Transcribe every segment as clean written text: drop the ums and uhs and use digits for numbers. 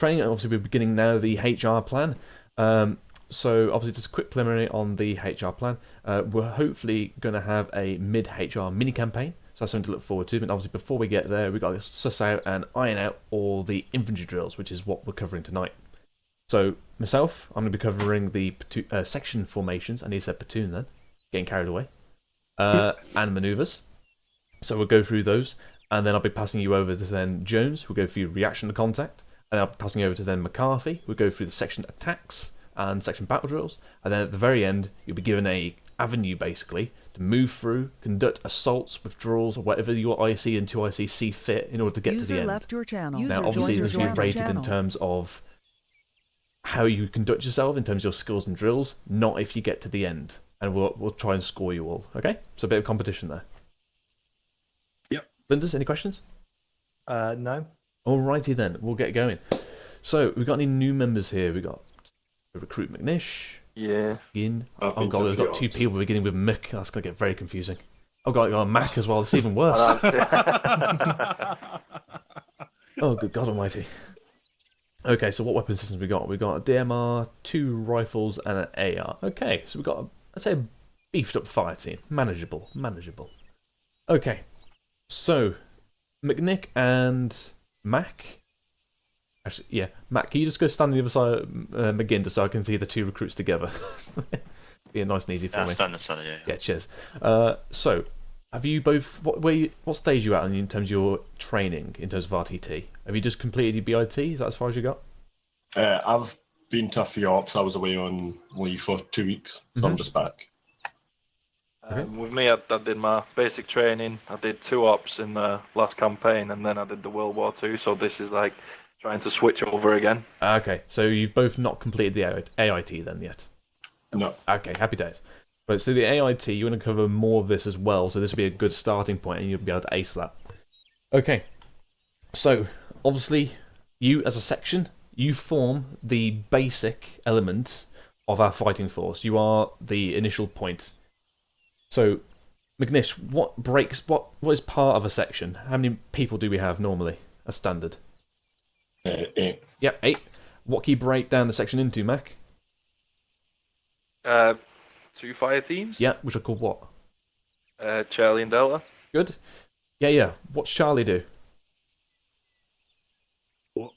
training. Obviously, we're beginning now the HR plan. So obviously, just a quick preliminary on the HR plan. We're hopefully going to have a mid-HR mini-campaign, so that's something to look forward to. But obviously, before we get there, we've got to suss out and iron out all the infantry drills, which is what we're covering tonight. So, myself, I'm going to be covering the section formations. I need to say platoon then, getting carried away. And manoeuvres. So we'll go through those, and then I'll be passing you over to then Jones, who'll go through reaction to contact, and I'll be passing you over to then McCarthy, who'll go through the section attacks and section battle drills, and then at the very end, you'll be given a avenue, basically, to move through, conduct assaults, withdrawals, or whatever your IC and 2IC see fit in order to get to the end. Left your channel. Now, obviously, this will be rated in terms of how you conduct yourself, in terms of your skills and drills, not if you get to the end. And we'll try and score you all, okay? So a bit of competition there. Yep. Linders, any questions? No. Alrighty then, we'll get going. So, we've got any new members here? We've got Recruit McNish. Yeah. Ian. Oh god, we've got 2 people beginning with Mick. That's going to get very confusing. Oh god, got Mac as well. It's even worse. Oh, good god almighty. Okay, so what weapon systems we got? We got a DMR, 2 rifles, and an AR. Okay, so we've got, I'd say, a beefed up fire team. Manageable. Okay, so McNick and Mac. Actually, yeah, Mac, can you just go stand on the other side of McGinn just so I can see the 2 recruits together? Be nice and easy for me. Stand aside, yeah. Yeah, cheers. So, have you both? What stage are you at in terms of your training in terms of RTT? Have you just completed your BIT? Is that as far as you got? I've been to a few ops. I was away on leave for 2 weeks, so I'm just back. With me, I did my basic training. I did 2 ops in the last campaign, and then I did the World War II. So this is like trying to switch over again. Okay, so you've both not completed the AIT then yet? No. Okay, happy days. Right, so the AIT, you're going to cover more of this as well, so this will be a good starting point and you'll be able to ace that. Okay, so obviously you as a section, you form the basic element of our fighting force. You are the initial point. So, McNish, what is part of a section? How many people do we have normally, as standard? 8. Yep, 8. What can you break down the section into, Mac? 2 fire teams. Yeah, which are called what? Charlie and Delta. Good. Yeah. What's Charlie do? What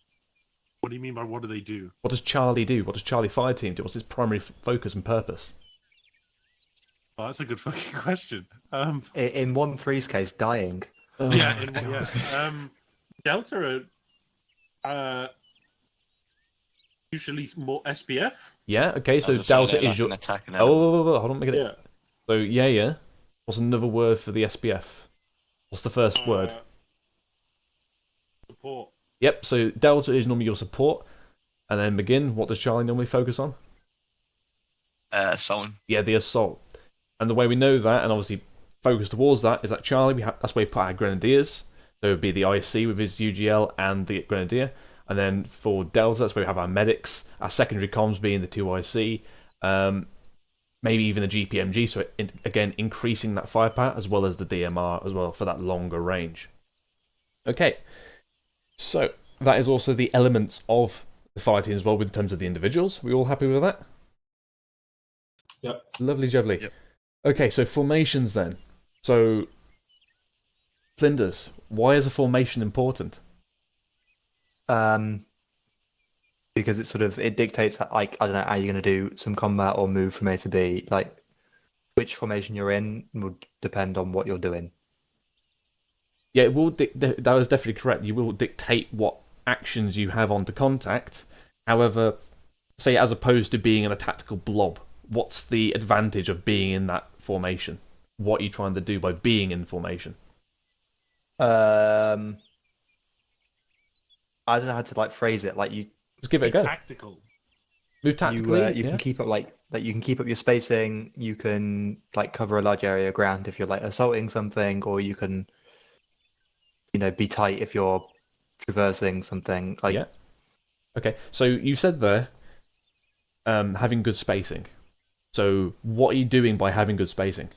do you mean by what do they do? What does Charlie do? What does Charlie Fire Team do? What's his primary focus and purpose? Oh, that's a good fucking question. In 1-3's case, dying. Delta are usually more SPF. Yeah. Okay. So Delta is your attack. hold on, make it. Yeah. So yeah. What's another word for the SPF? What's the first word? Support. Yep. So Delta is normally your support, and then McGinn. What does Charlie normally focus on? Assault. Yeah, the assault. And the way we know that, and obviously focus towards that, is that Charlie. That's where we put our grenadiers. So it would be the IC with his UGL and the grenadier. And then for Delta, that's where we have our medics, our secondary comms being the 2IC, maybe even the GPMG, so again, increasing that firepower, as well as the DMR as well, for that longer range. Okay, so that is also the elements of the fire team as well, in terms of the individuals. We all happy with that? Yep. Lovely jubbly. Yep. Okay, so formations then. So, Flinders, why is a formation important? Because it dictates like, I don't know how you're going to do some combat or move from A to B. Like, which formation you're in will depend on what you're doing. Yeah, it will. That was definitely correct. You will dictate what actions you have onto contact. However, say as opposed to being in a tactical blob, what's the advantage of being in that formation? What are you trying to do by being in formation? I don't know how to phrase it. Like you Just give it a go. Tactical. Move tactically. You can keep up you can keep up your spacing. You can cover a large area of ground if you're assaulting something, or you can be tight if you're traversing something. Yeah. Okay, so you said there having good spacing. So what are you doing by having good spacing?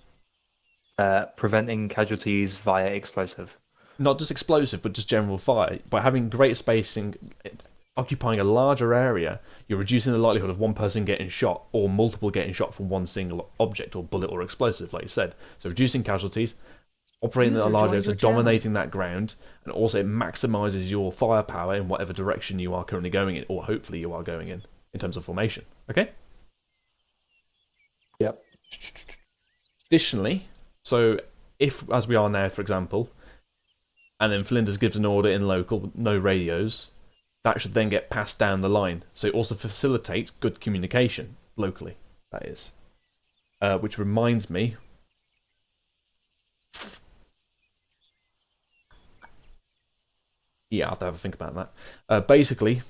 Preventing casualties via explosive. Not just explosive, but just general fire. By having great spacing, occupying a larger area, you're reducing the likelihood of one person getting shot or multiple getting shot from one single object or bullet or explosive, like you said. So reducing casualties, operating in a large area, so dominating that ground, and also it maximises your firepower in whatever direction you are currently going in, or hopefully you are going in terms of formation. Okay? Yep. Additionally, so if, as we are now, for example, and then Flinders gives an order in local, no radios, that should then get passed down the line. So it also facilitates good communication locally, that is. Which reminds me... Yeah, I'll have to have a think about that. Basically,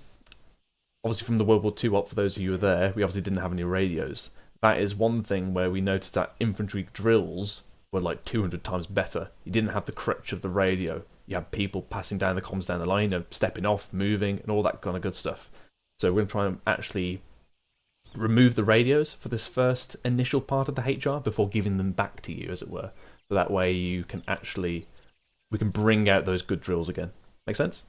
obviously from the World War II op, for those of you who were there, we obviously didn't have any radios. That is one thing where we noticed that infantry drills were like 200 times better. You didn't have the crutch of the radio. You had people passing down the comms down the line, stepping off, moving, and all that kind of good stuff. So we're going to try and actually remove the radios for this first initial part of the HR before giving them back to you, as it were. So that way you can actually... we can bring out those good drills again. Make sense?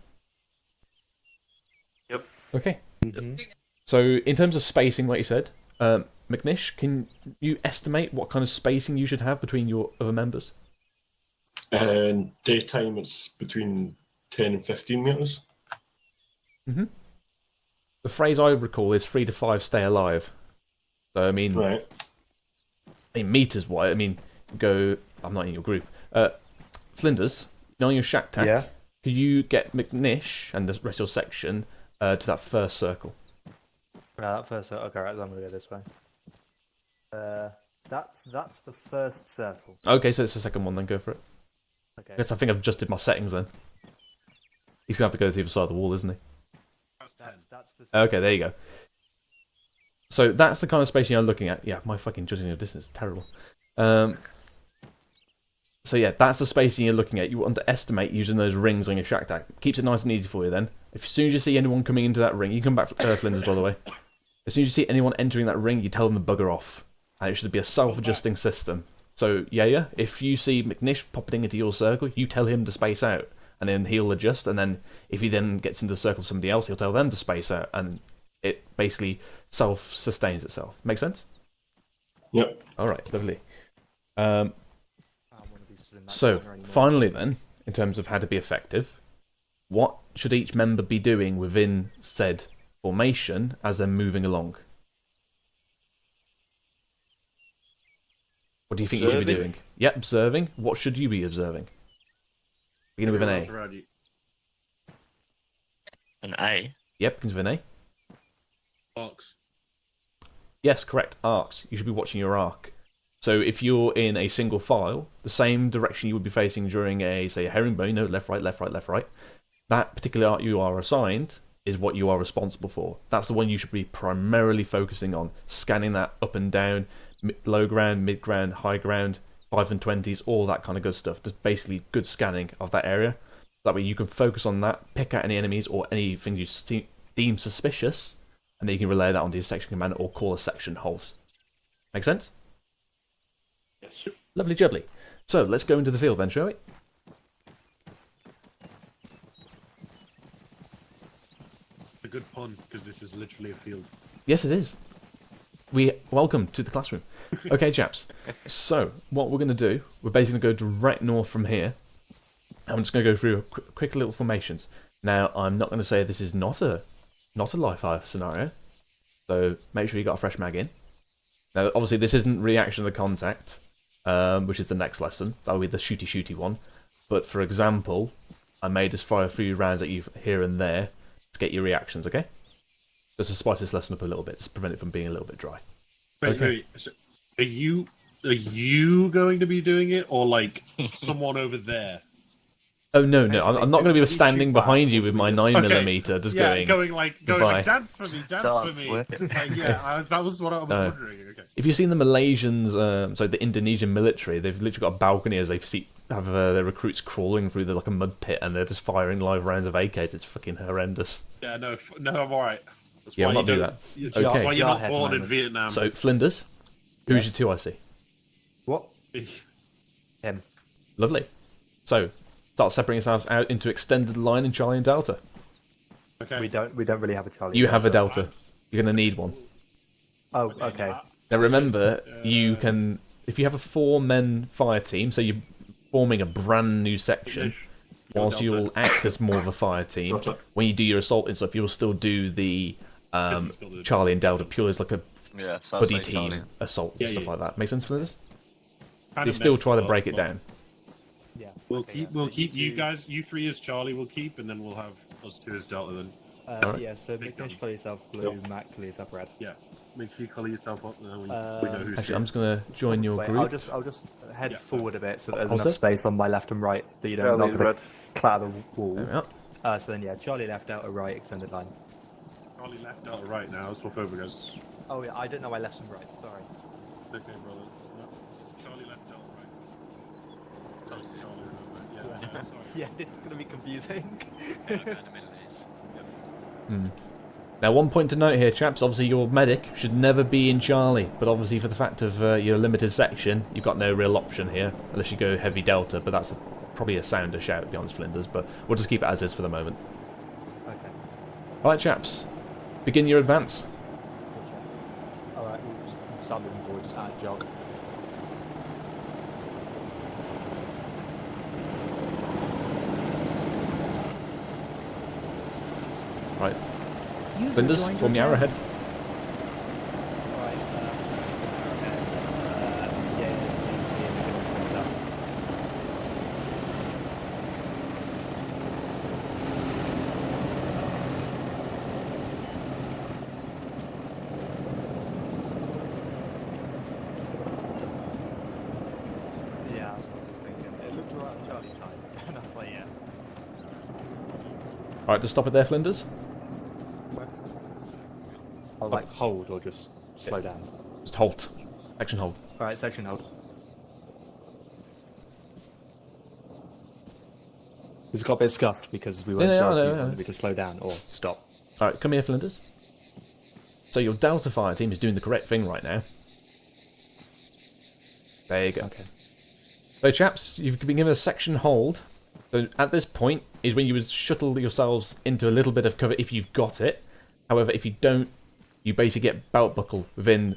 Yep. Okay. Mm-hmm. So in terms of spacing, like you said, McNish, can you estimate what kind of spacing you should have between your other members? And daytime, it's between 10 and 15 metres. Mm-hmm. The phrase I recall is 3 to 5 stay alive. So, I mean, Right. in meters wide, I mean, go... I'm not in your group. Flinders, on your shack tack, Yeah. could you get McNish and the rest of your section to that first circle? That first circle. Okay, right, I'm gonna go this way. That's the first circle. Okay, so it's the second one, then go for it. Okay. I guess I think I've adjusted my settings then. He's going to have to go to the other side of the wall, isn't he? That's 10. That's the Okay, there you go. So that's the kind of spacing you're looking at. Yeah, my fucking judging of distance is terrible. So yeah, that's the spacing you're looking at. You underestimate using those rings on your shack tack. Keeps it nice and easy for you then. As soon as you see anyone coming into that ring, you come back, Flinders, by the way. As soon as you see anyone entering that ring, you tell them to bugger off. And it should be a self-adjusting system. So, yeah, if you see McNish popping into your circle, you tell him to space out. And then he'll adjust. And then if he then gets into the circle of somebody else, he'll tell them to space out. And it basically self-sustains itself. Make sense? Yep. Alright, lovely. that So, corner anymore. finally then, in terms of how to be effective, what should each member be doing within said formation as they're moving along? What do you think you should be Observing. doing? Yep, observing. What should you be observing? Beginning with an Everyone's A. around you. An A. Yep, begins with an A. Box. Yes, correct. Arcs. You should be watching your arc. So if you're in a single file, the same direction you would be facing during a, say, a herringbone, no, left, right, left, right, left, right, that particular arc you are assigned is what you are responsible for. That's the one you should be primarily focusing on, scanning that up and down, low ground, mid ground, high ground, 5 and 20s, all that kind of good stuff. Just basically good scanning of that area. That way you can focus on that, pick out any enemies or anything you deem suspicious, and then you can relay that onto your section commander or call a section halt. Make sense? Yes. Lovely jubbly. So let's go into the field then, shall we? A good pun, because this is literally a field. Yes, it is. Welcome to the classroom. Okay, chaps. So what we're going to do, we're basically going to go direct north from here. I'm just going to go through quick little formations. Now, I'm not going to say this is not a live fire scenario, so make sure you got a fresh mag in. Now, obviously, this isn't reaction to contact, which is the next lesson. That'll be the shooty one. But for example, I may just fire a few rounds at you here and there to get your reactions. Okay? Just to spice this lesson up a little bit, just prevent it from being a little bit dry. Wait. So are you going to be doing it, or like someone over there? Oh no, I'm not going to be You standing shoot behind back. you with my 9mm, just going like goodbye. dance for me, dance Dance for me. with it. That was what I was No. wondering. Okay. If you've seen the Malaysians, the Indonesian military, they've literally got a balcony as they have their recruits crawling through like a mud pit, and they're just firing live rounds of AKs. It's fucking horrendous. Yeah, no, I'm alright. That's Yeah, why I'm not you doing don't- that. That's Okay. why you're not Jarhead born in moment. Vietnam. So Flinders, who's Yes. your 2IC? What? Him. Lovely. So start separating yourselves out into extended line in Charlie and Delta. Okay. We don't really have a Charlie. You have a Delta. You're going to need one. Oh, okay. Now remember, you can, if you have a 4-man fire team, so you're forming a brand new section, whilst you'll act as more of a fire team, when you do your assault and stuff, you'll still do the Charlie and Delta purely as like a buddy team assault and stuff like that. Make sense for this? You still try to break it down. Yeah. We'll keep you guys, you 3 as Charlie. We'll keep, and then we'll have us 2 as Delta. Then. Yeah. So make sure you colour yourself blue, Mac colour yourself red. Yeah. Make sure you colour yourself up, and then we know who's. Actually, I'm just going to join your group. I'll just head forward a bit so that there's enough space on my left and right that you don't Charlie's knock red. the clatter the wall. There we are. So then Charlie left, Delta right, extended line. Charlie left, Delta right. Now swap over, guys. Oh yeah, I don't know my left and right. Sorry. Okay, brother. No. Charlie left, Delta right. Charlie, remember? Yeah. Sorry. Yeah, this is gonna be confusing. Now, one point to note here, chaps. Obviously, your medic should never be in Charlie, but obviously, for the fact of your limited section, you've got no real option here, unless you go heavy Delta. But that's probably a sounder shout, to be honest, Flinders. But we'll just keep it as is for the moment. Okay. All right, chaps. Begin your advance. Alright, we'll start moving forward, just add jog. Right. User Flinders, joined form your your arrowhead. Alright, yeah, that's what I was thinking. It looked right on Charlie's side, and I was like, yeah. All right, just stop it there, Flinders. I'll like hold or just slow down. Just halt. Action hold. Alright, section hold. It's got a bit scuffed because we weren't sure if you wanted me to slow down or stop. All right, come here, Flinders. So your Delta fire team is doing the correct thing right now. There you go. Okay. So, chaps, you've been given a section hold. So at this point is when you would shuttle yourselves into a little bit of cover if you've got it. However, if you don't, you basically get belt buckle within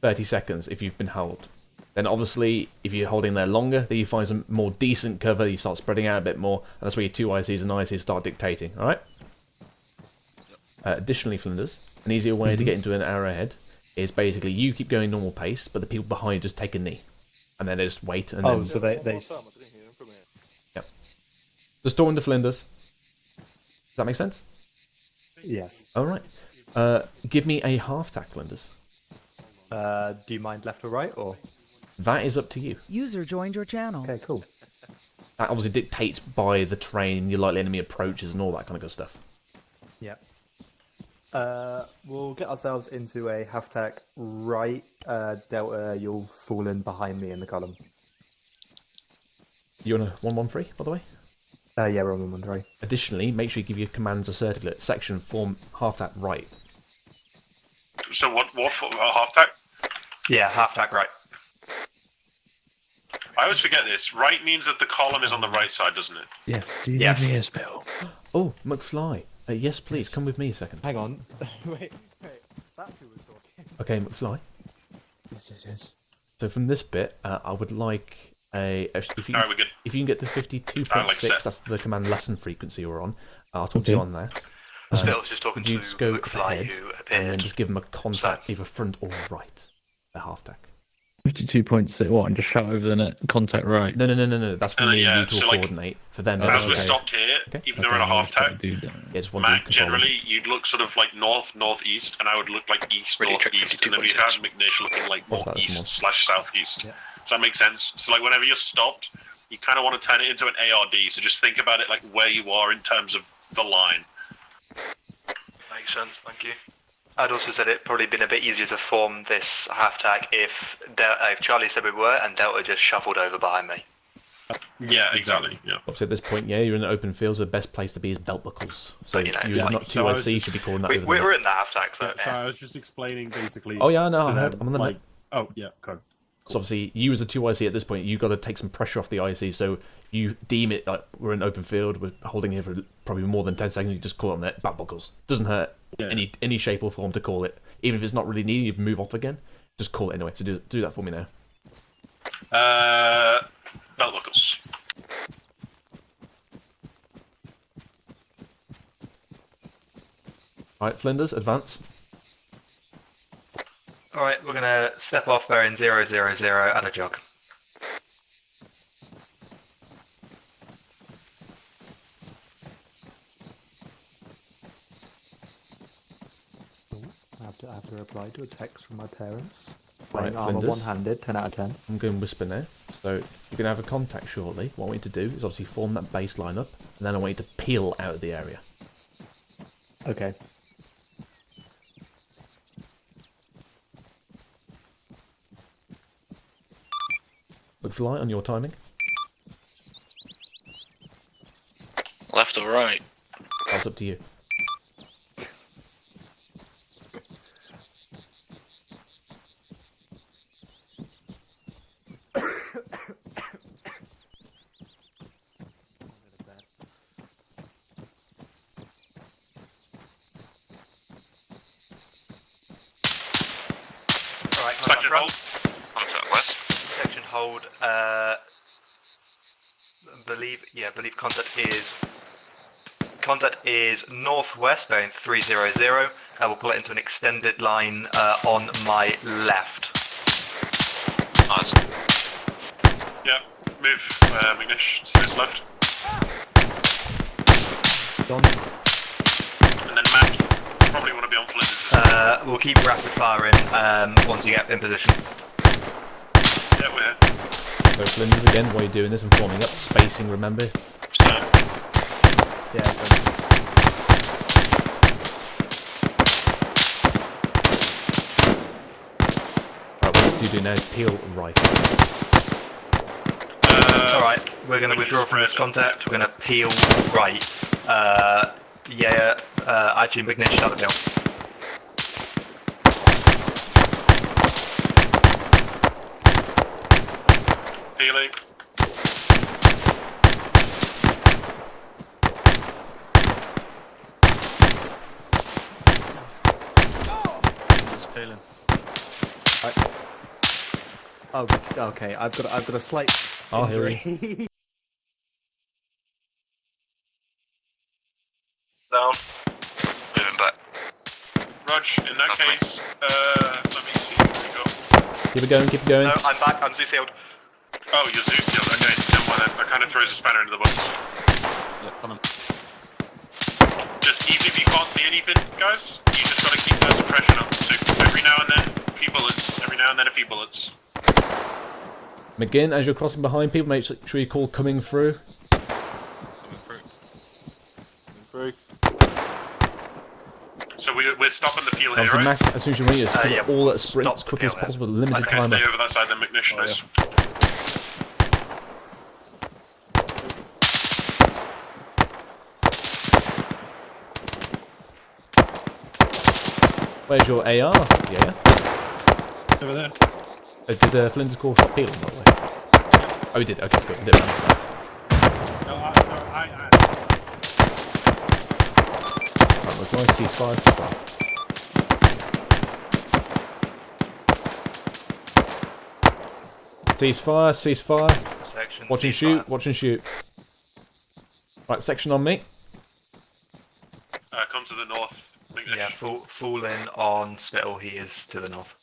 30 seconds if you've been held. Then obviously, if you're holding there longer, then you find some more decent cover, you start spreading out a bit more, and that's where your 2 ICs and ICs start dictating, alright? Additionally, Flinders, an easier way to get into an arrowhead is basically you keep going normal pace, but the people behind just take a knee. And then they just wait, and then... So they Yep. The storm to Flinders. Does that make sense? yes. Alright. Give me a half-tack, Flinders. Do you mind left or right or? That is up to you. User joined your channel. Okay, cool. That obviously dictates by the terrain, your likely enemy approaches, and all that kind of good stuff. Yeah. We'll get ourselves into a half-tack right. Delta, you'll fall in behind me in the column. You're on a 1-1-3, by the way? Yeah, we're on 1-1-3. Additionally, make sure you give your commands assertively. Section, form half-tack right. So what half tack? Yeah, half-tack right. I always forget this. Right means that the column is on the right side, doesn't it? Yes. Yes. Oh, McFly. Yes, please, come with me a second. Hang on. wait. That's who was talking. Okay, McFly. Yes. So from this bit, I would like if you Alright, we're good. if you can get to 52.6, Like set. that's the command lesson frequency we're on. I'll talk to you on that. Bill was just talking Could you to just go McFly, ahead who and then appeared. just give them a contact, either front or right, a half tack? 52.6, what, and just shout over the net, contact right. No. That's for me yeah, and you to so, like, coordinate. For them, As that's we're okay. stopped here, Okay. even though we're in a half tack, Yeah, just one to Mac, control them. generally, you'd look sort of like northeast, and I would look like east, Really tricky, northeast, and then we'd have McNish looking like What's that, northeast small? / southeast. Yeah. Does that make sense? So like whenever you're stopped, you kind of want to turn it into an ARD. So just think about it like where you are in terms of the line. Makes sense, thank you. I'd also said it'd probably been a bit easier to form this half-tack if Charlie said we were, and Delta just shuffled over behind me. Yeah, exactly. Yeah. Obviously, at this point, yeah, you're in an open field, so the best place to be is belt buckles. So But, you know, you're it's not like- 2 So I was IC just- should be calling that over the We're net. in the half-tack, so So yeah. I was just explaining basically. Oh yeah, no, to I heard. them, I'm on the like, net. oh yeah, good. So obviously, you as a 2 IC at this point, you've got to take some pressure off the IC. So if you deem it like we're in an open field, we're holding here for probably more than 10 seconds, you just call it on there, back buckles. Doesn't hurt any shape or form to call it. Even if it's not really needed, you move off again. Just call it anyway. So do that for me now. Belt buckles. Alright, Flinders, advance. Alright, we're gonna step off bearing 000 at a jog. I have to reply to a text from my parents. Right, Playing Arma Flinders. one-handed, 10 out of 10. I'm going to whisper now. So you're going to have a contact shortly. What I want you to do is obviously form that baseline up, and then I want you to peel out of the area. Okay. Look for light on your timing. Left or right? That's up to you. Alright, Section front. hold. Contact west. Section hold. Believe contact is northwest, bearing 300. I will pull it into an extended line on my left. Nice. Yeah, move Mignish to his left. Done. And then Matt, you probably want to be on Flinders. We'll keep rapid firing once you get in position. Yeah, we're here. So Flinders again, while you're doing this and forming up, spacing, remember? So, Yeah, done. Right, what you do now is peel right. Alright, we're going to withdraw from this contact. We're going to peel right. Actually, Mignish, start the peel. peeling. Just peeling. Oh, okay. I've got a slight I'll heal you. injury. Down. Moving back. Rog, in that case, let me see. Here we go. Keep it going, keep it going. No, I'm back. I'm Zoo-sealed. Oh, you're Zeus sealed. Okay, never mind then. That kind of throws a spanner into the works. Yeah, coming. Just even if you can't see anything, guys, you just gotta keep that suppression up. So every now and then, a few bullets. Every now and then, a few bullets. McGinn, as you're crossing behind people, make sure you call coming through. Coming through. Coming through. So we're stopping the peel here, Obviously, right? Mac, as soon as you want you to yeah, all at sprint stop as quickly as the peel possible, limited Okay, timer. stay over that side then, McNish. Nice. Where's your AR? Yeah. Over there. Did Flinders call stop peeling, by the way? Oh, he did. Okay, good. I didn't understand. No, Right, we're going to ceasefire so far. Ceasefire. Section. Watch and shoot, watch and shoot. Right, section on me. Come to the north, McNish. Yeah, fall in on Spittle. He is to the north.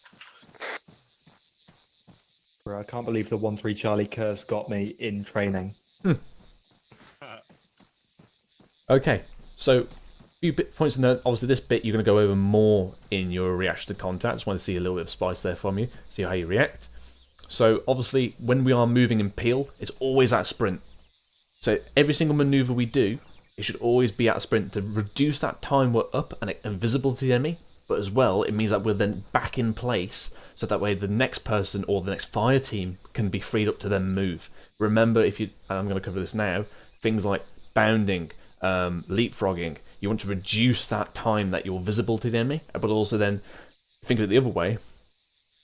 Bro, I can't believe the 1-3 Charlie curse got me in training. Okay, so few points to note. Obviously, this bit you're going to go over more in your reaction to contact. Just want to see a little bit of spice there from you, see how you react. So obviously, when we are moving in peel, it's always at sprint. So every single maneuver we do, it should always be at a sprint to reduce that time we're up and invisible to the enemy. But as well, it means that we're then back in place, so that way the next person or the next fire team can be freed up to then move. Remember, if you, and I'm going to cover this now, things like bounding, leapfrogging, you want to reduce that time that you're visible to the enemy, but also then think of it the other way.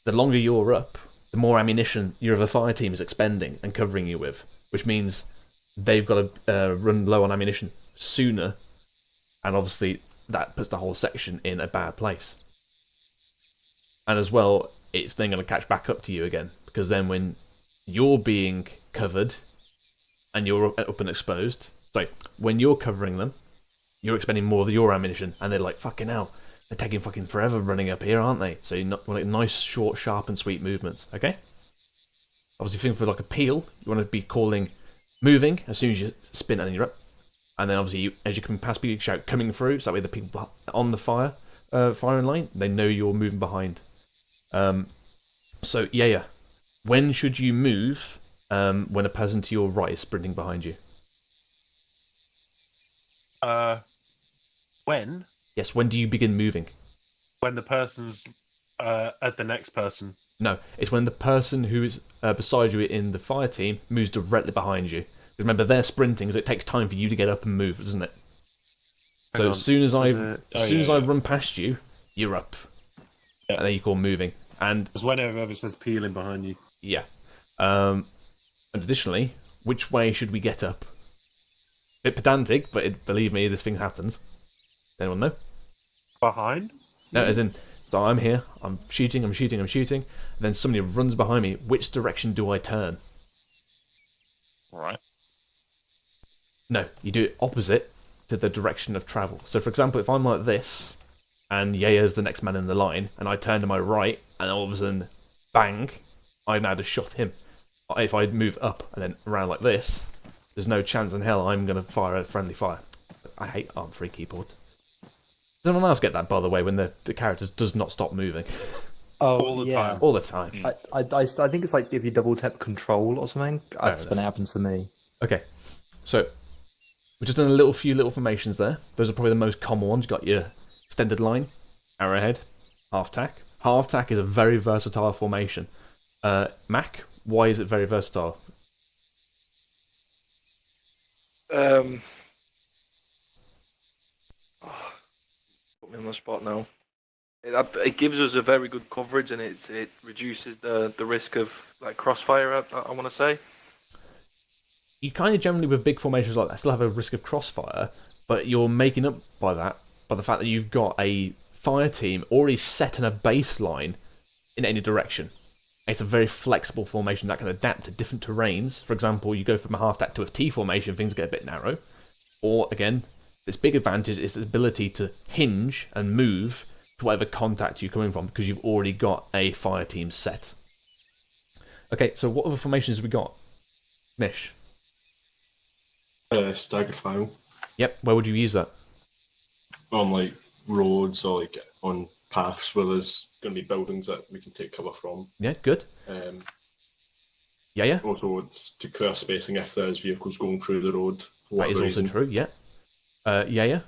The longer you're up, the more ammunition your other fire team is expending and covering you with, which means they've got to run low on ammunition sooner, and obviously that puts the whole section in a bad place. And as well, it's then going to catch back up to you again, because then when you're being covered and you're up and exposed, sorry, when you're covering them, you're expending more of your ammunition, and they're like, fucking hell, they're taking fucking forever running up here, aren't they? So you want nice, short, sharp, and sweet movements, okay? Obviously, think for like a peel, you want to be calling moving as soon as you spin and you're up. And then obviously, as you come past people, you shout coming through, so that way the people on the firing line, they know you're moving behind. So, yeah. When should you move when a person to your right is sprinting behind you? When? Yes, when do you begin moving? When the person's at the next person. No, it's when the person who is beside you in the fire team moves directly behind you. Remember, they're sprinting, so it takes time for you to get up and move, doesn't it? So as soon as I run past you, you're up. Yeah. And then you call moving. And it's whenever it says peeling behind you. Yeah. And additionally, which way should we get up? Bit pedantic, but believe me, this thing happens. Anyone know? Behind? No, as in, so I'm here, I'm shooting, and then somebody runs behind me. Which direction do I turn? Right. No, you do it opposite to the direction of travel. So, for example, if I'm like this, and Yaya's the next man in the line, and I turn to my right, and all of a sudden, bang, I've now just shot him. If I move up and then around like this, there's no chance in hell I'm going to fire a friendly fire. I hate ARM-free keyboard. Does anyone else get that, by the way, when the character does not stop moving? Oh, all the time. All the time. I think it's like if you double tap control or something. That's when it happens to me. Okay, so we've just done a few little formations there. Those are probably the most common ones. You've got your extended line, arrowhead, half tack. Half tack is a very versatile formation. Mac, why is it very versatile? Put me on the spot now. It gives us a very good coverage, and it reduces the risk of like crossfire. I want to say. You kind of generally with big formations like that still have a risk of crossfire, but you're making up by that by the fact that you've got a fire team already set in a baseline in any direction. It's a very flexible formation that can adapt to different terrains. For example, you go from a half tack to a T formation, things get a bit narrow. Or again, this big advantage is the ability to hinge and move to whatever contact you're coming from because you've already got a fire team set. Okay, so what other formations have we got? Nish? Staggered file. Yep, where would you use that? On like roads or like on paths where there's going to be buildings that we can take cover from. Yeah, good. Yeah. Also, it's to clear spacing if there's vehicles going through the road. That is also true, yeah. Yeah.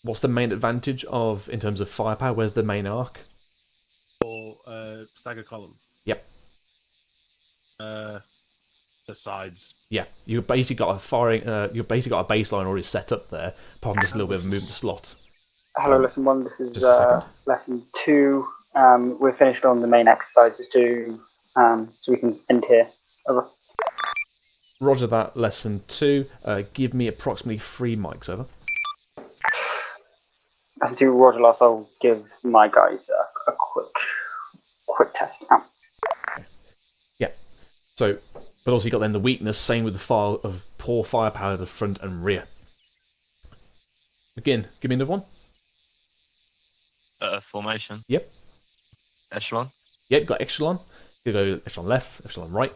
What's the main advantage in terms of firepower? Where's the main arc? Or stagger column. Yep. The sides. Yeah, you've basically got you've basically got a baseline already set up there, apart from just a little bit of movement slot. Hello, lesson 1. This is lesson 2. We're finished on the main exercises too, so we can end here. Over. Roger that, lesson 2. Give me approximately 3 mics, over. Lesson 2, Roger last. I'll give my guys a quick test now. Yeah. So, but also you got then the weakness, same with the file of poor firepower to the front and rear. Again, give me another one. Formation. Yep. Echelon. Yep, got echelon. You go echelon left, echelon right.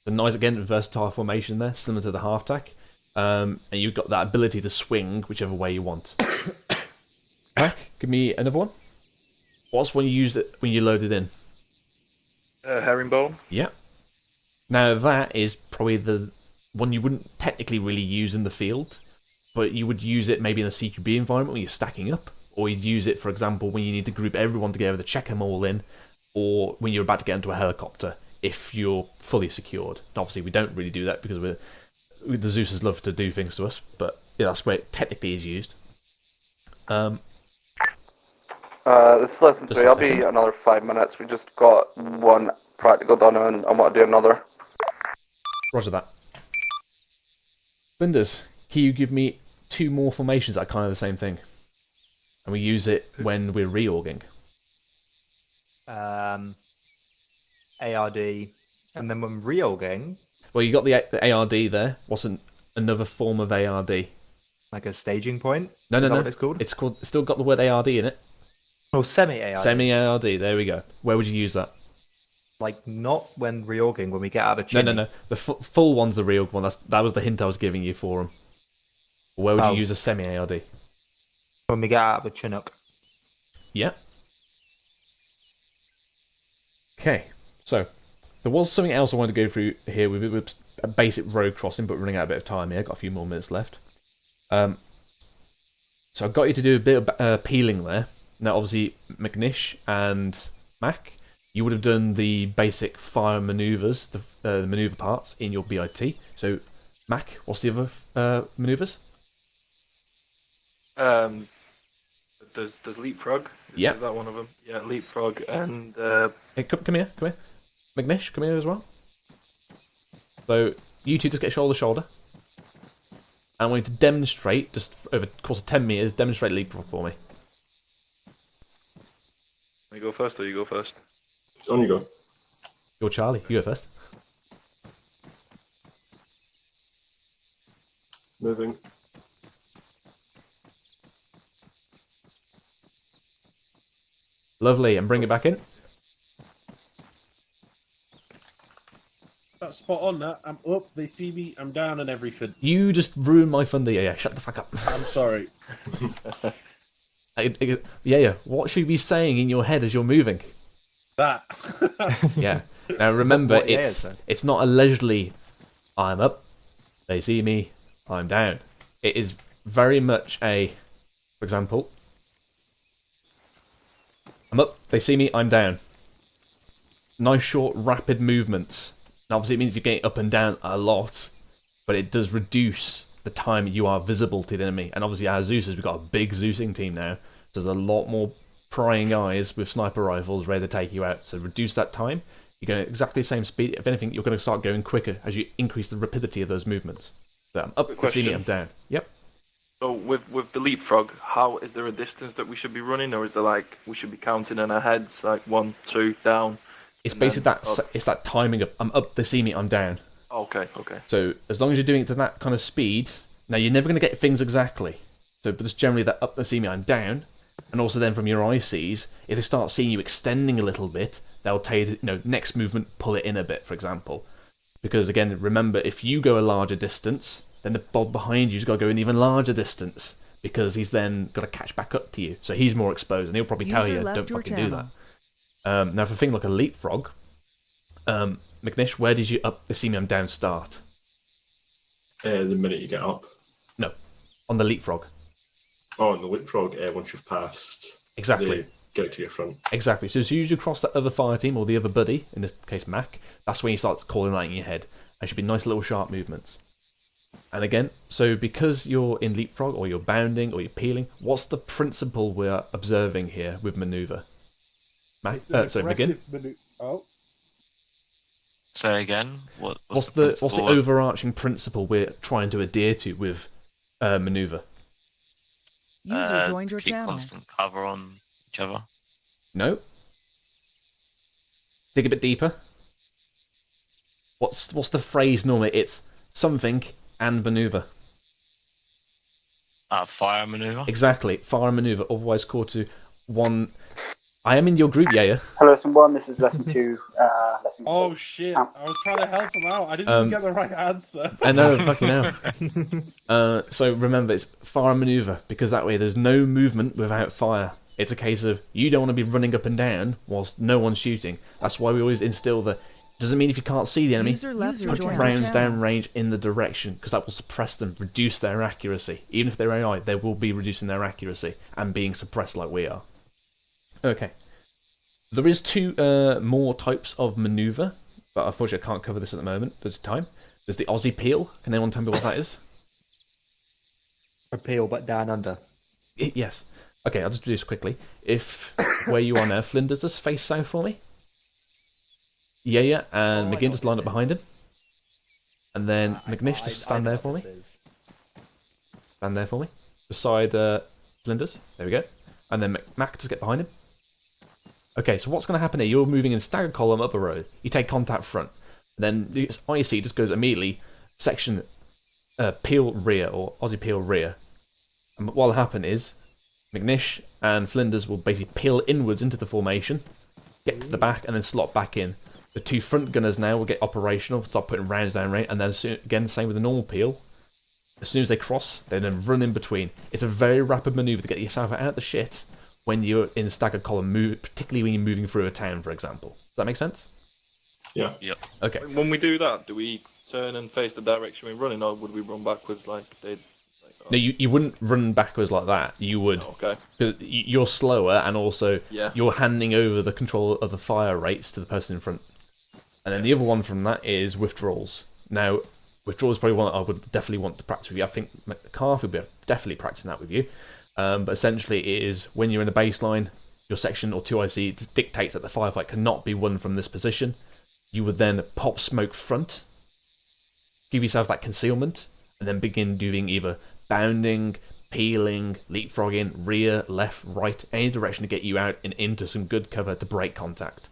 The nice, again, versatile formation there, similar to the half tack. And you've got that ability to swing whichever way you want. Back, give me another one. What's when you used it when you loaded in? Herringbone. Yeah. Now that is probably the one you wouldn't technically really use in the field, but you would use it maybe in a CQB environment when you're stacking up, or you'd use it, for example, when you need to group everyone together to check them all in, or when you're about to get into a helicopter if you're fully secured. Obviously, we don't really do that because the Zeus's love to do things to us, but yeah, that's where it technically is used. This is lesson 3. I'll be another 5 minutes. We just got one practical done and I want to do another. Roger that. Flinders, can you give me 2 more formations that are kind of the same thing? And we use it when we're reorging. ARD, and then when reorging. Well, you got the ARD there. What's another form of ARD? Like a staging point? No. What it's called? It's still got the word ARD in it. Oh, semi-ARD. Semi-ARD, there we go. Where would you use that? Like, not when reorging, when we get out of chinny. No. The full one's the reorg one. That was the hint I was giving you for them. Where would you use a semi-ARD? When we get out of a Chinook. Yeah. Okay, so there was something else I wanted to go through here with a basic road crossing, but running out a bit of time here. Got a few more minutes left. So I got you to do a bit of peeling there. Now, obviously, McNish and Mac, you would have done the basic fire maneuvers, the maneuver parts in your BIT. So, Mac, what's the other maneuvers? There's leapfrog. Yeah. Is that one of them? Yeah, leapfrog and. Hey, come here. McNish, come here as well. So you two just get shoulder to shoulder. And I want you to demonstrate, just over the course of 10 meters, demonstrate leapfrog for me. I go first, or you go first? On you go. You're Charlie. You go first. Moving. Lovely, and bring it back in. That's spot on. That I'm up. They see me. I'm down and everything. You just ruined my thunder. Yeah. Shut the fuck up. I'm sorry. Yeah. What should you be saying in your head as you're moving? That. Yeah. Now remember, What it's not a leisurely. I'm up. They see me. I'm down. It is very much a. For example. I'm up. They see me. I'm down. Nice, short, rapid movements. And obviously, it means you're getting up and down a lot, but it does reduce the time you are visible to the enemy. And obviously, as Zeusers, we've got a big Zeusing team now. So there's a lot more prying eyes with sniper rifles ready to take you out. So reduce that time. You're going at exactly the same speed. If anything, you're going to start going quicker as you increase the rapidity of those movements. So I'm up. They see me. I'm down. Yep. So with the leapfrog, how is there a distance that we should be running, or is there like we should be counting in our heads, like 1, 2, down? It's basically it's that timing of I'm up, they see me, I'm down. Okay. So as long as you're doing it to that kind of speed, now you're never going to get things exactly. So, but it's generally that up, they see me, I'm down, and also then from your ICs, if they start seeing you extending a little bit, they'll tell you to, next movement, pull it in a bit, for example. Because again, remember, if you go a larger distance, then the bod behind you's got to go an even larger distance, because he's then got to catch back up to you. So he's more exposed, and he'll probably tell you, don't fucking do that. Now, for a thing like a leapfrog, McNish, where did you up the see me I'm down start? The minute you get up. No, on the leapfrog. Oh, on the leapfrog, once you've passed. Exactly. Go to your front. Exactly. So as soon as you cross that other fire team, or the other buddy, in this case Mac, that's when you start calling that in your head. It should be nice little sharp movements. And again, so because you're in leapfrog, or you're bounding, or you're peeling, what's the principle we're observing here with maneuver? Begin. Oh. Say again. What's the overarching principle we're trying to adhere to with maneuver? User joined your keep channel. constant cover on each other. No. Dig a bit deeper. What's the phrase normally? It's something and maneuver. Fire maneuver. Exactly, fire maneuver, otherwise called to one. I am in your group, yeah. Hello, lesson 1. This is lesson 2. Lesson Oh shit! I was trying to help him out. I didn't even get the right answer. I know, fucking hell. So remember, it's fire maneuver, because that way there's no movement without fire. It's a case of you don't want to be running up and down whilst no one's shooting. That's why we always instill the. Doesn't mean if you can't see the enemy, put your rounds down range in the direction, because that will suppress them, reduce their accuracy. Even if they're AI, they will be reducing their accuracy and being suppressed like we are. Okay. There is 2 more types of maneuver, but unfortunately I can't cover this at the moment. There's time. There's the Aussie peel. Can anyone tell me what that is? A peel, but down under. Yes. Okay, I'll just do this quickly. If where you are now, Flinders, just face south for me. Yeah, and McGinn just line up behind him. And then McNish just stand there for me. stand there for me, beside Flinders. There we go. And then Mac, just get behind him. Okay, so what's going to happen here? You're moving in staggered column up a road. You take contact front. Then the IC just goes immediately section peel rear, or Aussie peel rear. And what will happen is McNish and Flinders will basically peel inwards into the formation, get to the back, and then slot back in. The two front gunners now will get operational, start putting rounds down range, and then again, same with the normal peel. As soon as they cross, they then run in between. It's a very rapid manoeuvre to get yourself out of the shit when you're in staggered column, particularly when you're moving through a town, for example. Does that make sense? Yeah. Yep. Okay. When we do that, do we turn and face the direction we're running, or would we run backwards like they? No, you wouldn't run backwards like that. You would. Oh, okay. Because you're slower, and also you're handing over the control of the fire rates to the person in front. And then the other one from that is withdrawals. Now, withdrawals is probably one I would definitely want to practice with you. I think McCarthy would be definitely practicing that with you. But essentially, it is when you're in the baseline, your section or 2IC dictates that the firefight cannot be won from this position. You would then pop smoke front, give yourself that concealment, and then begin doing either bounding, peeling, leapfrogging, rear, left, right, any direction to get you out and into some good cover to break contact.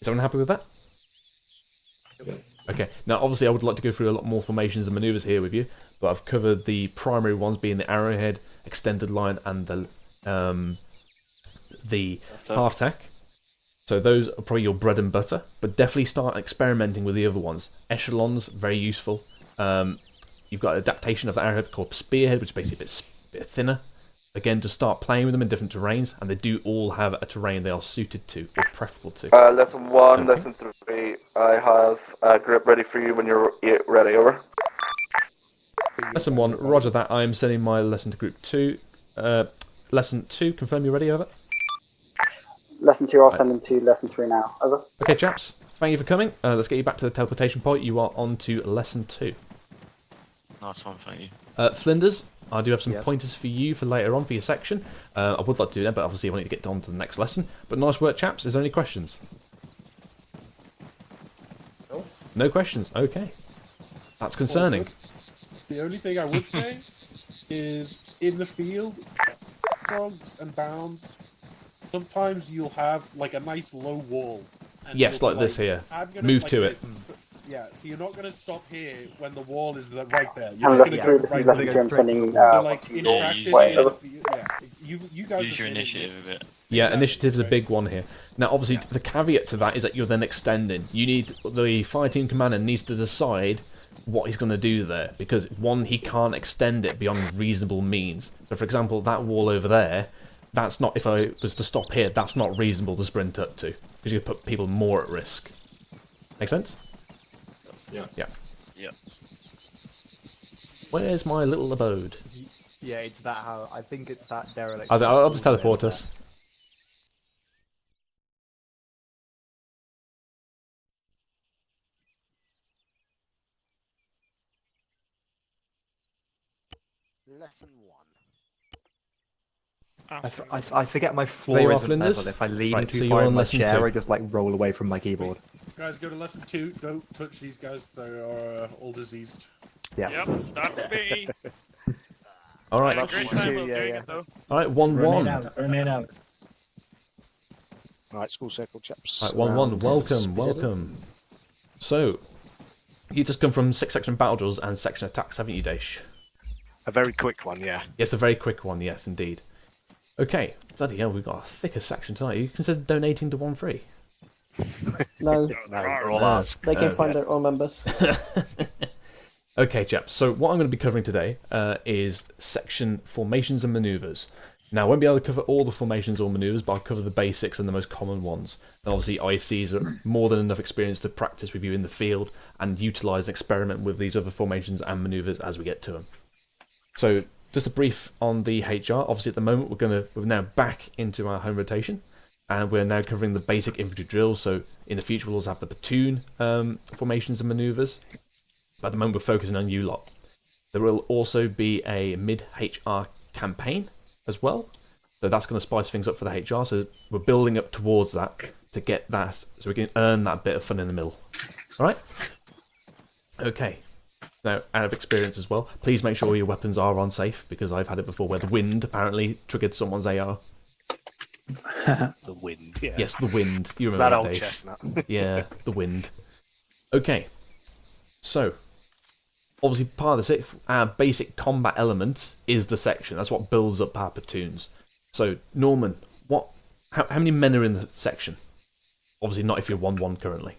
Is everyone happy with that? Yeah. Okay, now obviously I would like to go through a lot more formations and manoeuvres here with you, but I've covered the primary ones being the arrowhead, extended line, and the half tack. So those are probably your bread and butter, but definitely start experimenting with the other ones. Echelons, very useful. You've got adaptation of the arrowhead called spearhead, which is basically a bit thinner. Again, just start playing with them in different terrains, and they do all have a terrain they are suited to, or preferable to. Lesson 1, Lesson 3, I have a grip ready for you when you're ready, over. Lesson 1, roger that, I am sending my lesson to group 2. Lesson 2, confirm you're ready, over. Lesson 2, I'll send them to Lesson 3 now, over. Okay, chaps, thank you for coming. Let's get you back to the teleportation point. You are on to lesson 2. Nice one, thank you. Flinders, I do have some pointers for you for later on for your section. I would like to do that, but obviously I want you to get on to the next lesson. But nice work, chaps. Is there any questions? No. No questions? Okay. That's concerning. The only thing I would say is in the field, frogs and bounds, sometimes you'll have like a nice low wall. And Yes, you'll like be this here. gonna, Move like to this. it. Yeah, so you're not going to stop here when the wall is right there. And You're just going to go right Lesson there. 3, I'm sending So, like, in to practice, way, in the over. field, you guys Use are your doing initiative a bit. Yeah, initiative's a big one here. Now, obviously, the caveat to that is that you're then extending. You need the fire team commander needs to decide what he's going to do there, because one, he can't extend it beyond reasonable means. So, for example, that wall over there, that's not. If I was to stop here, that's not reasonable to sprint up to, because you put people more at risk. Make sense? Yeah. Yeah. Yeah. Where's my little abode? Yeah, it's that how I think it's that derelict. I'll just teleport us. Lesson 1. I forget my There floor you are, isn't Flinders. level. If I lean Right, too so far you're in on my lesson chair, 2. I just like roll away from my keyboard. Guys, go to Lesson 2. Don't touch these guys. They are all diseased. Yeah. Yep, that's me. All right. I had a great time while doing it, though. All right, 1-1. Run it out. Right, school circle chaps. Right, 1-1. Welcome. So, you just come from 6-section battle drills and section attacks, haven't you, Daesh? A very quick one, yeah. Yes, a very quick one. Yes, indeed. Okay, bloody hell, we've got a thicker section tonight. You consider donating to 1-3? No, No, they're all ours. they can find their own members. Okay, chaps. So what I'm going to be covering today is section formations and manoeuvres. Now, I won't be able to cover all the formations or manoeuvres, but I'll cover the basics and the most common ones. And obviously, ICs are more than enough experience to practice with you in the field and utilise and experiment with these other formations and manoeuvres as we get to them. So, just a brief on the HR. Obviously, at the moment, we're now back into our home rotation, and we're now covering the basic infantry drills. So, in the future, we'll also have the platoon formations and manoeuvres. But at the moment, we're focusing on you lot. There will also be a mid-HR campaign as well. So that's going to spice things up for the HR. So we're building up towards that to get that, so we can earn that bit of fun in the middle. All right? Okay. Now, out of experience as well, please make sure your weapons are on safe, because I've had it before where the wind apparently triggered someone's AR. The wind, yeah. Yes, the wind. You remember That that, old Dave? chestnut. Yeah, the wind. Okay, so obviously part of our basic combat element is the section. That's what builds up our platoons. So Norman, how many men are in the section? Obviously not if you're 1-1 currently.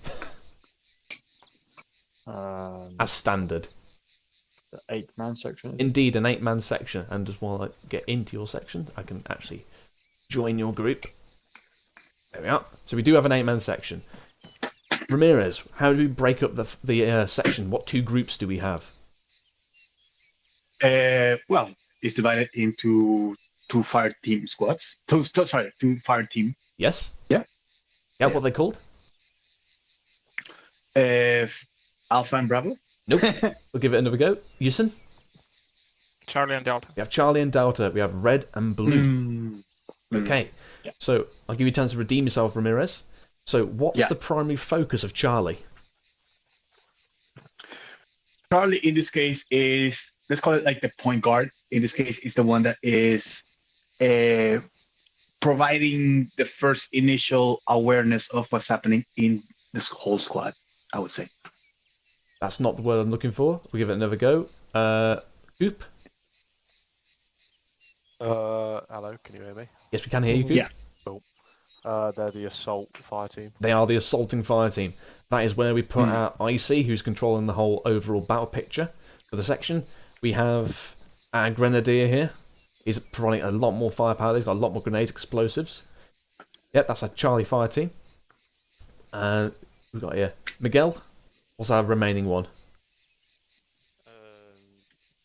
As standard. The 8-man section. Indeed, an 8-man section. And just while I get into your section, I can actually join your group. There we are. So we do have an 8-man section. Ramirez, how do we break up the section? What 2 groups do we have? Well, it's divided into 2 fire team squads. 2 fire team. Yes? Yeah. Yeah, what are they called? Alpha and Bravo. Nope. We'll give it another go. Yusin? Charlie and Delta. We have Charlie and Delta. We have red and blue. Okay. Yeah. So I'll give you a chance to redeem yourself, Ramirez. So what's the primary focus of Charlie? Charlie, in this case, is, let's call it like the point guard. In this case, is the one that is providing the first initial awareness of what's happening in this whole squad, I would say. That's not the word I'm looking for. We'll give it another go. Coop? Hello, can you hear me? Yes, we can hear you, Coop. Yeah. Cool. They're the assault fire team. They are the assaulting fire team. That is where we put our IC, who's controlling the whole overall battle picture for the section. We have our grenadier here. He's providing a lot more firepower. He's got a lot more grenades, explosives. Yep, that's our Charlie fire team. And we've got here Miguel. What's our remaining one?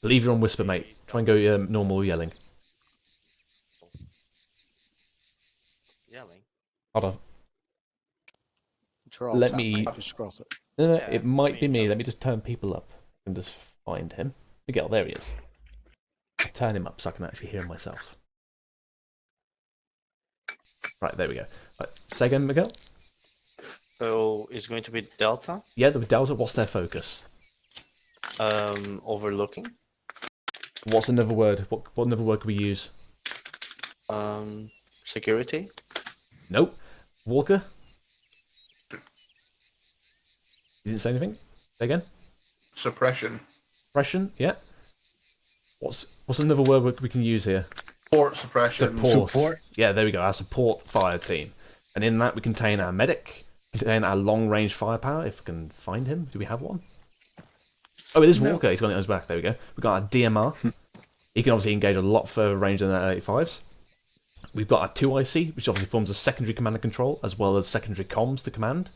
Believe you're on whisper, mate. Try and go normal yelling. Yelling? Hold on. Control Let tab, me. mate, just scroll it. No, it might be me. Let me just turn people up and just find him. Miguel, there he is. Turn him up so I can actually hear him myself. Right, there we go. Right, say again, Miguel. So it's going to be Delta? Yeah, the Delta. What's their focus? Overlooking. What's another word? What another word could we use? Security. Nope. Walker. You didn't say anything. Say again. Suppression. Suppression. Yeah. What's another word we can use here? Support suppression. Support. Yeah, there we go. Our support fire team, and in that we contain our medic, contain our long-range firepower. If we can find him, do we have one? Oh, it is Walker. He's got it on his back. There we go. We've got our DMR. He can obviously engage a lot further range than our 85s. We've got our 2IC, which obviously forms a secondary command and control, as well as secondary comms to command.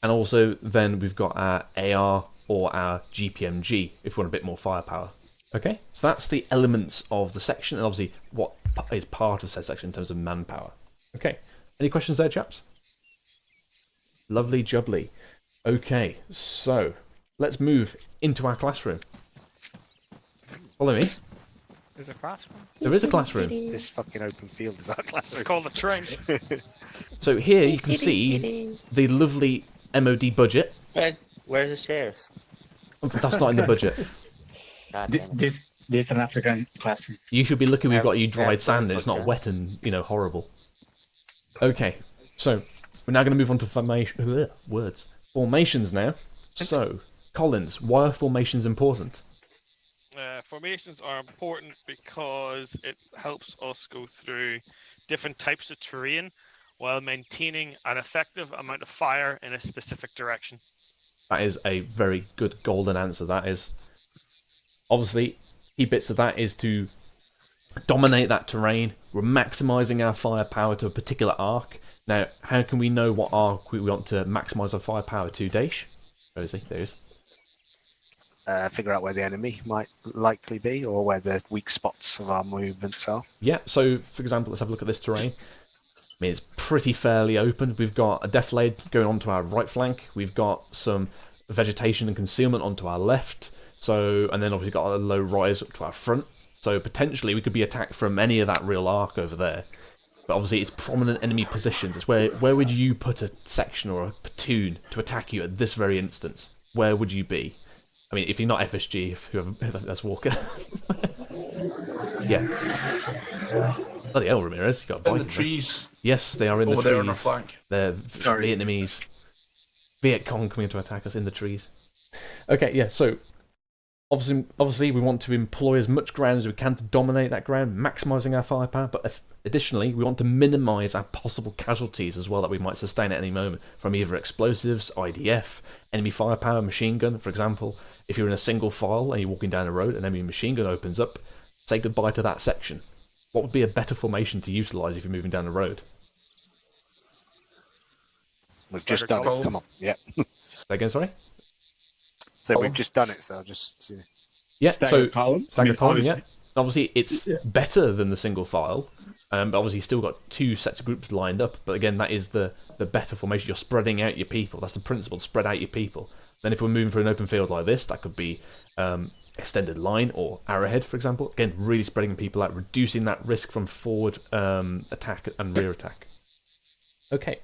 And also, then we've got our AR or our GPMG, if we want a bit more firepower. Okay, so that's the elements of the section, and obviously what is part of said section in terms of manpower. Okay, any questions there, chaps? Lovely jubbly. Okay, so let's move into our classroom. Follow me. There's a classroom. There is a classroom. This fucking open field is our classroom. It's called the trench. So here you can see the lovely MOD budget. Where's the chairs? That's not in the budget. This is an African classroom. You should be lucky we've got you dried sand and it's not wet and, horrible. Okay, so we're now going to move on to formations now. So, Collins, why are formations important? Formations are important because it helps us go through different types of terrain while maintaining an effective amount of fire in a specific direction. That is a very good golden answer, that is. Obviously, key bits of that is to dominate that terrain. We're maximising our firepower to a particular arc. Now, how can we know what arc we want to maximise our firepower to, Daish? Rosie, there he is. Figure out where the enemy might likely be, or where the weak spots of our movements are. Yeah, so, for example, let's have a look at this terrain. I mean, it's pretty fairly open. We've got a defilade going on to our right flank. We've got some vegetation and concealment onto our left. So, and then obviously got a low rise up to our front. So potentially we could be attacked from any of that real arc over there. But obviously it's prominent enemy positions. It's where would you put a section or a platoon to attack you at this very instance? Where would you be? I mean, if you're not FSG, if whoever that's Walker. Yeah. Bloody hell, Ramirez, you got a In bike. the trees. Yes, they are in the Over trees. there on our flank. They're Sorry. Vietnamese. Viet Cong coming to attack us in the trees. Okay, yeah. So obviously, we want to employ as much ground as we can to dominate that ground, maximising our firepower. But additionally, we want to minimise our possible casualties as well that we might sustain at any moment from either explosives, IDF, enemy firepower, machine gun, for example. If you're in a single file and you're walking down a road, an enemy machine gun opens up, say goodbye to that section. What would be a better formation to utilise if you're moving down the road? We've just done it. Come on. Yeah. Say again, sorry? So we've just done it, so I'll just... Yeah, Stagger so column. stagger column, yeah. Obviously, it's better than the single file, but obviously, you've still got two sets of groups lined up. But again, that is the better formation. You're spreading out your people. That's the principle, spread out your people. Then if we're moving through an open field like this, that could be extended line or arrowhead, for example. Again, really spreading people out, reducing that risk from forward attack and rear attack. Okay.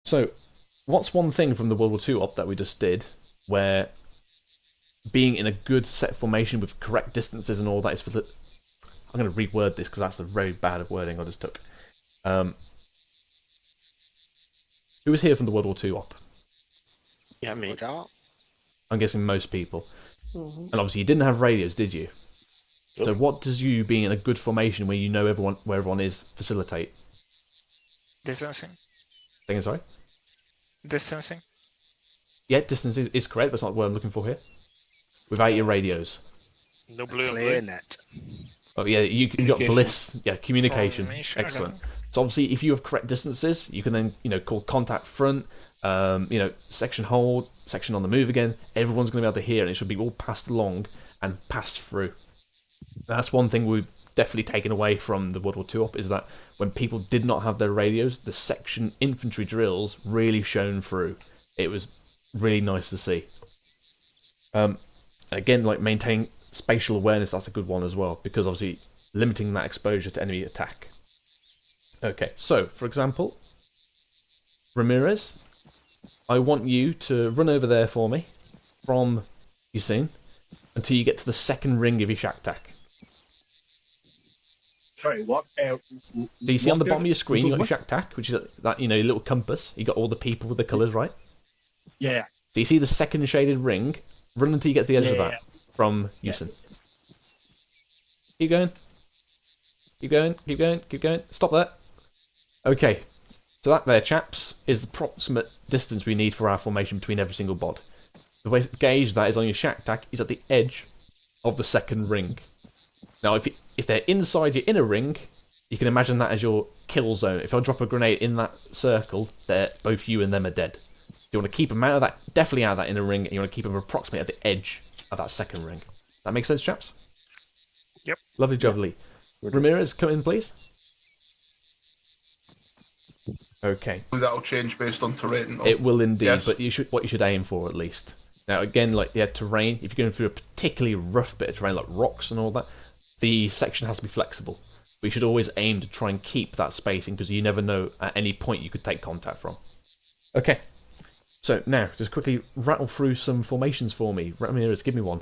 So, what's one thing from the World War II op that we just did, where being in a good set formation with correct distances and all that is for the... I'm going to reword this because that's a very bad wording I just took. Who was here from the World War II op? Yeah, me. I'm guessing most people. Mm-hmm. And obviously you didn't have radios, did you? Nope. So what does you being in a good formation where you know where everyone is facilitate? Distancing. Again, sorry? Distancing. Yeah, distance is correct. That's not what I'm looking for here. Without your radios. No blue and Clear blue. net. Oh yeah, you got bliss. Yeah, communication. Formation, Excellent. So obviously, if you have correct distances, you can then call contact front. Section hold, section on the move again. Everyone's going to be able to hear, and it should be all passed along and passed through. That's one thing we've definitely taken away from the World War II op is that when people did not have their radios, the section infantry drills really shone through. It was really nice to see. Again, like maintaining spatial awareness, that's a good one as well, because obviously limiting that exposure to enemy attack. Okay, so for example, Ramirez, I want you to run over there for me from Yusin until you get to the second ring of your shack tack. Sorry, what? So you see on the bottom of your screen, you got your shack tack, which is that your little compass. You got all the people with the colours, right? Yeah. So you see the second shaded ring. Run until you get to the edge of that from Yusin. Keep going. Keep going. Keep going. Keep going. Stop there. Okay. So that there, chaps, is the approximate distance we need for our formation between every single bod. The way to gauge that is on your shack tack is at the edge of the second ring. Now, if they're inside your inner ring, you can imagine that as your kill zone. If I drop a grenade in that circle, both you and them are dead. You want to keep them out of that, definitely out of that inner ring, and you want to keep them approximately at the edge of that second ring. That makes sense, chaps? Yep. Lovely jubbly. Ramirez, come in, please. Okay. That'll change based on terrain. Though. It will indeed, Yes. but what you should aim for at least. Now, again, like terrain, if you're going through a particularly rough bit of terrain like rocks and all that, the section has to be flexible. But you should always aim to try and keep that spacing because you never know at any point you could take contact from. Okay. So now, just quickly rattle through some formations for me. Ramirez, give me one.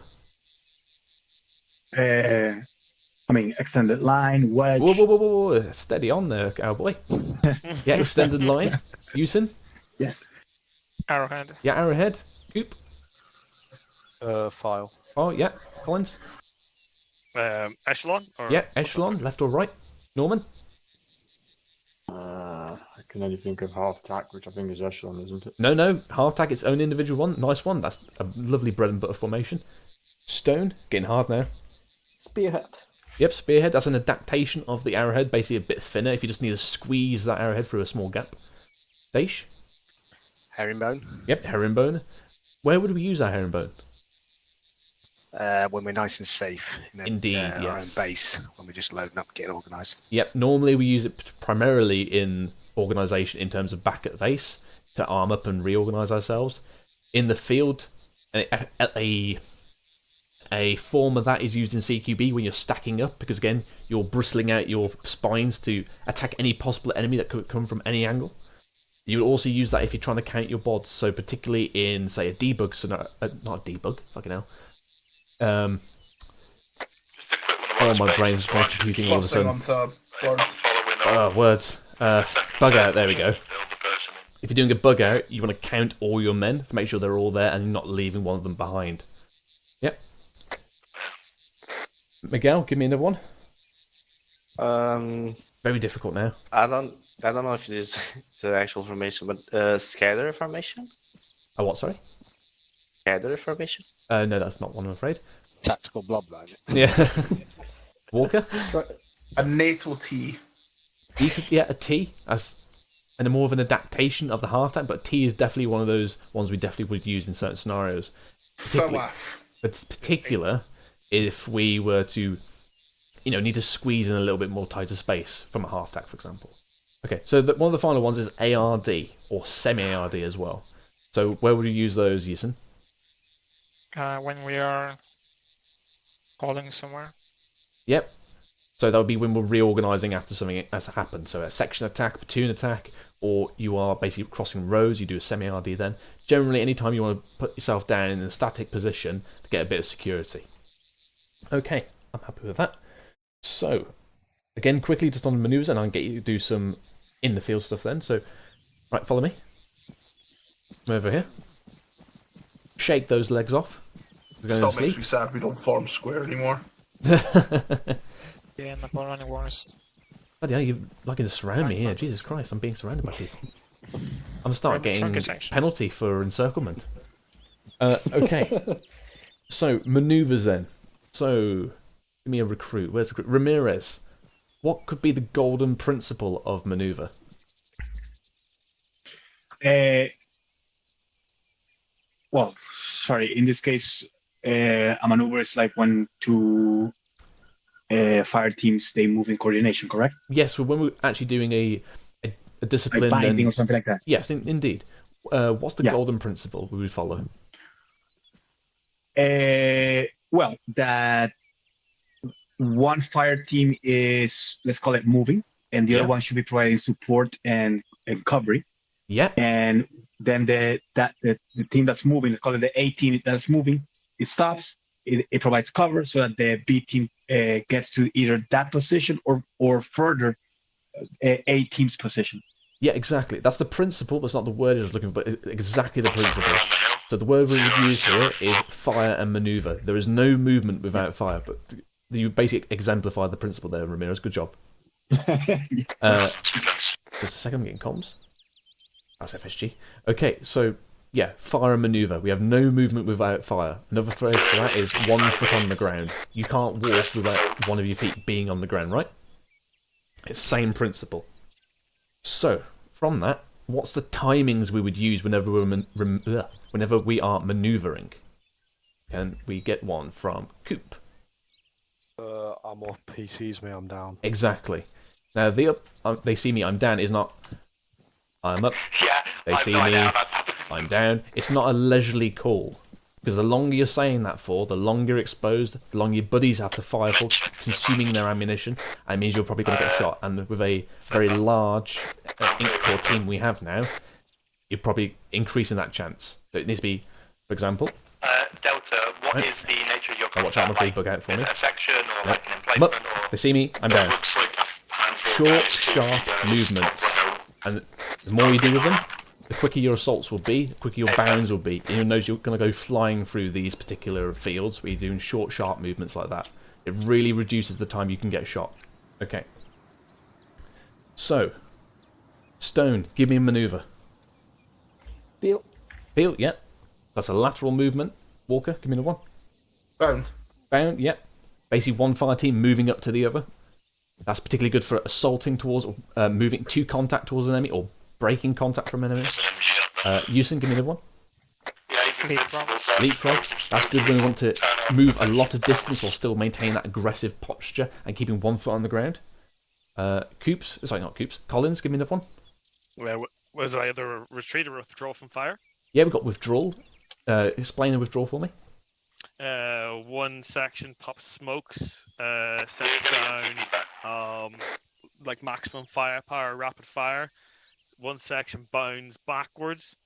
Extended line, wedge. Whoa. Steady on there, cowboy. Yeah, extended line. Yusin? Yes. Arrowhead. Yeah, arrowhead. Coop? File. Oh, yeah. Collins? Echelon? Or Yeah, echelon, left or right. Norman? I can only think of half tack, which I think is echelon, isn't it? No. Half tack, its own individual one. Nice one. That's a lovely bread and butter formation. Stone, getting hard now. Spearhead. Yep, spearhead. That's an adaptation of the arrowhead, basically a bit thinner if you just need to squeeze that arrowhead through a small gap. Daish? Herringbone. Yep, herringbone. Where would we use our herringbone? When we're nice and safe in our own base, when we're just loading up, getting organised. Yep, normally we use it primarily in organisation in terms of back at base to arm up and reorganise ourselves. In the field, a form of that is used in CQB when you're stacking up, because again, you're bristling out your spines to attack any possible enemy that could come from any angle. You would also use that if you're trying to count your bods. So particularly in, say, a debug scenario, not a debug, fucking hell. Oh, my brain's gone computing all of a sudden. Words. Bug out, there we go. If you're doing a bug out, you want to count all your men to make sure they're all there and you're not leaving one of them behind. Yep. Miguel, give me another one. Very difficult now. I don't know if it is the actual formation, but scatter formation. Oh, what? Sorry. Scatter formation. No, that's not one, I'm afraid. Tactical blobline. Yeah. Walker. A NATO T. Yeah, a T and more of an adaptation of the half tank, but T is definitely one of those ones we definitely would use in certain scenarios. Particular if we were to, need to squeeze in a little bit more tighter space from a half tank, for example. Okay, so one of the final ones is ARD, or semi-ARD as well. So where would you use those, Yisan? When we are calling somewhere. Yep. So that would be when we're reorganising after something has happened. So a section attack, platoon attack, or you are basically crossing roads, you do a semi-RD then. Generally, anytime you want to put yourself down in a static position to get a bit of security. Okay, I'm happy with that. So, again, quickly just on the manoeuvres, and I'll get you to do some in-the-field stuff then. So, right, follow me. Come over here. Shake those legs off. We're going to sleep. Makes me sad we don't form square anymore. Yeah, not running worse. Bloody hell, you're liking to surround me here. Jesus Christ, I'm being surrounded by people. I'm going to start getting penalty for encirclement. Okay. So, manoeuvres then. So, give me a recruit. Where's recruit? Ramirez. What could be the golden principle of manoeuvre? Well, sorry, in this case, a maneuver is like when two fire teams, they move in coordination, correct? Yes, when we're actually doing a discipline, like binding or something like that. Yes, indeed. What's the golden principle we would follow? Well, that one fire team is, let's call it moving, and the other one should be providing support and recovery. Yeah. And then the team that's moving, let's call it the A team that's moving, it stops. It provides cover so that the B team gets to either that position or further A team's position. Yeah, exactly. That's the principle. That's not the word I was looking for, but it's exactly the principle. So the word we would use here is fire and maneuver. There is no movement without fire, but you basically exemplify the principle there, Ramirez. Good job. Just a second, I'm getting comms. That's FSG. Okay, so yeah, fire and maneuver. We have no movement without fire. Another phrase for that is 1 foot on the ground. You can't walk without one of your feet being on the ground, right? It's the same principle. So, from that, what's the timings we would use whenever we are manoeuvring? Can we get one from Coop? I'm off. He sees me, I'm down. Exactly. Now, they see me, I'm down is not I'm up. Yeah, they see me, I'm down. It's not a leisurely call. Because the longer you're saying that for, the longer you're exposed, the longer your buddies have to fire for, consuming their ammunition, and it means you're probably going to get shot. And with a very large Ink Corps team we have now, you're probably increasing that chance. So it needs to be, for example... Delta, what is the nature of your contact? Watch out, I'm afraid bug out for me. A section or like an emplacement? They see me, I'm down. Short, sharp movements. And the more you do with them, the quicker your assaults will be, the quicker your bounds will be. And you'll notice you're going to go flying through these particular fields where you're doing short, sharp movements like that. It really reduces the time you can get shot. Okay. So, Stone, give me a manoeuvre. Peel. Peel, yep. That's a lateral movement. Walker, give me another one. Bound. Bound, yep. Basically one fire team moving up to the other. That's particularly good for assaulting towards, or moving to contact towards an enemy, or breaking contact from an enemy. Yusin, give me another one. Leapfrog. That's good when we want to move a lot of distance while still maintaining that aggressive posture and keeping 1 foot on the ground. Coops, sorry, not Coops. Collins, give me another one. Well, was it either retreat or withdraw from fire? Yeah, we've got withdrawal. Explain the withdrawal for me. One section pops smokes, sets down like maximum firepower, rapid fire. one section bounds backwards,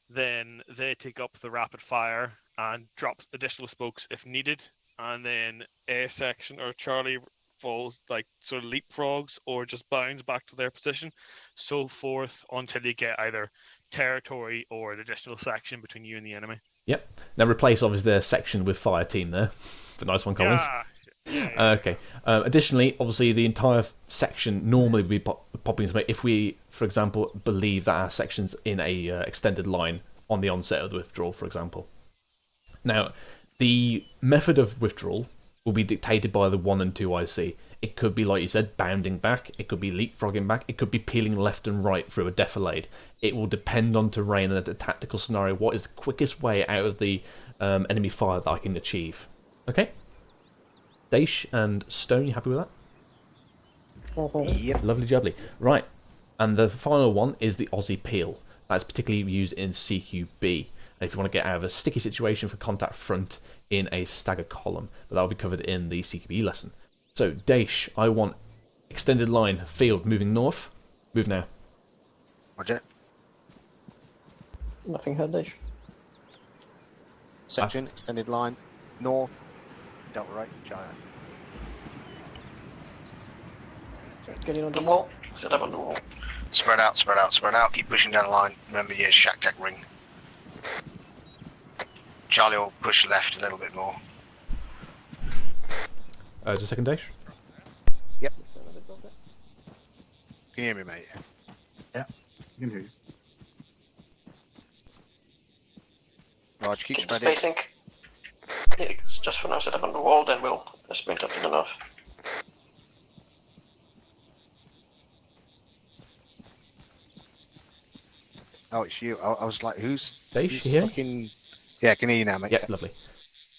then they take up the rapid fire and drop additional spokes if needed, and then A section or Charlie falls like sort of leapfrogs or just bounds back to their position, so forth until you get either territory or an additional section between you and the enemy. Yep. Now replace obviously their section with fire team there. The nice one, Collins. Okay. Additionally, obviously the entire section normally would be popping smoke if we, for example, believe that our section's in a extended line on the onset of the withdrawal, for example. Now, the method of withdrawal will be dictated by the 1 and 2 IC. It could be, like you said, bounding back. It could be leapfrogging back. It could be peeling left and right through a defilade. It will depend on terrain and the tactical scenario. What is the quickest way out of the enemy fire that I can achieve? Okay. Daesh and Stone, you happy with that? Yep. Lovely jubbly. Right. And the final one is the Aussie Peel. That's particularly used in CQB. If you want to get out of a sticky situation for contact front in a stagger column. But that will be covered in the CQB lesson. So, Daesh, I want extended line, field, moving north. Move now. Roger. Nothing heard, Daesh. Section, extended line, north, Delta right, China. Getting on the wall. Set up on the wall. Spread out, spread out, spread out. Keep pushing down the line. Remember your shack tech ring. Charlie will push left a little bit more. Just a second, Daesh. Yep. Can you hear me, mate? Yeah, I can hear you. Raj, keep spreading. Spacing. Yeah, it's just for now set up on the wall, then we'll sprint up in the north. Oh, it's you. I was like, who's... Daesh, who's you hear me? fucking... Yeah, I can hear you now, mate. Yep, lovely.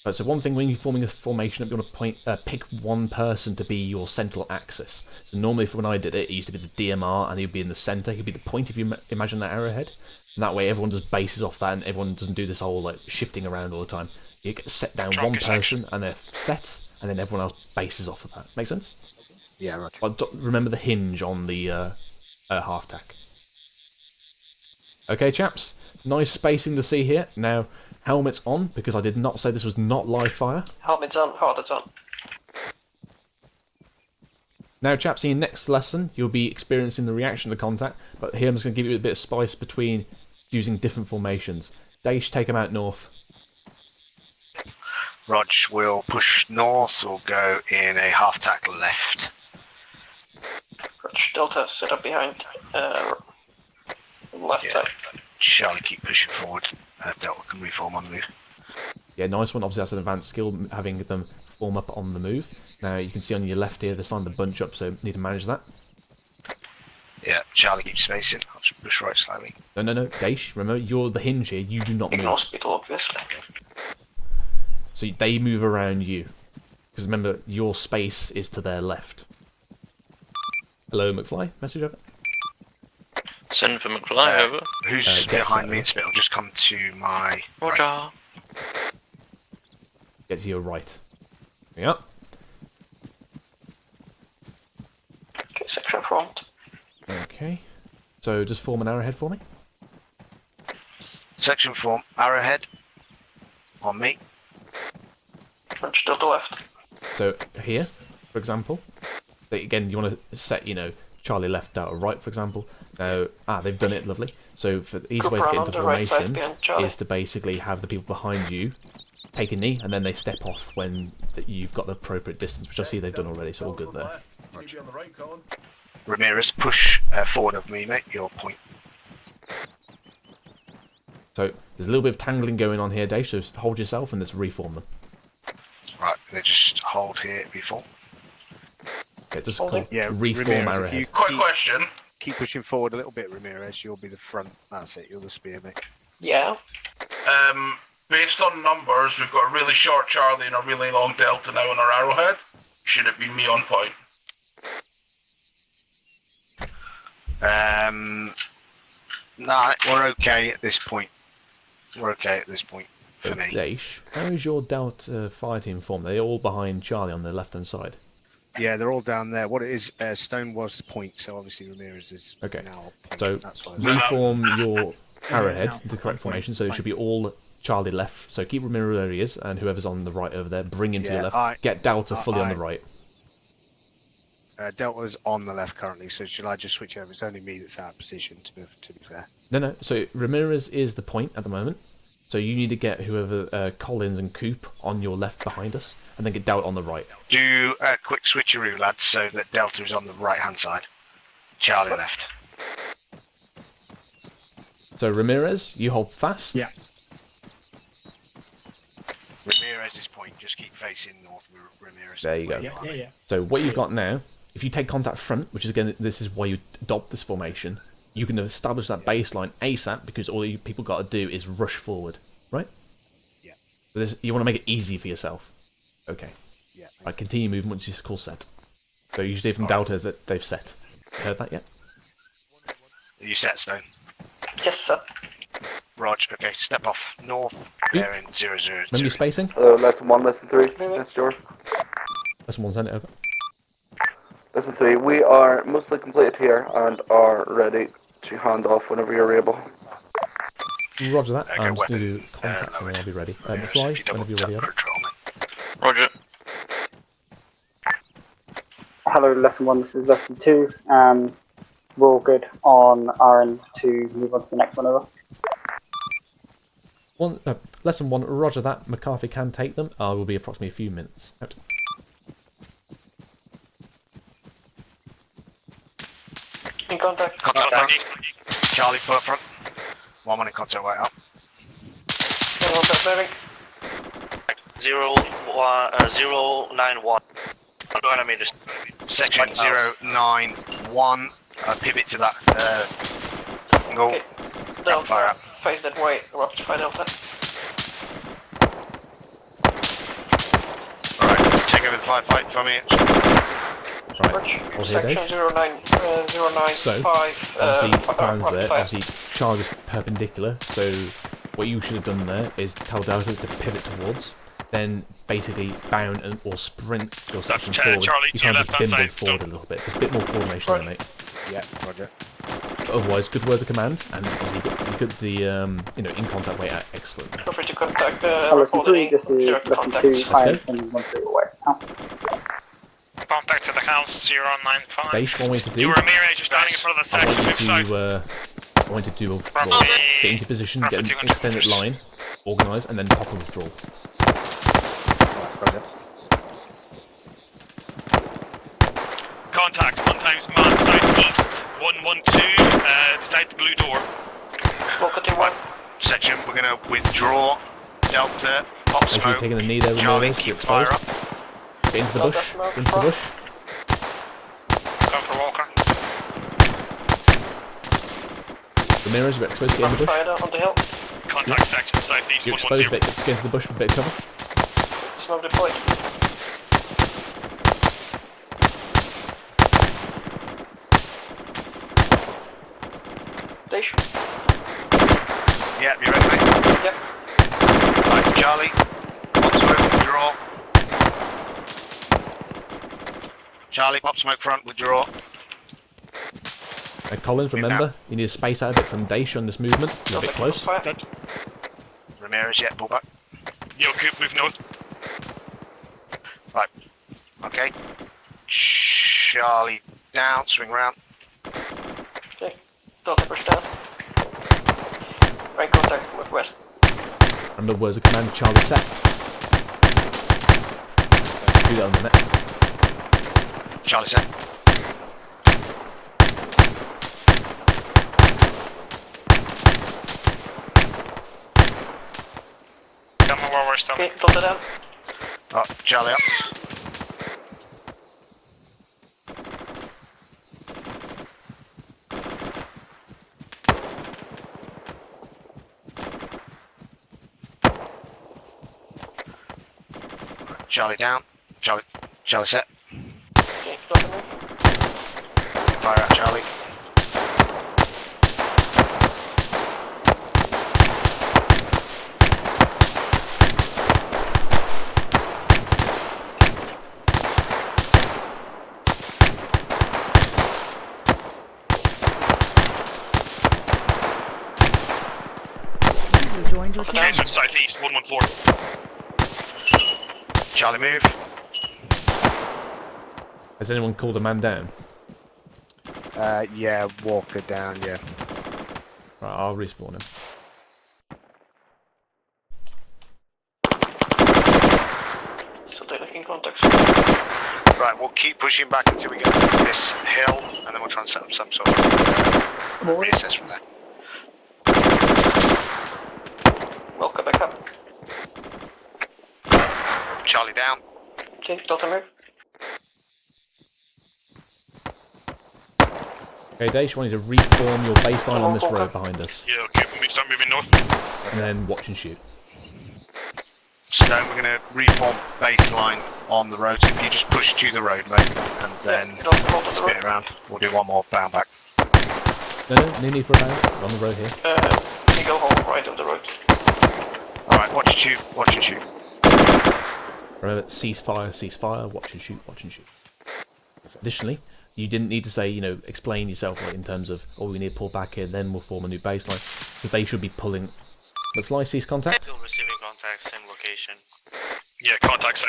Right, so one thing, when you're forming a formation, you want to pick one person to be your central axis. So normally, when I did it, it used to be the DMR, and he'd be in the centre. He'd be the point if you imagine that arrowhead. And that way, everyone just bases off that, and everyone doesn't do this whole like shifting around all the time. You get set down one person, and they're set, and then everyone else bases off of that. Make sense? Yeah, right. But remember the hinge on the half tack. Okay, chaps. Nice spacing to see here. Now, helmets on, because I did not say this was not live fire. Helmets on, hardets on. Now, chaps, in your next lesson, you'll be experiencing the reaction to contact, but here I'm just going to give you a bit of spice between using different formations. Daesh, take them out north. Rog will push north or go in a half tack left. Rog, Delta, set up behind left side. Charlie, keep pushing forward. Delta can reform on the move. Yeah, nice one. Obviously, that's an advanced skill, having them form up on the move. Now, you can see on your left here, they're starting to bunch up, so need to manage that. Yeah, Charlie keeps spacing. I'll just push right slightly. No, Daesh, remember, you're the hinge here. You do not move. Ignore Spittle, obviously. So they move around you. Because remember, your space is to their left. Hello, McFly. Message over. Send for McFly over. Who's behind me in Spittle? Just come to my... Roger. Right. Get to your right. Yeah. Okay, section front. Okay. So just form an arrowhead for me. Section form, arrowhead. On me. Rog, Delta left. So here, for example. So again, you want to set, Charlie left, Delta right, for example. Now, they've done it, lovely. So for the easy way to get into formation is to basically have the people behind you take a knee, and then they step off when you've got the appropriate distance, which I see they've done already, so all good there. Ramirez, push forward of me, mate. Your point. So there's a little bit of tangling going on here, Dave, so hold yourself and let's reform them. Right, they just hold here, reform. Okay, just reform arrowhead. Quick question. Keep pushing forward a little bit, Ramirez. You'll be the front. That's it. You're the spear, mate. Yeah. Based on numbers, we've got a really short Charlie and a really long Delta now on our arrowhead. Should it be me on point? Nah, we're okay at this point. We're okay at this point for me. Daesh, how is your Delta fire team formed? They're all behind Charlie on the left-hand side. Yeah, they're all down there. What it is, Stone was point, so obviously Ramirez is now point. So That's why. reform your arrowhead now into the correct point, formation, so it fine. should be all Charlie left. So keep Ramirez where he is, and whoever's on the right over there, bring him to your Yeah, left. Get Delta fully on the right. Delta's on the left currently, so should I just switch over? It's only me that's out of position, to be fair. No. So Ramirez is the point at the moment. So you need to get whoever Collins and Coop on your left behind us, and then get Delta on the right. Do a quick switcheroo, lads, so that Delta is on the right-hand side. Charlie left. So Ramirez, you hold fast. Yeah. Ramirez is point. Just keep facing north. Ramirez. There you go. Yeah. So what you've got now, if you take contact front, which is again, this is why you adopt this formation, you can establish that baseline ASAP because all you people got to do is rush forward, right? Yeah. So you want to make it easy for yourself. Okay. Yeah. Right, continue moving once you call set. So you should hear from Delta that they've set. Heard that yet? Are you set, Stone? Yes, sir. Roger. Okay, step off north. Bearing 000. Remember your spacing? Lesson 1, Lesson 3. That's George. Lesson 1, send it over. Lesson 3, we are mostly completed here and are ready to hand off whenever you're able. Roger that. I'm just going to do contact and I'll be ready. Fly, whenever you're ready. Roger. Hello, Lesson 1, this is Lesson 2. We're all good on our end to move on to the next one over. Lesson 1, roger that. McCarthy can take them. Will be approximately a few minutes. Out. In contact. Charlie, put front. 1 minute contact right up. In contact, bearing. 091. Section 091. Pivot to that. Go. Okay. Delta, face that way. Rectify Delta. Alright, take over the firefight for me. Right. Section 095. So, obviously, plans there. Obviously, Charlie's perpendicular. So, what you should have done there is tell Delta to pivot towards. Then basically bound or sprint your section forward. Charlie, you to your can't just left-hand bimble side, forward a little bit. There's a bit more coordination there, mate. Yeah, roger. But otherwise, good words of command, and obviously you got the in contact way out. Excellent. Feel free to contact Lesson 3, this is Lesson 2, I am sending 1 3 away. Contact to the house 095. Base, what I want you to do. You Ramirez, you're standing in front of the section. I want you to get into position, get an extended line, organise, and then pop and withdraw. Contact, 1 times man, southeast, 112, beside the blue door. Locating 1. Section, we're going to withdraw. Delta, pop Make sure you're smoke. taking the knee there, Charlie, Ramirez, you're keep fire exposed. up. Get into the bush, get into the bush. Come for Walker. Ramirez, you're exposed, get in the bush. Fire on the hill. Contact section southeast, You're exposed, 110. just get into the bush for a bit of cover. Smoke deployed. Station. Yeah, you ready, mate? Yep. Right, Charlie. Pop smoke, withdraw. Charlie, pop smoke front, withdraw. Collins, remember, you need to space out a bit from Daesh on this movement. You're a bit close. Ramirez, yeah, pull back. Yo, Coop, move north. Right. Okay. Charlie down, swing round. Okay. Delta push down. Right contact with west. Remember words of command, Charlie set. Do that on the net. Charlie set. Tell me where we're stopping. Okay, Delta down. Oh, Charlie up. Charlie down. Charlie set. Okay, Delta move. Fire out, Charlie. User joined your channel. Change to southeast, 114. Charlie, move. Has anyone called a man down? Yeah, Walker down, yeah. Right, I'll respawn him. Still taking contacts. Right, we'll keep pushing back until we get to this hill, and then we'll try and set up some sort of reassess from there. Welcome back up. Charlie down. Okay, Delta move. Okay, Daesh, you want to reform your baseline on this road behind us. Yeah, okay, start moving north. And then watch and shoot. Stone, we're going to reform baseline on the road, so if you just push to the road, mate, and then spin it around. We'll do one more bound back. No, no need for a bound. We're on the road here. Seagull home, right on the road. Alright, watch and shoot, watch and shoot. Remember, ceasefire, ceasefire, watch and shoot, watch and shoot. Additionally, you didn't need to say, you know, explain yourself like, in terms of, oh, we need to pull back here, then we'll form a new baseline, because they should be pulling. McFly, cease contact. Still receiving contact, same location. Yeah, contact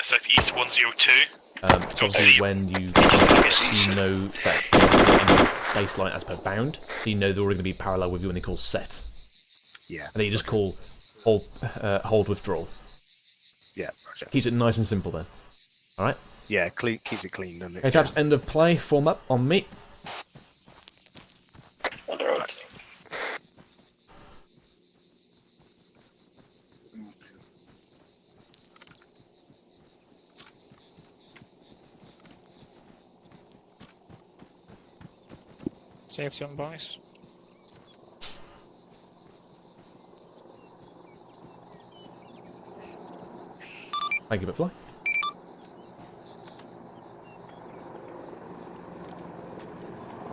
southeast 102. So obviously when you know that you're in baseline as per bound, so you know they're already going to be parallel with you when they call set. Yeah. And then you just call hold withdrawal. Yeah, roger. Keeps it nice and simple then. Alright? Yeah, clean, keeps it clean, doesn't it? Okay, chaps, end of play, form up on me. On the road. Safety on boys. Thank you, McFly.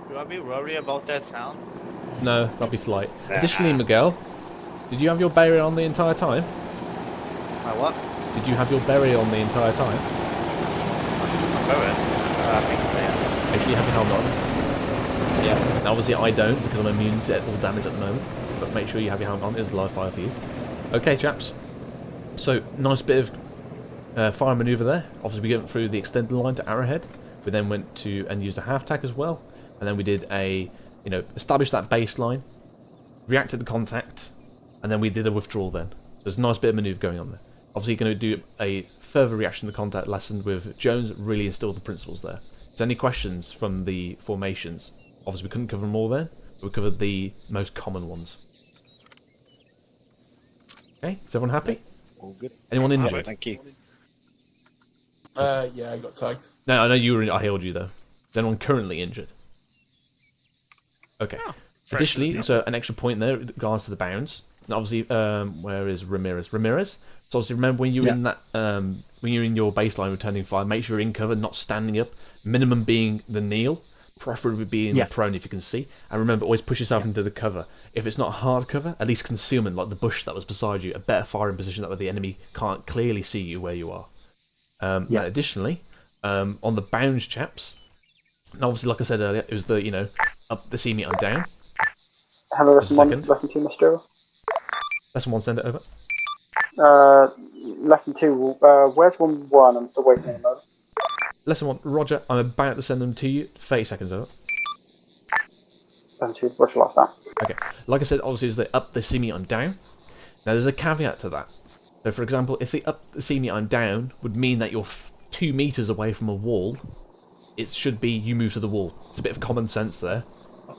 Do I be worried about that sound? No, that'll be flight. Nah. Additionally, Miguel, did you have your berry on the entire time? My what? Did you have your berry on the entire time? I think so, yeah. Make sure you have your helmet on. Yeah. Now, obviously, I don't because I'm immune to all damage at the moment. But make sure you have your helmet on. It is live fire for you. Okay, chaps. So, nice bit of fire manoeuvre there. Obviously, we went through the extended line to Arrowhead. We then went to and used a half tack as well. And then we did established that baseline, reacted to contact, and then we did a withdrawal then. There's a nice bit of manoeuvre going on there. Obviously, you're going to do a further reaction to contact lesson with Jones, really instilled the principles there. Is there any questions from the formations? Obviously, we couldn't cover them all there, but we covered the most common ones. Okay, is everyone happy? All good. Anyone injured? Thank you. Yeah, I got tagged. No, I know you were. I healed you though. Is anyone currently injured? Okay. Additionally, so an extra point there with regards to the bounds. And obviously, where is Ramirez? Ramirez. So obviously, remember when you're in that, when you're in your baseline returning fire, make sure you're in cover, not standing up. Minimum being the kneel, preferably being the prone if you can see. And remember, always push yourself into the cover. If it's not hard cover, at least concealment, like the bush that was beside you, a better firing position that way the enemy can't clearly see you where you are. Now, additionally, on the bounds, chaps. And obviously, like I said earlier, it was the up the see me, I'm down. Hello, lesson 1, lesson 2, Mr. Lesson 1, send it over. Lesson 2, where's 1-1? I'm still waiting a moment. Lesson 1, Roger, I'm about to send them to you. 30 seconds over. Lesson 2, Roger, lost that. Okay, like I said, obviously, is they up the see me, I'm down. Now, there's a caveat to that. So, for example, if the up the see me, I'm down would mean that you're 2 meters away from a wall, it should be you move to the wall. It's a bit of common sense there.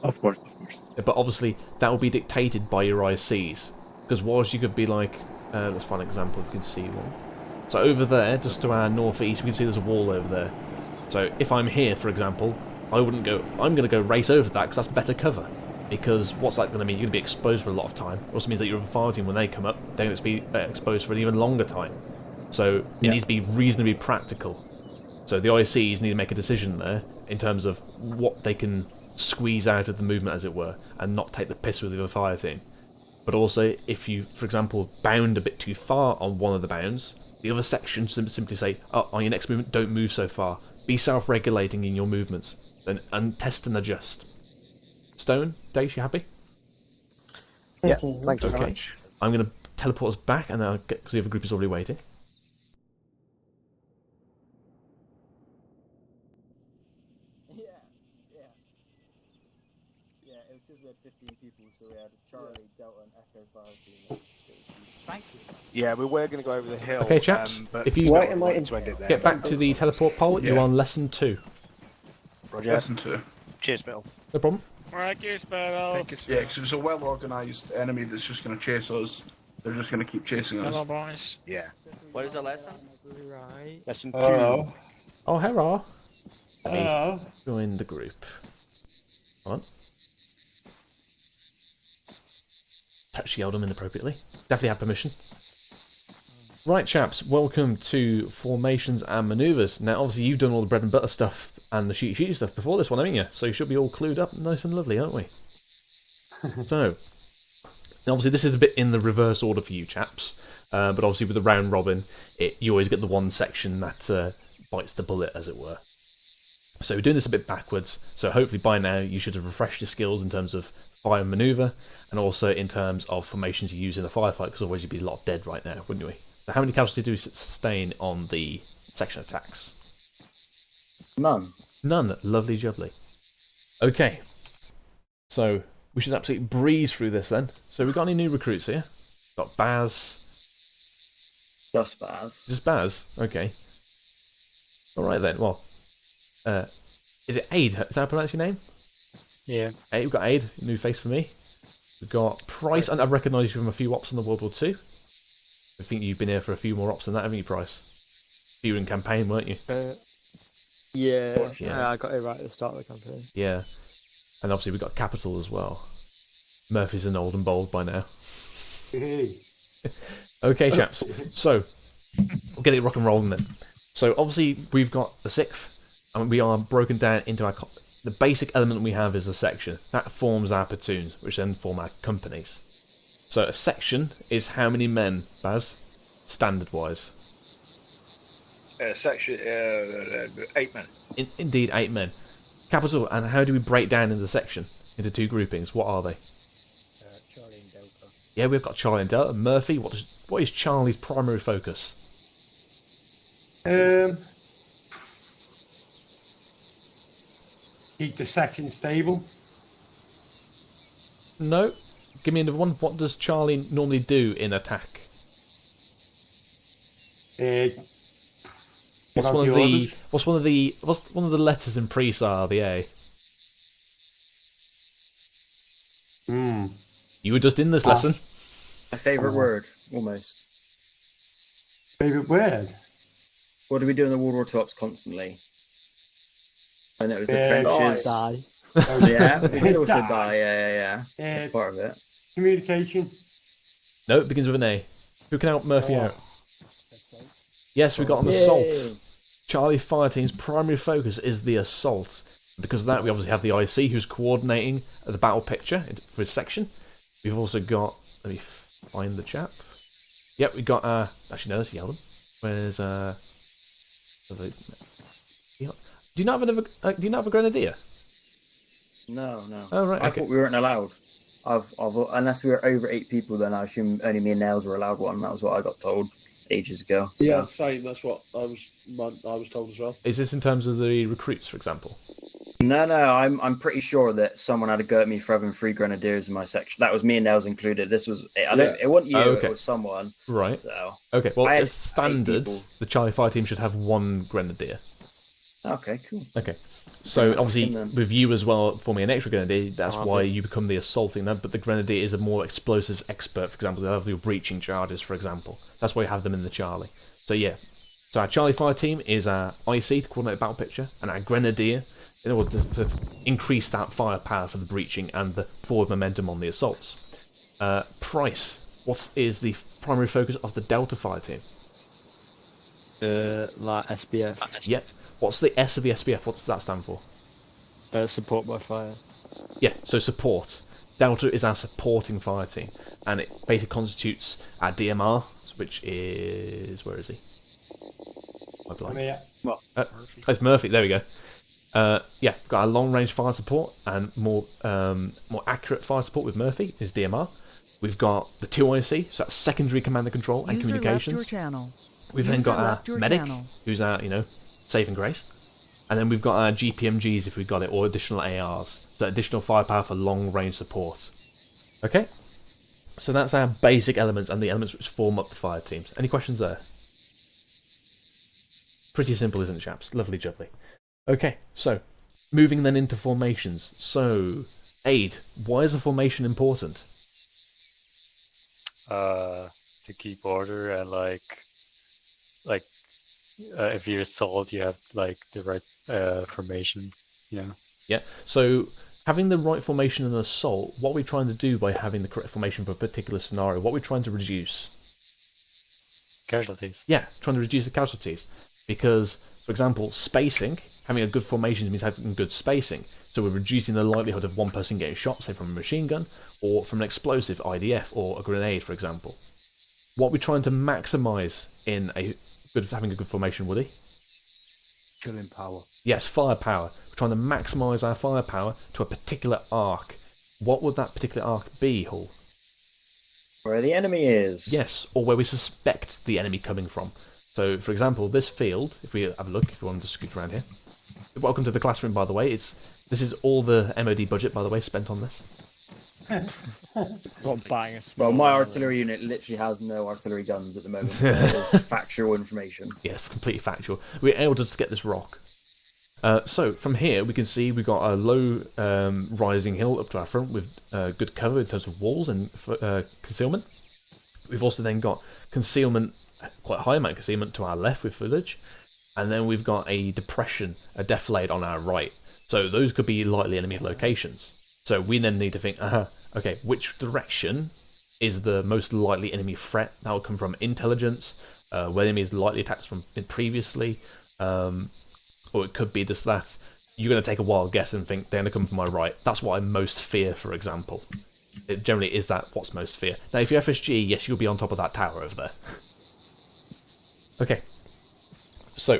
Of course, of course. But obviously, that will be dictated by your ICs. Because whilst you could be like, let's find an example if you can see one. So over there, just to our northeast, we can see there's a wall over there. So if I'm here, for example, I wouldn't go, I'm going to go race over that because that's better cover. Because what's that going to mean? You're going to be exposed for a lot of time. It also means that your fire team, when they come up, they're going to be exposed for an even longer time. So it needs to be reasonably practical. So the ICs need to make a decision there in terms of what they can squeeze out of the movement, as it were, and not take the piss with the fire team. But also, if you, for example, bound a bit too far on one of the bounds, the other section simply say, oh, on your next movement, don't move so far. Be self-regulating in your movements, and test and adjust. Stone, Dace, you happy? Yeah, thank you very much. I'm going to teleport us back, and then I'll get because the other group is already waiting. Yeah, it was because we had 15 people, so we had Charlie, Delta, and Echo fire team. Thank you. Yeah, we were going to go over the hill. Okay, chaps. But If you get back to the teleport pole, you're Yeah. on lesson 2. Roger. Lesson 2. Cheers, Bill. No problem. Alright, cheers, Barrel. Yeah, because it's a well-organised enemy that's just going to chase us. They're just going to keep chasing us. Hello, boys. Yeah. What is the lesson? Right. Lesson 2. Hello. Oh, hello. Let me Hello. join the group. Come on. Touch yelled them inappropriately. Definitely have permission. Right, chaps. Welcome to formations and manoeuvres. Now, obviously, you've done all the bread and butter stuff and the shooty stuff before this one, haven't you? So you should be all clued up, nice and lovely, aren't we? So, obviously, this is a bit in the reverse order for you, chaps. But obviously, with the round robin, you always get the one section that bites the bullet, as it were. So we're doing this a bit backwards. So hopefully by now you should have refreshed your skills in terms of fire and manoeuvre, and also in terms of formations you use in a firefight, because otherwise you'd be a lot dead right now, wouldn't we? So how many casualties do we sustain on the section attacks? None. None. Lovely jubbly. Okay. So we should absolutely breeze through this then. So we've got any new recruits here? Got Baz. Just Baz. Just Baz? Okay. Alright then, well. Is it Aid? Is that how I pronounce your name? Yeah. Aid, we've got Aid, new face for me. We've got Price, and I recognise you from a few ops on the World War II. I think you've been here for a few more ops than that, haven't you, Price? You were in campaign, weren't you? Yeah, I got it right at the start of the campaign. Yeah. And obviously we've got Capital as well. Murphy's an old and bold by now. Okay, chaps. So, we'll get it rock and rolling then. So, obviously, we've got the 6th, and we are broken down into our... The basic element we have is a section. That forms our platoons, which then form our companies. So, a section is how many men, Baz? Standard-wise. Section 8 men. Indeed, 8 men. Capital, and how do we break down into the section? Into 2 groupings? What are they? Charlie and Delta. Yeah, we've got Charlie and Delta. Murphy, what is Charlie's primary focus? Keep the section stable. No. Give me another one. What does Charlie normally do in attack? What's one of the letters in Presar, the A? You were just in this lesson. My favourite word, almost. Favourite word? What do we do in the World War II ops constantly? I know it was the trenches. Die. Yeah, we did also die. Yeah. That's part of it. Communication. No, it begins with an A. Who can help Murphy out? Yes, we got an assault. Charlie Fireteam's primary focus is the assault. Because of that, we obviously have the IC who's coordinating the battle picture for his section. We've also got... Let me find the chap. Yep, we got... actually, no, let's yell them. Where's... Do you not have a grenadier? No. Oh, right, I okay. thought we weren't allowed. Unless we were over 8 people, then I assume only me and Nails were allowed one. That was what I got told ages ago. So. Yeah, same. That's what I was told as well. Is this in terms of the recruits, for example? No. I'm pretty sure that someone had a go at me for having 3 grenadiers in my section. That was me and Nails included. This was it wasn't you. Okay. It was someone. Right. So okay. Well, I had as standard, the Charlie Fire Team should have 1 grenadier. Okay. Cool. Okay. So Yeah, obviously, then. with you as well forming an extra grenadier, that's why you become the assaulting them. But the grenadier is a more explosives expert. For example, they have your breaching charges. For example, that's why you have them in the Charlie. So yeah. So our Charlie Fire Team is our IC to coordinate the battle picture, and our grenadier in order to increase that firepower for the breaching and the forward momentum on the assaults. Price, what is the primary focus of the Delta Fire Team? Like SBF. Yep. What's the S of the SBF? What does that stand for? Support by fire. Yeah, so support. Delta is our supporting fire team, and it basically constitutes our DMR, which is... Where is he? It's Murphy, there we go. Yeah, got a long-range fire support and more accurate fire support with Murphy, his DMR. We've got the 2 IC, so that's secondary command and control and User left communications. your channel. We've then User got our left your medic, channel. who's our, saving grace. And then we've got our GPMGs if we've got it, or additional ARs. So additional firepower for long-range support. Okay? So that's our basic elements and the elements which form up the fire teams. Any questions there? Pretty simple, isn't it, chaps? Lovely jubbly. Okay, so moving then into formations. So, Aid, why is a formation important? To keep order and if you assault, you have like the right formation. Yeah. So having the right formation in an assault, what are we trying to do by having the correct formation for a particular scenario? What are we trying to reduce? Casualties. Yeah, trying to reduce the casualties. Because, for example, spacing, having a good formation means having good spacing. So we're reducing the likelihood of one person getting shot, say from a machine gun, or from an explosive, IDF, or a grenade, for example. What are we trying to maximise in having a good formation, Woody? Killing power. Yes, firepower. We're trying to maximise our firepower to a particular arc. What would that particular arc be, Hall? Where the enemy is. Yes, or where we suspect the enemy coming from. So, for example, this field, if we have a look, if you want to scoot around here. Welcome to the classroom, by the way. This is all the MOD budget, by the way, spent on this. Well, my artillery unit literally has no artillery guns at the moment. That is factual information. Yes, completely factual. We're able to just get this rock. So, from here, we can see we've got a low rising hill up to our front with good cover in terms of walls and concealment. We've also then got concealment, quite a high amount of concealment to our left with village. And then we've got a depression, a defilade on our right. So those could be likely enemy locations. So we then need to think, okay, which direction is the most likely enemy threat? That will come from intelligence, where the enemy is likely attacked from previously, or it could be just that you're going to take a wild guess and think they're going to come from my right. That's what I most fear, for example. It generally is that what's most fear. Now, if you're FSG, yes, you'll be on top of that tower over there. Okay. So,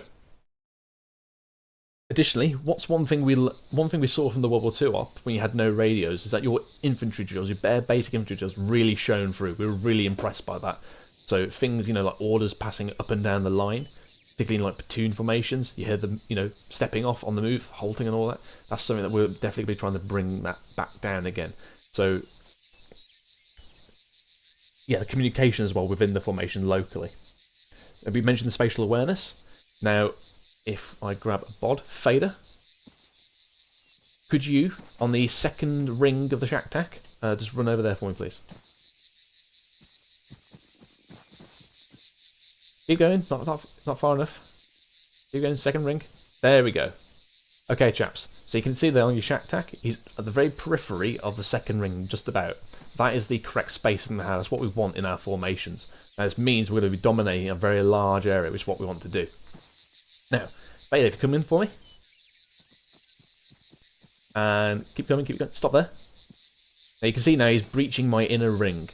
additionally, one thing we saw from the World War II op when you had no radios is that your infantry drills, your bare basic infantry drills, really shone through. We were really impressed by that. So things, like orders passing up and down the line, particularly in like platoon formations, you hear them, stepping off on the move, halting and all that. That's something that we're definitely be trying to bring that back down again. So, yeah, the communication as well within the formation locally. We mentioned the spatial awareness. Now, if I grab a bod, Fader, could you, on the second ring of the shack tack, just run over there for me, please? Keep going, not far enough. Keep going, second ring. There we go. Okay, chaps. So you can see there on your shack tack, he's at the very periphery of the second ring, just about. That is the correct space in the house. That's what we want in our formations. Now, this means we're going to be dominating a very large area, which is what we want to do. Now, Bailey, if you come in for me. And keep going, stop there. Now you can see now he's breaching my inner ring.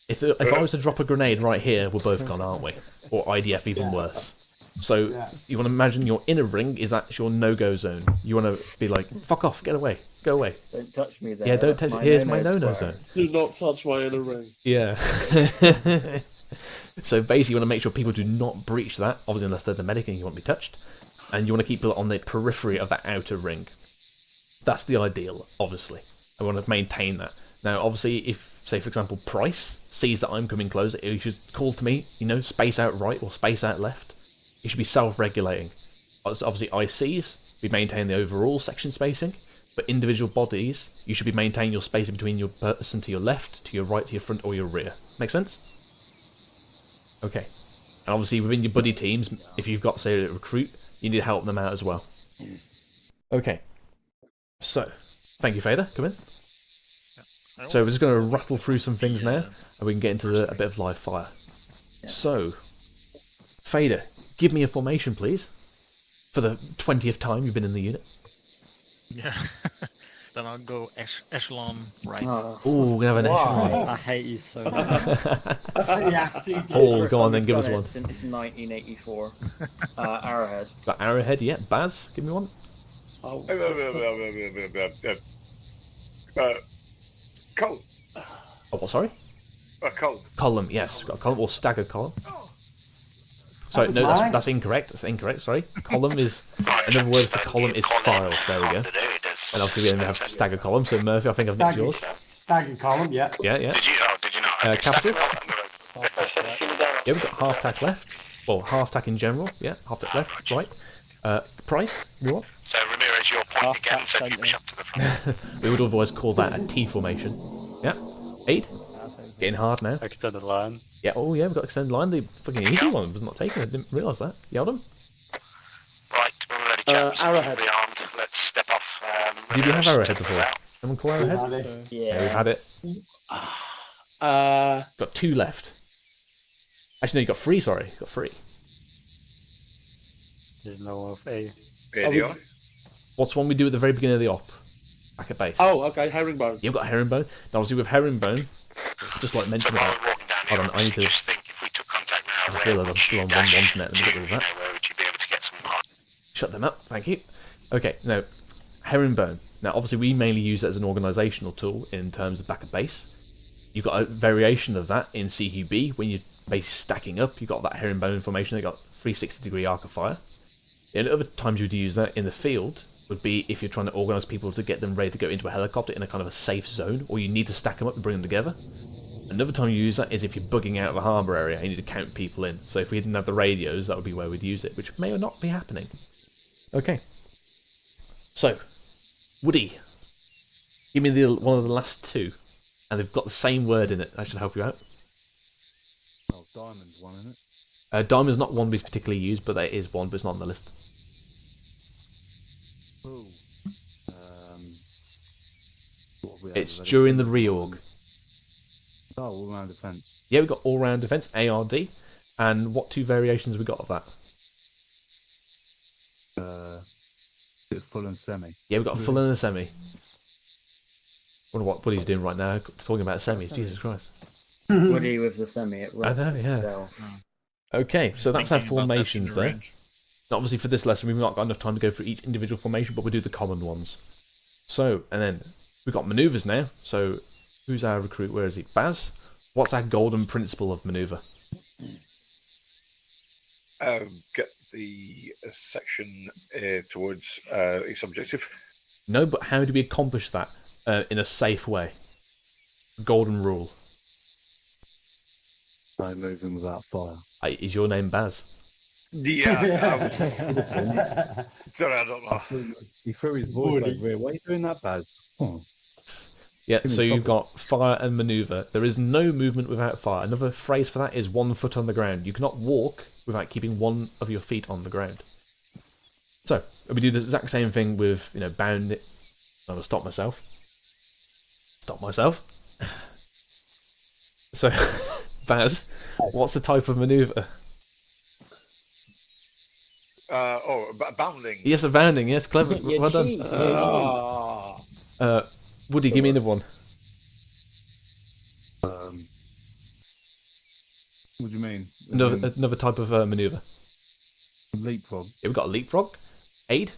If I was to drop a grenade right here, we're both gone, aren't we? Or IDF even worse. So you want to imagine your inner ring is that's your no-go zone. You want to be like, fuck off, get away, go away. Don't touch me there. Yeah, don't touch. Here's my no-no zone. Do not touch my inner ring. Yeah. So basically, you want to make sure people do not breach that, obviously unless they're the medic and you want to be touched. And you want to keep people on the periphery of that outer ring. That's the ideal, obviously. I want to maintain that. Now, obviously, if, say, for example, Price sees that I'm coming closer, he should call to me, space out right or space out left. He should be self-regulating. Obviously, ICs, we maintain the overall section spacing, but individual bodies, you should be maintaining your spacing between your person to your left, to your right, to your front, or your rear. Make sense? Okay. And obviously, within your buddy teams, if you've got, say, a recruit, you need to help them out as well. Okay. So, thank you, Fader. Come in. So we're just going to rattle through some things now, and we can get into a bit of live fire. So, Fader, give me a formation, please. For the 20th time you've been in the unit. Yeah. Then I'll go echelon right. Oh, we're going to have an echelon. I hate you so much. Oh, go on then, give us one. Since 1984. Arrowhead. Got Arrowhead, yeah. Baz, give me one. Colt. Oh, what, sorry? A column. Column, yes. We've got a column or staggered column. Sorry, no, that's incorrect. That's incorrect. Sorry, column is another word for column is file. There we go. And obviously we only have staggered column. So Murphy, I think I've nicked yours. Staggered column, yeah. Yeah. Did you not? Capital. Yeah, we've got half tack left. Well, half tack in general. Yeah, half tack left. Right. Price. You want? So Ramirez, your point again. So you push up to the front. We would otherwise call that a T formation. Yeah. 8. Getting hard now. Extended line. Yeah. Oh yeah, we've got extended line. The fucking easy one was not taken. I didn't realise that. Yeldon. Right, when we're ready, chaps. Arrowhead. Armed. Let's step off. Did we have arrowhead before? Someone call arrowhead? Yeah, we've had it. Got 2 left. Actually, no, you got 3. Sorry, you got 3. There's no of A. What's one we do at the very beginning of the op? Back at base. Oh, okay, herringbone. You've got herringbone. Now, obviously, with herringbone, just like mentioned about. Hold on, I need to. Just think if we took contact now. I realise I'm still on 1-1 net. Let me get rid of that. Where would you be able to get some? Shut them up. Thank you. Okay, now herringbone. Now, obviously, we mainly use it as an organisational tool in terms of back at base. You've got a variation of that in CQB when you're basically stacking up. You've got that herringbone formation. They've got 360-degree arc of fire. And other times you'd use that in the field would be if you're trying to organise people to get them ready to go into a helicopter in a kind of a safe zone, or you need to stack them up and bring them together. Another time you use that is if you're bugging out of a harbour area and you need to count people in. So if we didn't have the radios, that would be where we'd use it, which may or not be happening. Okay. So, Woody, give me one of the last 2, and they've got the same word in it. That should help you out. Oh, diamond's one, isn't it? Diamond's not one we've particularly used, but there is one, but it's not on the list. Oh. It's during the reorg. Oh, all-round defence. Yeah, we've got all-round defence, ARD, and what 2 variations have we got of that? It's full and semi. Yeah, we've got a full and a semi. I wonder what Woody's doing right now, talking about semis. Jesus Christ. Woody with the semi, it I wraps know, yeah. itself. Okay, so that's our Thinking about that in formations the there. range. Now, obviously, for this lesson, we've not got enough time to go through each individual formation, but we'll do the common ones. So, and then we've got manoeuvres now. So, who's our recruit? Where is he? Baz? What's our golden principle of manoeuvre? Get the section towards its objective. No, but how do we accomplish that in a safe way? Golden rule. No moving without fire. Is your name Baz? Yeah. Sorry, I don't know. He threw his voice over here. Why are you doing that, Baz? Oh. Yeah, so you've got fire and manoeuvre. There is no movement without fire. Another phrase for that is 1 foot on the ground. You cannot walk without keeping one of your feet on the ground. So, we do the exact same thing with, bound it. I will stop myself. So, Baz, what's the type of manoeuvre? Bounding. Yes, a bounding. Yes, clever. Well done. Woody, give me another one. What do you mean? Another type of manoeuvre. Leapfrog. Yeah, we've got a leapfrog. Aid.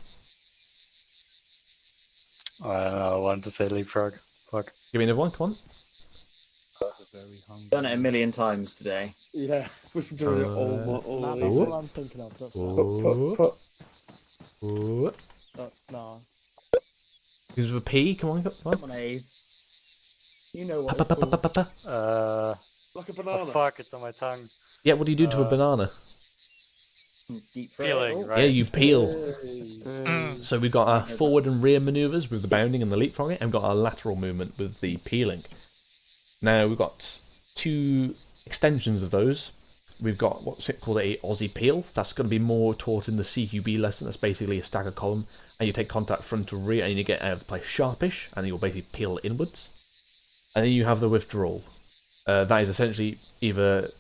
I wanted to say leapfrog. Fuck. Give me another one. Come on. Done it a million times today. Yeah, we've been doing it all That's the what I'm thinking of. That's no. Gives with a P. Come on, Come on, Abe. You know what it's called. Like a banana. Oh, fuck, it's on my tongue. Yeah, what do you do to a banana? Deep Peeling, right? Yeah, you peel. So we've got our forward and rear manoeuvres with the bounding and the leapfrogging, and we've got our lateral movement with the peeling. Now we've got 2 extensions of those. We've got what's it called, a Aussie peel. That's going to be more taught in the CQB lesson. That's basically a stagger column, and you take contact front to rear, and you get out of the place sharpish, and you'll basically peel inwards. And then you have the withdrawal. That is essentially either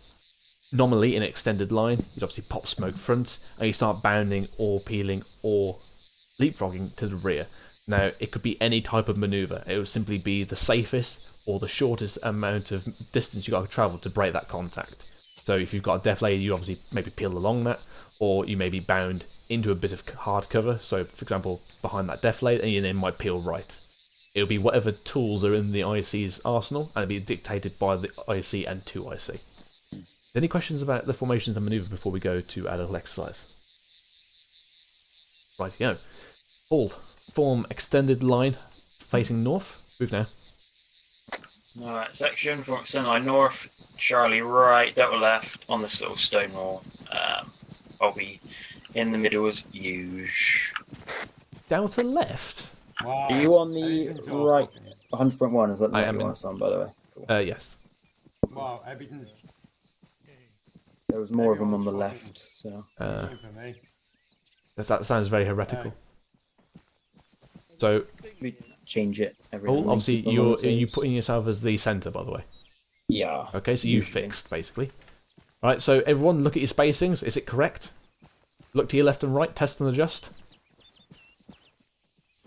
normally in an extended line, you'd obviously pop smoke front, and you start bounding or peeling or leapfrogging to the rear. Now, it could be any type of manoeuvre. It would simply be the safest or the shortest amount of distance you've got to travel to break that contact. So if you've got a deflator, you obviously maybe peel along that, or you maybe bound into a bit of hard cover. So, for example, behind that deflator, and you then might peel right. It'll be whatever tools are in the IC's arsenal, and it'll be dictated by the IC and to IC. Any questions about the formations and manoeuvre before we go to our little exercise? Right, Paul, form extended line facing north. Move now. Alright, section, form extended line north. Charlie right, Delta left on this little stone wall. I'll be in the middle as usual. Delta left? Wow. Are you on the right? 100.1, is that the I one am you in. want us on, by the way? Cool. Yes. Wow, everything's. There was more of them on the left, so. That sounds very heretical. So. We change it every Paul, obviously, are you putting yourself as the centre, by the way? Yeah. Okay, so you fixed, basically. Right, so everyone look at your spacings. Is it correct? Look to your left and right, test and adjust.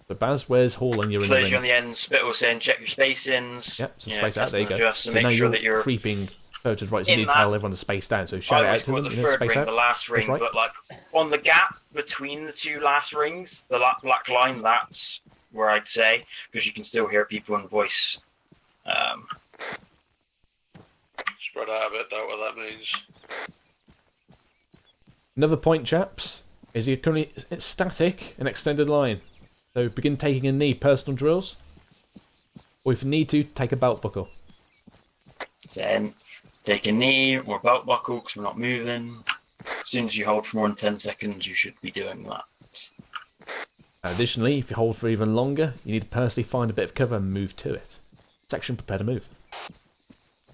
So Baz, where's Hall on your in the ring? On the end, Spittle saying check your spacings. Yep, so space out, there you go. Adjust, So make now sure you're that you're creeping further to the right, so you need to tell everyone to space down. So shout it out to them, the third space ring, out. the last ring, right. but like on the gap between the two last rings, the black line, that's where I'd say, because you can still hear people in voice. Spread out a bit, don't know what that means. Another point, chaps, is you're currently static and extended line. So begin taking a knee, personal drills. Or if you need to, take a belt buckle. Then take a knee or belt buckle because we're not moving. As soon as you hold for more than 10 seconds, you should be doing that. Additionally, if you hold for even longer, you need to personally find a bit of cover and move to it. Section, prepare to move.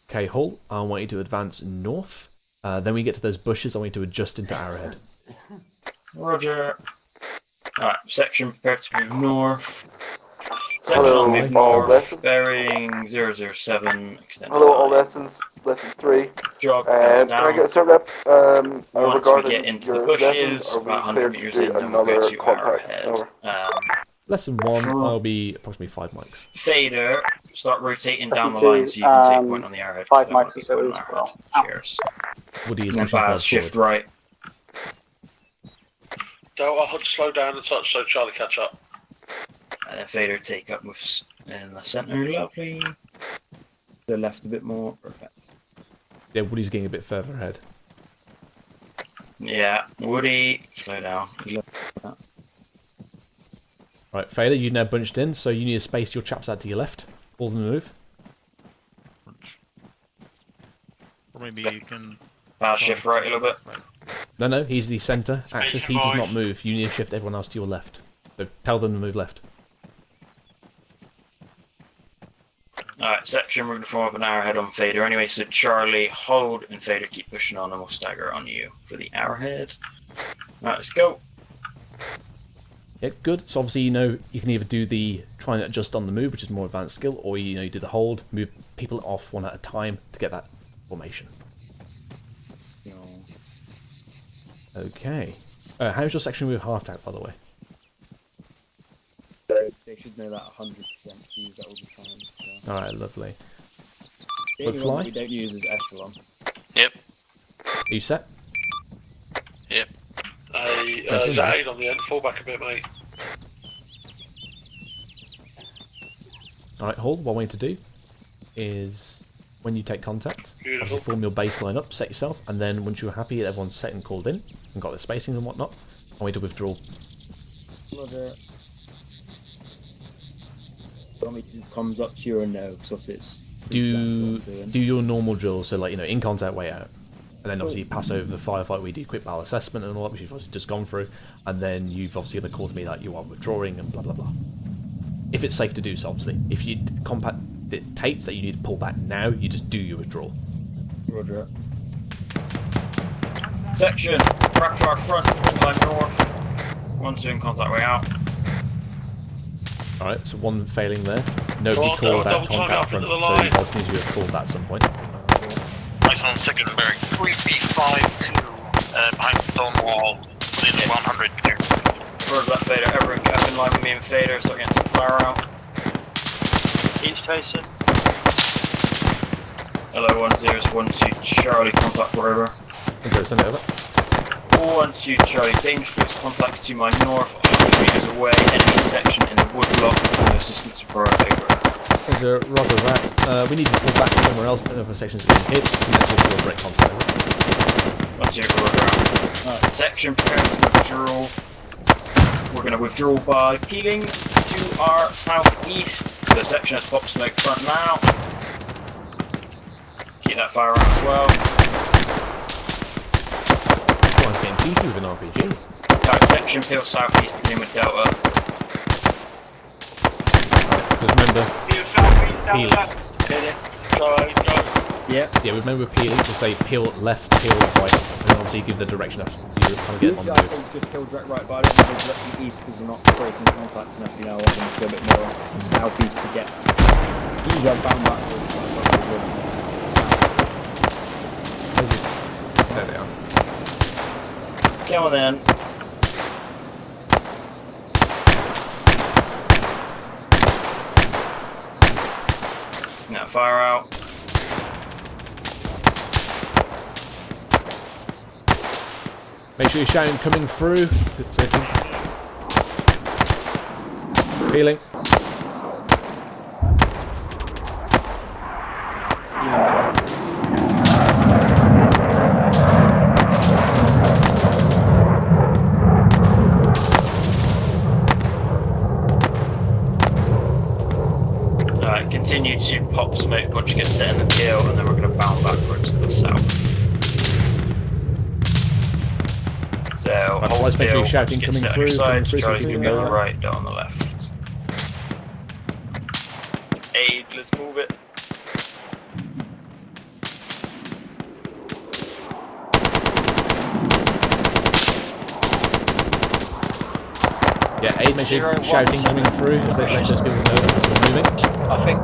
Okay, Hull, I want you to advance north. Then when you get to those bushes, I want you to adjust into arrowhead. Roger. Alright, section, prepare to move north. Hello, Section, move all north. lessons. Bearing 007, extended Hello, all line. lessons. Lesson 3. Jog Can I get a start up Once we regarding get into the your bushes, lessons? Are about we 100 clear meters to in, do then we'll go another to contact? arrowhead. Over. Lesson 1, I'll be approximately 5 mics. Fader, start rotating down the Lesson line so you can take point on the arrowhead. 5 'cause I mics want or to so go as on well. arrowhead. Cheers. Woody is And pushing Baz, further shift forward. right. Don't I slow down a touch so Charlie catch up. And then Fader take up with in the centre, lovely. To the left a bit more, perfect. Yeah, Woody's getting a bit further ahead. Yeah, Woody, slow down. You look at that. Right, Fader, you're now bunched in, so you need to space your chaps out to your left. All them move. Or maybe you can. Shift right a little bit. No, he's the centre axis. He does not move. You need to shift everyone else to your left. So tell them to move left. Alright, section, we're going to form up an arrowhead on Fader anyway, so Charlie, hold, and Fader keep pushing on, and we'll stagger on you for the arrowhead. Alright, let's go. Yeah, good. So obviously you can either do the try and adjust on the move, which is more advanced skill, or you do the hold, move people off one at a time to get that formation. Okay. How's your section with half out, by the way? They should know that 100%, to use that all the time. So. Alright, lovely. The Wood only one fly? we don't use is echelon. Yep. Are you set? Yep. Is that 8 on the end? Fall back a bit, mate. Alright, hold. What I want you to do is when you take contact, obviously form your baseline up, set yourself, and then once you're happy that everyone's set and called in and got their spacings and whatnot, I want you to withdraw. Roger. Do you want me to do comms up to you or no? Because it's Do your normal drills, so like in contact, way out, and then obviously pass over the firefight. We do quick battle assessment and all that, which you've obviously just gone through, and then you've obviously got to call to me that you are withdrawing and blah blah blah. If it's safe to do so, obviously. If you combat dictates that you need to pull back now, you just do your withdrawal. Roger. Section, back to our front, line north. 1, 2 in contact, way out. Alright, so 1 failing there. Nobody Well, called double out time contact up front, into the so line. you also need to have called that at some point. Nice on second bearing 3B5 behind the stone wall within 100 meters. Where's that Fader? Everyone get up in line with me and Fader, so against the flare out. East facing. Hello, 1012 Charlie, contact wherever. 10, send it over. 412 Charlie, danger force contacts to my north, 100 meters away, enemy section in the woodblock, no assistance required, over. Roger that. We need to pull back somewhere else, another section's being hit, and let's also break contact. Roger. Section preparing to withdraw. We're going to withdraw by peeling to our southeast, so section has pop smoke front now. Keep that fire out as well. One's getting beefy with an RPG. Right, section peel southeast, beginning with Delta. So remember, peel. Yeah, remember peeling, to say peel left, peel right, and obviously give the direction up, so you kind of get on the usually I move. say just kill direct right, but I don't want to directly east because we're not breaking contact enough, you know, I want them to go a bit more southeast to get usually I'm bound backwards. There they are. Come on then. Now fire out. Make sure you're shouting coming through. Peeling. Alright, continue to pop smoke once you get set in the peel, and then we're going to bound backwards to the south. So, Otherwise, make sure you're shouting coming through, so people people know on the that. right, down on the left. Aid, let's move it. Yeah, aid, make sure you're shouting coming through, as they let those people know that we're moving. I think.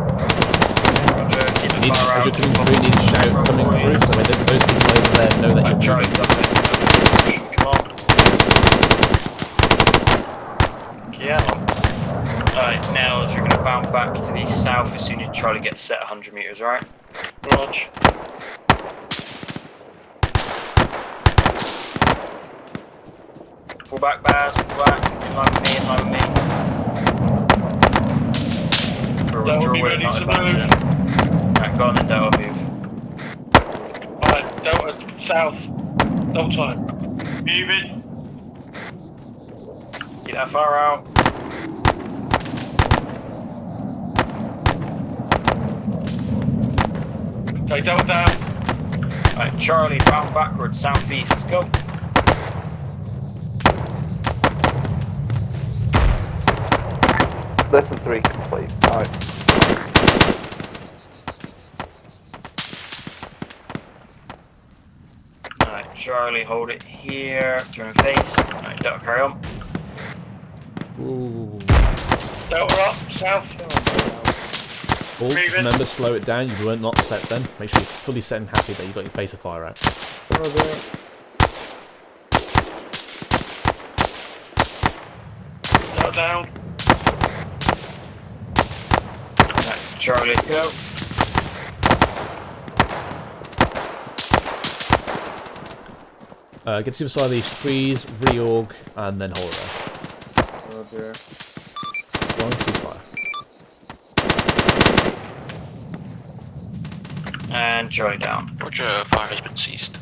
As you're coming through, you need to shout coming through, so that those people over there know that you're moving. Alright, now as you're going to bound back to the south as soon as Charlie gets set 100 meters, alright? Rog. Pull back, Baz, pull back. In line with me, in line with me. Delta, be ready to move. Alright, go on then, Delta, move. Alright, Delta, south. Double time. Move it. Get that far out. Okay, Delta down. Alright, Charlie, bound backwards, southeast, let's go. Lesson 3 complete. Alright. Alright, Charlie, hold it here, turn and face. Alright, Delta, carry on. Ooh. Delta up, south. All, remember, slow it down, you weren't not set then. Make sure you're fully set and happy that you've got your base of fire out. Delta down. Right, Charlie, let's go. Get to the side of these trees, reorg, and then hold it. Roger. Long ceasefire. And Charlie down. Roger, fire has been ceased.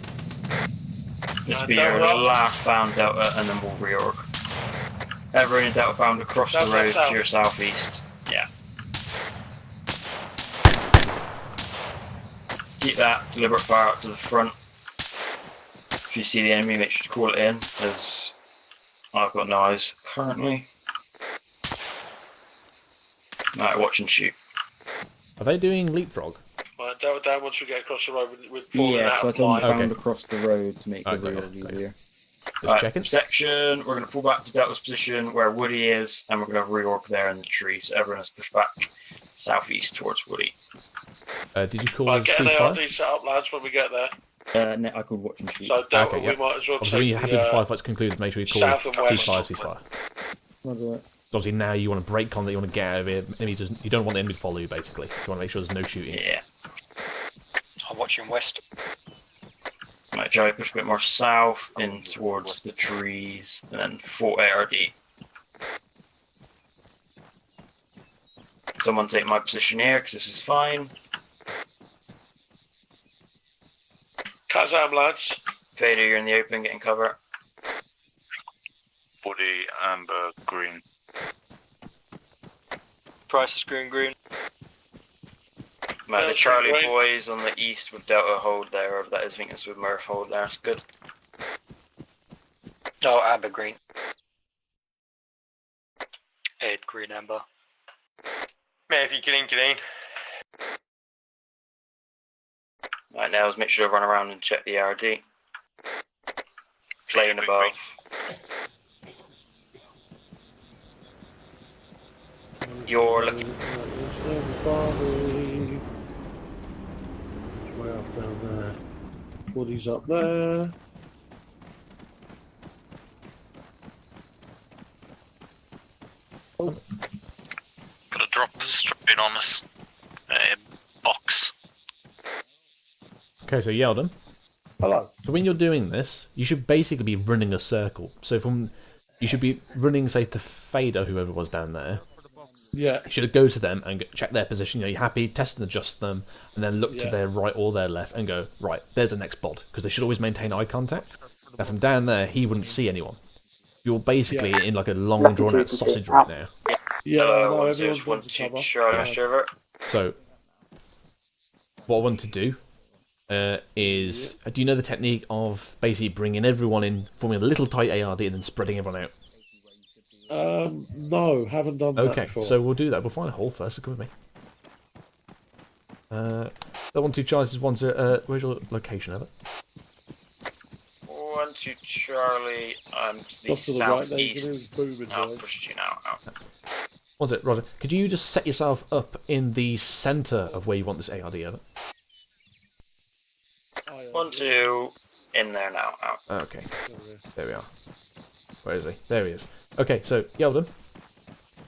This will be your last bound Delta, and then we'll reorg. Everyone in Delta bound across the road to your southeast. Yeah. Keep that deliberate fire up to the front. If you see the enemy, make sure to call it in, as I've got no eyes currently. Right, watch and shoot. Are they doing leapfrog? Right, Delta down once we get across the road with falling Yeah, out so I of told them line. bound across the road to make the real easier. Right, section, we're going to pull back to Delta's position where Woody is, and we're going to reorg there in the trees. So everyone has pushed back southeast towards Woody. Did you call Right, the get an ceasefire? ARD set up, lads, when we get there. No, I could watch and shoot. So Delta, Okay, yeah. we might as well Obviously, when you're happy with the firefights concluded, make sure you call south and west. ceasefire. Obviously, now you want to break contact, you want to get out of here. You don't want the enemy to follow you, basically. You want to make sure there's no shooting. Yeah. I'm watching west. Might try to push a bit more south in towards the trees, and then Fort ARD. Someone take my position here, because this is fine. Kazam, lads. Vader, you're in the open, getting cover. Woody, amber, green. Price is green. The Charlie boys on the east with Delta hold there, wherever that is. I think it's with Murph hold there. That's good. Oh, amber, green. 8, green, amber. Maybe green. Right, now let's make sure to run around and check the RD. Plane above. You're looking. Everybody. It's way off down there. Woody's up there. Got a drop straight on us. Box. Okay, so Yeldon. Hello. So when you're doing this, you should basically be running a circle. So you should be running, say, to Fader, whoever was down there. Yeah. You should go to them and check their position. You know, you're happy, test and adjust them, and then look to their right or their left and go, right, there's the next bod, because they should always maintain eye contact. Now from down there, he wouldn't see anyone. You're basically in like a long drawn out sausage right now. Yeah, no, everyone's one to cover. So, what I want to do is, do you know the technique of basically bringing everyone in, forming a little tight ARD, and then spreading everyone out? No, haven't done that before. So we'll do that. We'll find a hole first. So come with me. The 1-2 Charlie's one to. Where's your location of it? 1-2 Charlie. To the right, southeast. I'll push you now. Out. What's it, Roger? Could you just set yourself up in the centre of where you want this ARD over? 1-2 in there now. Out. Okay. There we are. Where is he? There he is. Okay, so Yeldon.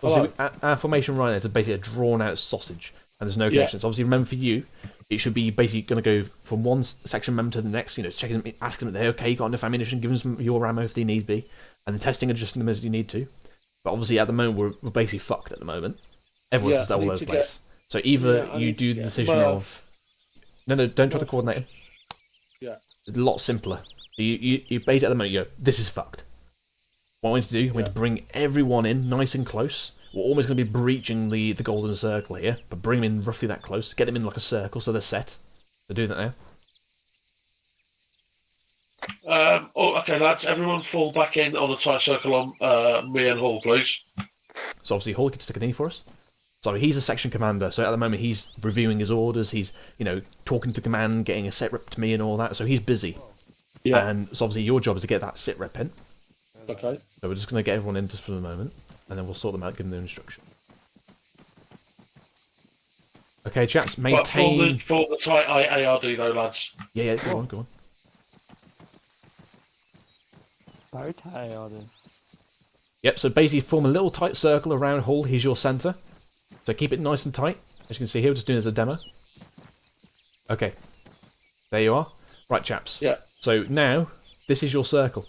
Obviously, our formation right now is basically a drawn-out sausage, and there's no connections. Obviously, remember for you, it should be basically going to go from one section member to the next. You know, checking them, asking them, "They okay? You got enough ammunition? Give them some your ammo if they need be, and then testing and adjusting them as you need to." But obviously, at the moment, we're basically fucked. At the moment, everyone's just all over the place. So either you do the decision of, no, don't try to coordinate them. Yeah, it's a lot simpler. You basically at the moment you go, this is fucked. What I want to do, I'm going to bring everyone in nice and close. We're almost going to be breaching the golden circle here, but bring them in roughly that close. Get them in like a circle so they're set. They're doing that now. Okay, lads. Everyone fall back in on a tight circle on me and Hall, please. So obviously Hall can stick a knee for us. So he's a section commander, so at the moment he's reviewing his orders, he's, talking to command, getting a sit rep to me and all that, so he's busy. Yeah. And so obviously your job is to get that sit rep in. Okay. So we're just going to get everyone in just for the moment, and then we'll sort them out, give them their instruction. Okay, chaps, maintain... For the tight ARD though, lads. Yeah, go on. Very tight ARD. Yep, so basically form a little tight circle around Hall, he's your centre. So keep it nice and tight. As you can see here, we're just doing it as a demo. Okay. There you are. Right, chaps. Yeah. So now, this is your circle.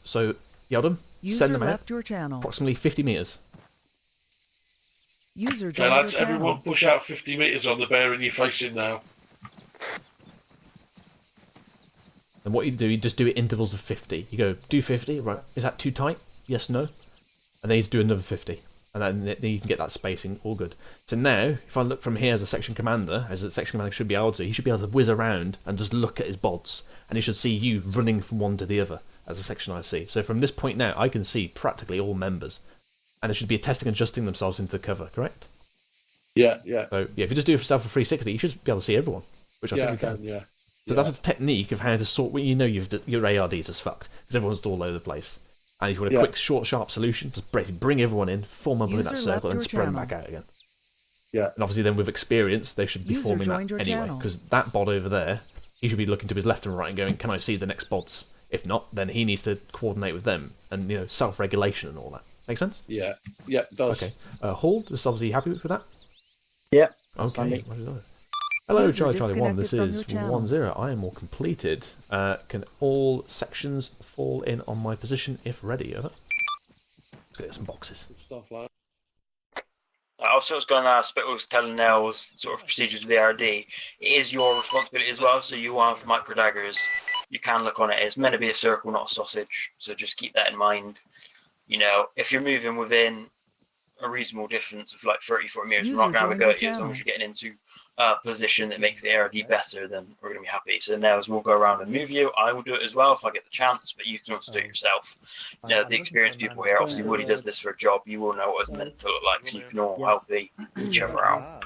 So, Yeldon, send them out. Your channel. Approximately 50 metres. User joined your channel. Everyone push out 50 metres on the bearing you're facing now. And what you do, you just do it intervals of 50. You go, do 50, right, is that too tight? Yes, no. And then you do another 50. And then you can get that spacing, all good. So now, if I look from here as a section commander, as a section commander should be able to, he should be able to whiz around and just look at his bods. And he should see you running from one to the other as a section IC. So from this point now, I can see practically all members. And it should be testing and adjusting themselves into the cover, correct? Yeah. So yeah, if you just do it for yourself for 360, you should be able to see everyone, which I think we can. Yeah. So that's a technique of how to sort when your ARDs is fucked, because everyone's all over the place. And if you want a quick, short, sharp solution, just bring everyone in, form up in that circle, and spread them back out again. Yeah. And obviously then with experience, they should be forming that anyway, because that bod over there, he should be looking to his left and right and going, can I see the next bods? If not, then he needs to coordinate with them, and self-regulation and all that. Make sense? Yeah, it does. Okay. Hall, just obviously happy with that? Yeah. Okay. Hello, User Charlie 1. This disconnected from is your channel. 10. I am all completed. Can all sections fall in on my position if ready? Over. Let's get some boxes. Stuff like I also was going to ask, but was telling Nels sort of procedures with the RD. It is your responsibility as well, so you have micro daggers. You can look on it. It's meant to be a circle, not a sausage, so just keep that in mind. You know, if you're moving within a reasonable distance of like 30, 40 meters, we're not going to have a go at you. As long as you're getting into a position that makes the ARD better, then we're going to be happy. So Nels will go around and move you. I will do it as well if I get the chance, but you can also do it yourself. You know, the experienced people here, obviously Woody does this for a job, you will know what it's meant to look like, so you can all help each other out.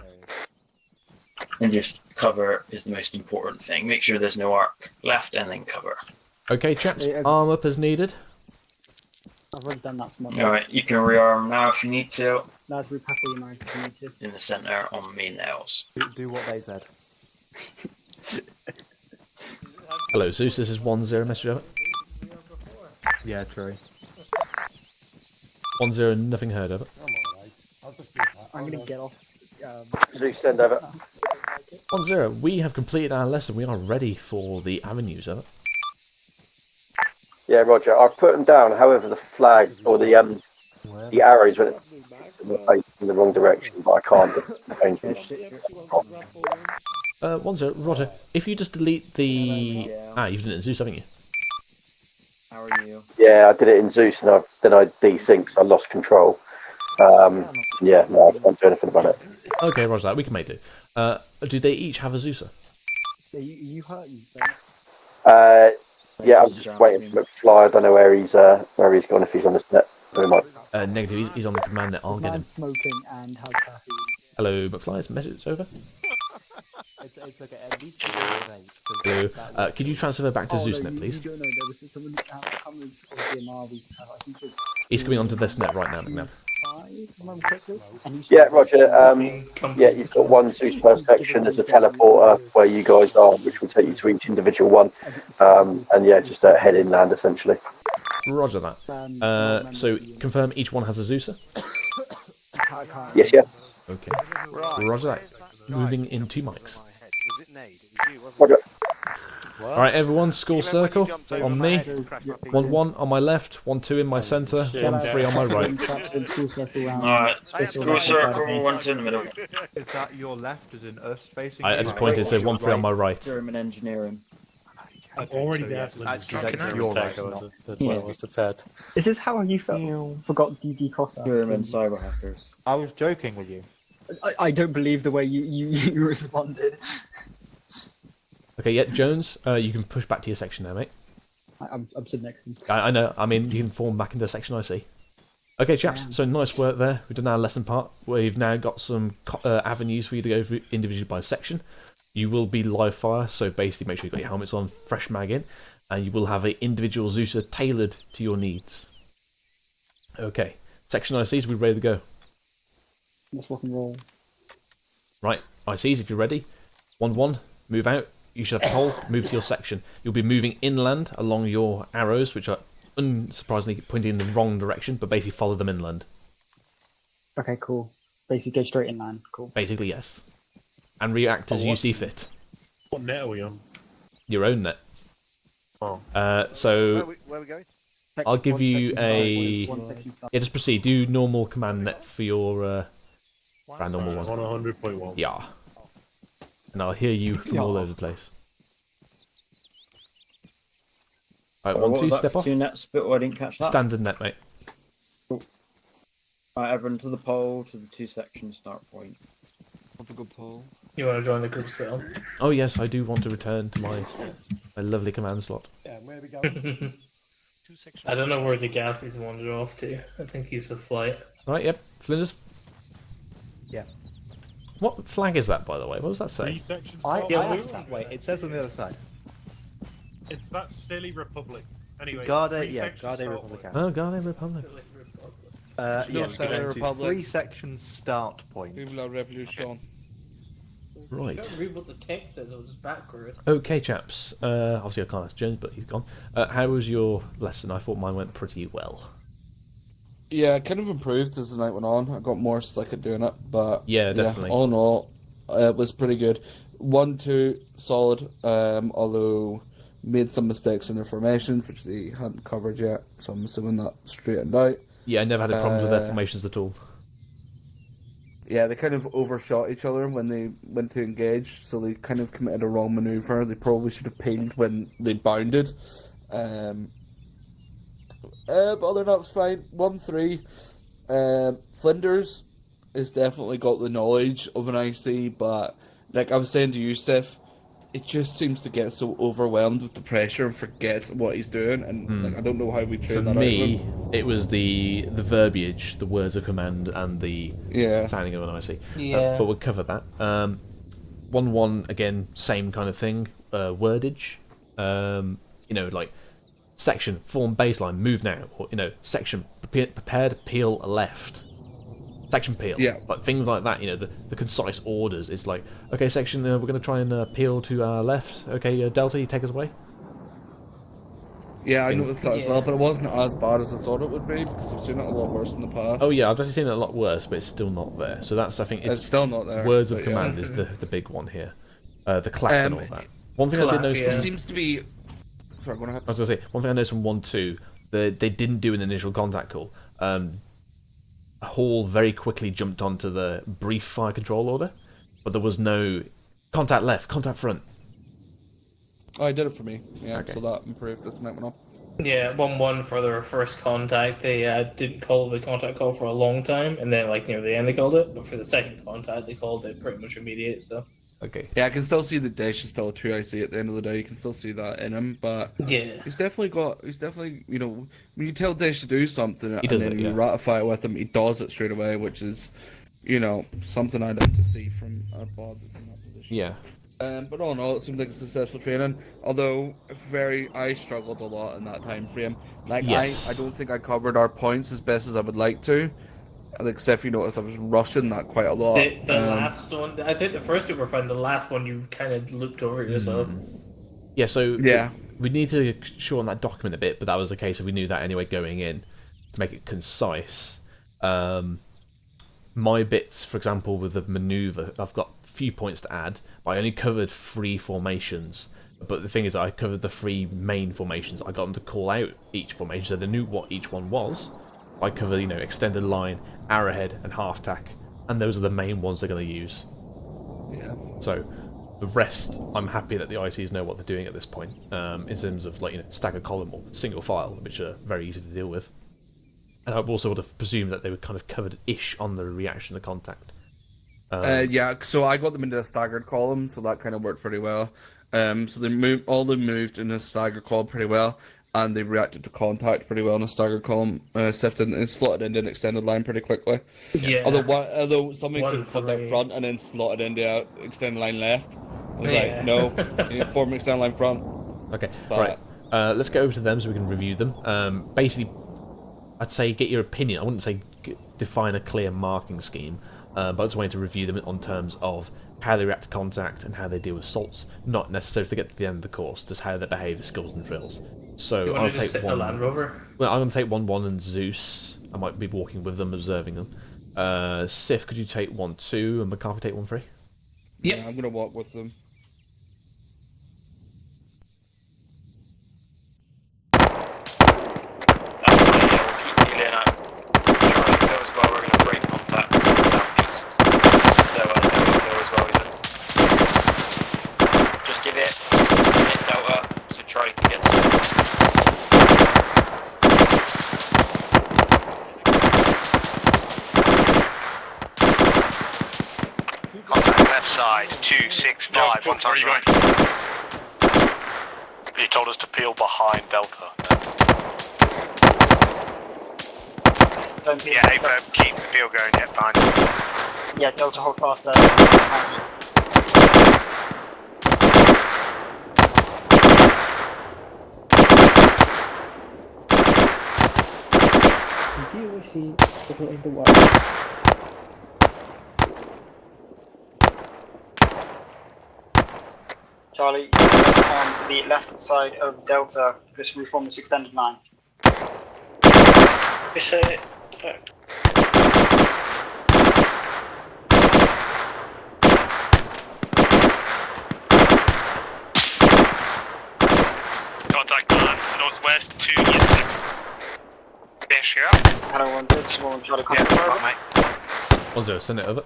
And just cover is the most important thing. Make sure there's no arc left and then cover. Okay, chaps, arm up as needed. I've already done that for my Alright, you can rearm now if you need to. Lads, repack all your knives if you need to. In the centre on me Nails. Do what they said. Hello, Zeus. This is 10 message over. Yeah, true. 10, nothing heard over. I'm going to get off. Zeus, send over. 10, we have completed our lesson. We are ready for the avenues, over. Yeah, Roger. I've put them down. However, the flag or the arrows went in the wrong direction, but I can't change them. 10, Roger. If you just delete the you've done it in Zeus, haven't you? How are you? Yeah, I did it in Zeus, and then I desynced. I lost control. Yeah, no, I can't do anything about it. Okay, Roger that. We can make do. Do they each have a Zeuser? Yeah, you hurt you. Yeah, I was just waiting for McFly. I don't know where he's gone. If he's on this net, very much. Negative. He's on the command net. I'll get him. Smoking and has caffeine. Hello, McFly's message over. It's okay. At least Hello. Could you transfer back to Zeus net, please? You don't know, there was someone He's coming onto this net right now, McNabb. Yeah, Roger. Yeah, you've got one Zeus per section. There's a teleporter where you guys are, which will take you to each individual one. And yeah, just head inland essentially. Roger that. So confirm each one has a Zeuser? Yes, yeah. Okay. Roger that. Moving in 2 mics. Roger. Alright, everyone, school circle on me. 1-1 on my left, 1-2 in my centre, 1-3 on my right. Alright, school circle, 1-2 in the middle. Is that your left, as in us facing? I just pointed, so 1-3 on my right. German engineering. I'm already there. That's your right. That's why I was fed. Is this how you felt? Forgot DD Costa. German cyber hackers. I was joking with you. I don't believe the way you responded. Okay, yeah, Jones, you can push back to your section now, mate. I'm sitting next to him. I know, I mean, you can form back into the section, I see. Okay, chaps, so nice work there. We've done our lesson part. We've now got some avenues for you to go through individually by section. You will be live fire, so basically make sure you've got your helmets on, fresh mag in, and you will have an individual Zeuser tailored to your needs. Okay, section ICs, we're ready to go. Let's rock and roll. Right, ICs, if you're ready. 1-1, move out. You should have a hole, move to your section. You'll be moving inland along your arrows, which are unsurprisingly pointing in the wrong direction, but basically follow them inland. Okay, cool. Basically go straight inland. Cool. Basically, yes. And react as you see fit. What net are we on? Your own net. Oh. So Where are we going? I'll give you a... Yeah, just proceed. Do normal command net for your normal one. On 100.1. Yeah. And I'll hear you from all over the place. Alright, 1-2, step off. 2 nets, but I didn't catch that. Standard net, mate. Cool. Alright, everyone to the pole, to the 2 section start point. Have a good pole. You want to join the group still? Oh yes, I do want to return to my lovely command slot. Yeah, where we go? I don't know where the Gassie's wandered off to. I think he's with flight. Right, yep. Flinders. Yeah. What flag is that, by the way? What does that say? Wait, it says on the other side. It's that silly Republic. Anyway, Garde Republican. Oh, Garde Republic. Yes, Republic. 3 sections start point. Vive la Revolution. Right. I don't read what the text says, it was backwards. Okay, chaps. Obviously I can't ask Jones, but he's gone. How was your lesson? I thought mine went pretty well. Yeah, it kind of improved as the night went on. I got more slick at doing it, but yeah, definitely. All in all, it was pretty good. 1-2 solid. Although made some mistakes in their formations, which they hadn't covered yet. So I'm assuming that straightened out. Yeah, I never had a problem with their formations at all. Yeah, they kind of overshot each other when they went to engage, so they kind of committed a wrong maneuver. They probably should have peeled when they bounded. But other than that, it's fine. 1-3. Flinders has definitely got the knowledge of an IC, but like I was saying to you, Sif, it just seems to get so overwhelmed with the pressure and forgets what he's doing, and like I don't know how we train that out of him. It was the verbiage, the words of command, and the sounding of an IC. Yeah. But we'll cover that. 1-1 again, same kind of thing. Wordage, like section, form baseline, move now, or section, prepare to peel left. Section peel, like things like that. The concise orders. It's like, okay, section, we're going to try and peel to our left. Okay, Delta, you take us away. Yeah, I noticed that as well, but it wasn't as bad as I thought it would be because I've seen it a lot worse in the past. Oh yeah, I've actually seen it a lot worse, but it's still not there. So that's, I think, it's still not there. Words of command is the big one here. The clap and all that. One thing I did notice it seems to be. Sorry, go ahead. I was going to say one thing I noticed from 1-2, they didn't do an initial contact call. Hall very quickly jumped onto the brief fire control order, but there was no contact left, contact front. Oh, I did it for me. Yeah, Okay. so that improved this night went up. Yeah, 1-1 for their first contact. They didn't call the contact call for a long time, and then near the end they called it. But for the second contact, they called it pretty much immediate. So. Okay. Yeah, I can still see the dish is still a 2IC at the end of the day. You can still see that in him, but yeah, he's definitely when you tell Dish to do something and does then it, you ratify it with him, he does it straight away, which is, something I'd like to see from a bod that's in that position. Yeah. But all in all, it seemed like a successful training. Although I struggled a lot in that time frame. I don't think I covered our points as best as I would like to. Like Steph, you noticed I was rushing that quite a lot. The last one, I think the first two were fine. The last one, you've kind of looked over yourself. Yeah, so we need to shorten that document a bit, but that was the case, we knew that anyway going in to make it concise. My bits, for example, with the maneuver, I've got a few points to add, but I only covered 3 formations. But the thing is, I covered the 3 main formations. I got them to call out each formation, so they knew what each one was. I cover, extended line, arrowhead, and half tack, and those are the main ones they're going to use. Yeah. So the rest, I'm happy that the ICs know what they're doing at this point, in terms of staggered column or single file, which are very easy to deal with. And I also would have presumed that they were kind of covered-ish on the reaction to contact. So I got them into a staggered column, so that kind of worked pretty well. So they moved in a staggered column pretty well. And they reacted to contact pretty well in a staggered column. Sifted and slotted into an extended line pretty quickly. Yeah. Although somebody took contact front and then slotted into extended line left. I was like, no, you need to form an extended line front. Okay, right. Let's go over to them so we can review them. Basically, I'd say get your opinion. I wouldn't say define a clear marking scheme, but I just wanted to review them on terms of how they react to contact and how they deal with assaults, not necessarily to get to the end of the course, just how they behave as skills and drills. So I'll take one. Land Rover? Well, I'm going to take 1-1 and Zeus. I might be walking with them, observing them. Sif, could you take 1-2 and McCarthy take 1-3? Yeah, I'm going to walk with them. Just give it a minute Delta to try to get Contact left side, 265, one time right. He told us to peel behind Delta. Yeah, Ava, keep the peel going, yeah, fine. Yeah, Delta hold fast there. Charlie, on the left side of Delta, just reform this extended line. We say it. West 2, Year 6. Finish you up. Hello, 1-2, 1 Charlie, contact over. Mate. 1-0, send it over.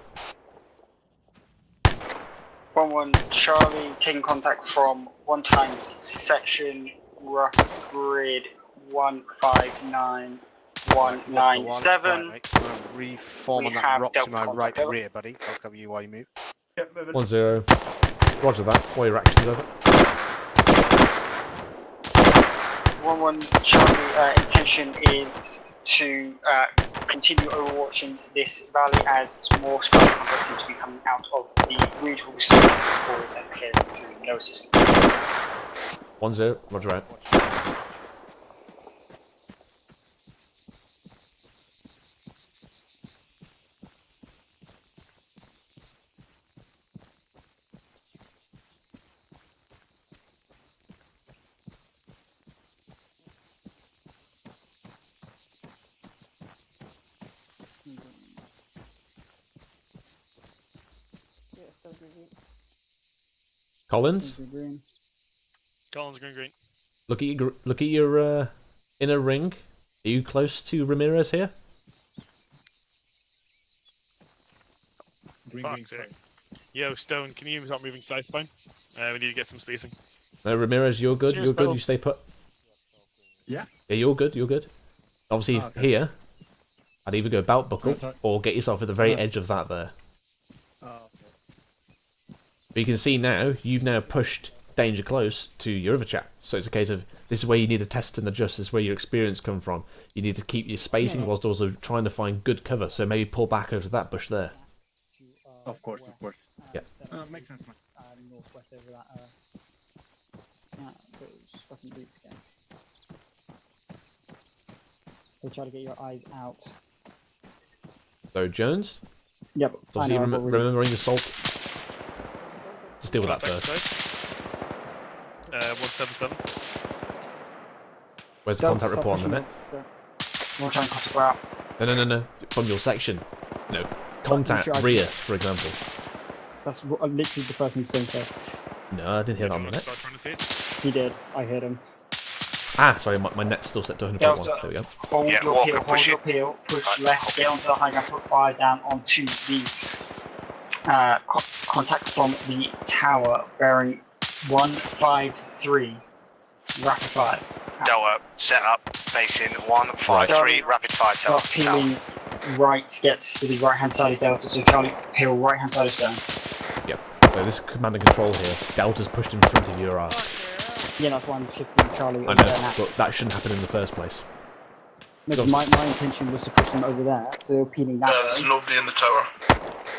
1-1 Charlie, taking contact from 1 times section rough grid 159197. Reform on We that have rock Delta to my right contact, over. rear, buddy. I'll cover you while you move. 1-0. Roger that. While your action's over. 1-1 Charlie, intention is to continue overwatching this valley as more strong contacts seem to be coming out of the reed halls and clear through no assistance. 1-0. Roger out. Collins, Collins, green. look at your inner ring. Are you close to Ramirez here? Fuck's sake. Yo, Stone, can you start moving southbound? We need to get some spacing. No, Ramirez, you're good. Cheers, You're good. Stone. You stay put. Yeah. Yeah, you're good. You're good. Obviously, Oh, okay. here, I'd either go belt buckle Sorry. or get yourself at the very Yes. edge of that there. Oh, okay. But you can see now, you've now pushed danger close to your other chap. So it's a case of, this is where you need to test and adjust, this is where your experience come from. You need to keep your spacing Yeah. whilst also trying to find good cover, so maybe pull back over that bush there. Of course, of course. Yeah. Makes sense, man. Northwest over that. Those fucking boots again. So try to get your eyes out. So, Jones? Yep. So I obviously, know, I've already- remembering the salt. Just deal with that first. 177. Where's the contact report on the net? We'll try and contact her out. No. From your section. No. Contact Sure, I- rear, for example. That's literally the first thing saying so. No, I didn't hear that on the net. Start trying to face. He did. I heard him. Ah, sorry, my net's still set to 100.1. Delta, There we go. hold your peel, hold your peel, push left, get onto the high ground, put fire down onto the contact from the tower, bearing 153, rapid fire. Delta, set up, facing 153, rapid fire tower. Start peeling right, get to the right hand side of Delta, so Charlie, peel right hand side of Stone. Yep. So this is command and control here. Delta's pushed in front of your arc. Yeah, that's why I'm shifting Charlie I over there know, now. but that shouldn't happen in the first place. No, 'cause my intention was to push them over there, so peeling that There's way. nobody in the tower.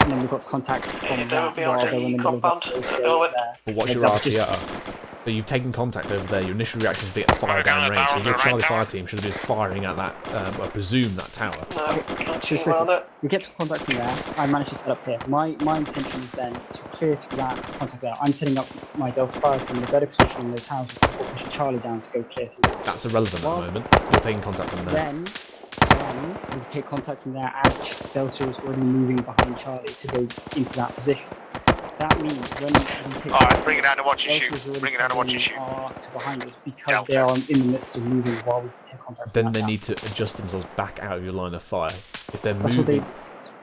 And then we've got contact from don't that be while on they're in the middle of compound. that there. But what's Like, your that's just- RTR? So you've taken contact over there. Your initial reaction is to get fire down range. So your Charlie fire team should have been firing at that, I presume, that tower. Just listen, we get to contact from there. I managed to set up here. My intention is then to clear through that contact there. I'm setting up my Delta fire team in a better position in the towers before pushing Charlie down to go clear through that. That's irrelevant at the moment. You're taking contact from there. Then we take contact from there as Delta is already moving behind Charlie to go into that position. That means when we take Alright, bring it down to watch you Delta's shoot. already Bring it down to watch you covering shoot. our to behind us because Delta. they are in the midst of moving while we take contact from Then they that. need to adjust themselves back out of your line of fire. If they're That's what moving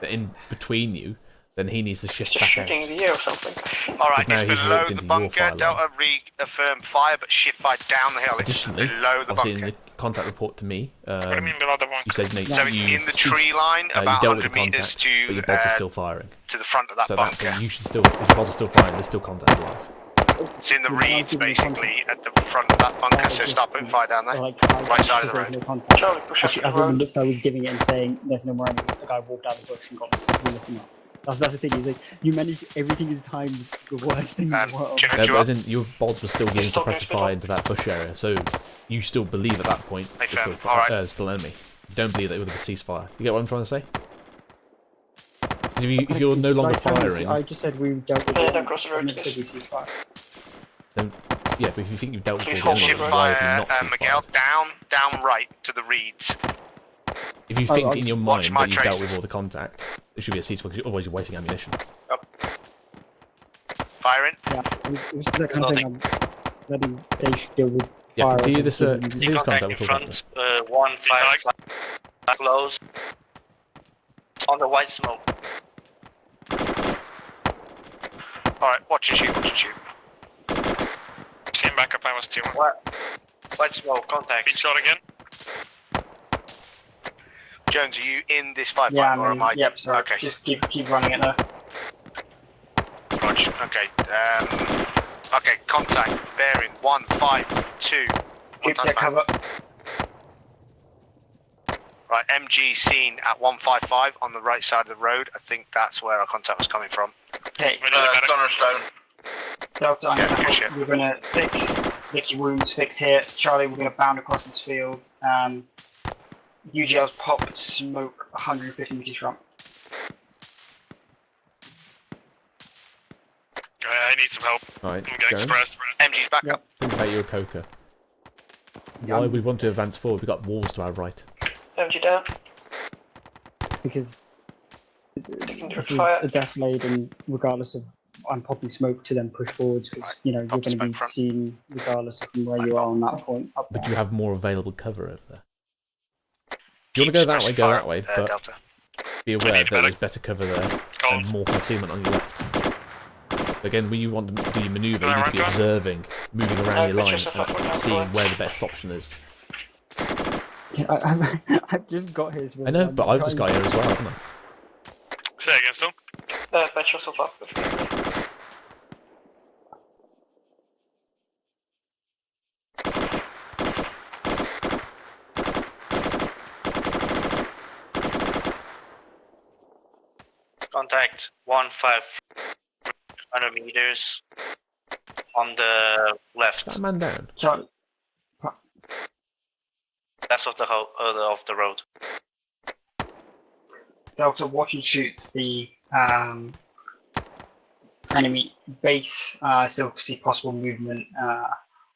in between you, then he needs to shift Just back out. shooting in the air or something. Alright, Now it's he's below walked the into your bunker. fire line. Delta reaffirm fire, but shift fire down the hill. It's Additionally, below the obviously in bunker. the contact report to me, What do you mean below the bunker? you said Nate, So it's you in the tree ceased, line, you about dealt with the 100 meters contact, but your bots are still firing. to the front of that So at that bunker. point, you should still, if your bots are still firing, there's still contact alive. It's in the reeds, basically, at the front of that bunker, so stop putting fire down there. Right side of the road. Charlie, push up to the As in road. the I was giving it and saying there's no more enemies, the guy walked out the bush and got looking up. That's the thing, is like you manage everything is timed the worst thing in the world. No, but as in, your bots were still getting suppressive fire into that bush area, so you still believe at that point there's still, still enemy. You don't believe that it would have ceased fire. You get what I'm trying to say? If you're no longer firing, I just said we dealt with Yeah, it. don't cross the road, I never said we ceased fire. then yeah, but if you think you've dealt with Please all hold the enemy, shift why have you fire, not ceased Miguel, fire? down right to the reeds. If you think in your watch mind my that you've dealt traces. with all the contact, it should be a ceasefire, because otherwise you're wasting ammunition. Firing. Yeah, it was that kind of thing. I'm letting they should deal with Yeah, fire. continue as this. obviously Continue this contact. in We'll talk about front, 1-5 close. On the white smoke. Alright, watch and shoot, watch and shoot. Same backup, I was T1. White smoke, contact. Beat shot again. Jones, are you in this firefight Yeah, or am I? Yep, sorry. Okay. Just keep running it there. Roger, okay. Okay, contact, bearing 152. Keep that cover. Right, MG seen at 155 on the right side of the road. I think that's where our contact was coming from. Okay, Gunner's down. Delta, I'm Yeah, gonna good shit. we're gonna lick your wounds, fix here. Charlie, we're gonna bound across this field. UGL's pop smoke 150 meters from. I need some help. Alright, I'm getting Jones? suppressed. MG's back up. Think about your Coca. Why we want to advance forward? We've got walls to our right. MG down. because Taking this the is fire. a defilade, and regardless of, I'm popping smoke to then push forwards because you know you're going to be seen regardless of from where you are on that point up there. But you have more available cover over there. If you want to go that way, go that way, but Delta. be aware that there's better cover there and more concealment on your left. Again, when you want to do your manoeuvre, you need to be observing, moving around your line, and seeing where the best option is. Yeah, I've just got here. So I know, but I've just got here as well, haven't I? Say again, still. Patch yourself up. Contact 100 meters on the left. That man down. Charlie. Left of the road. Delta, watch and shoot the enemy base. Still see possible movement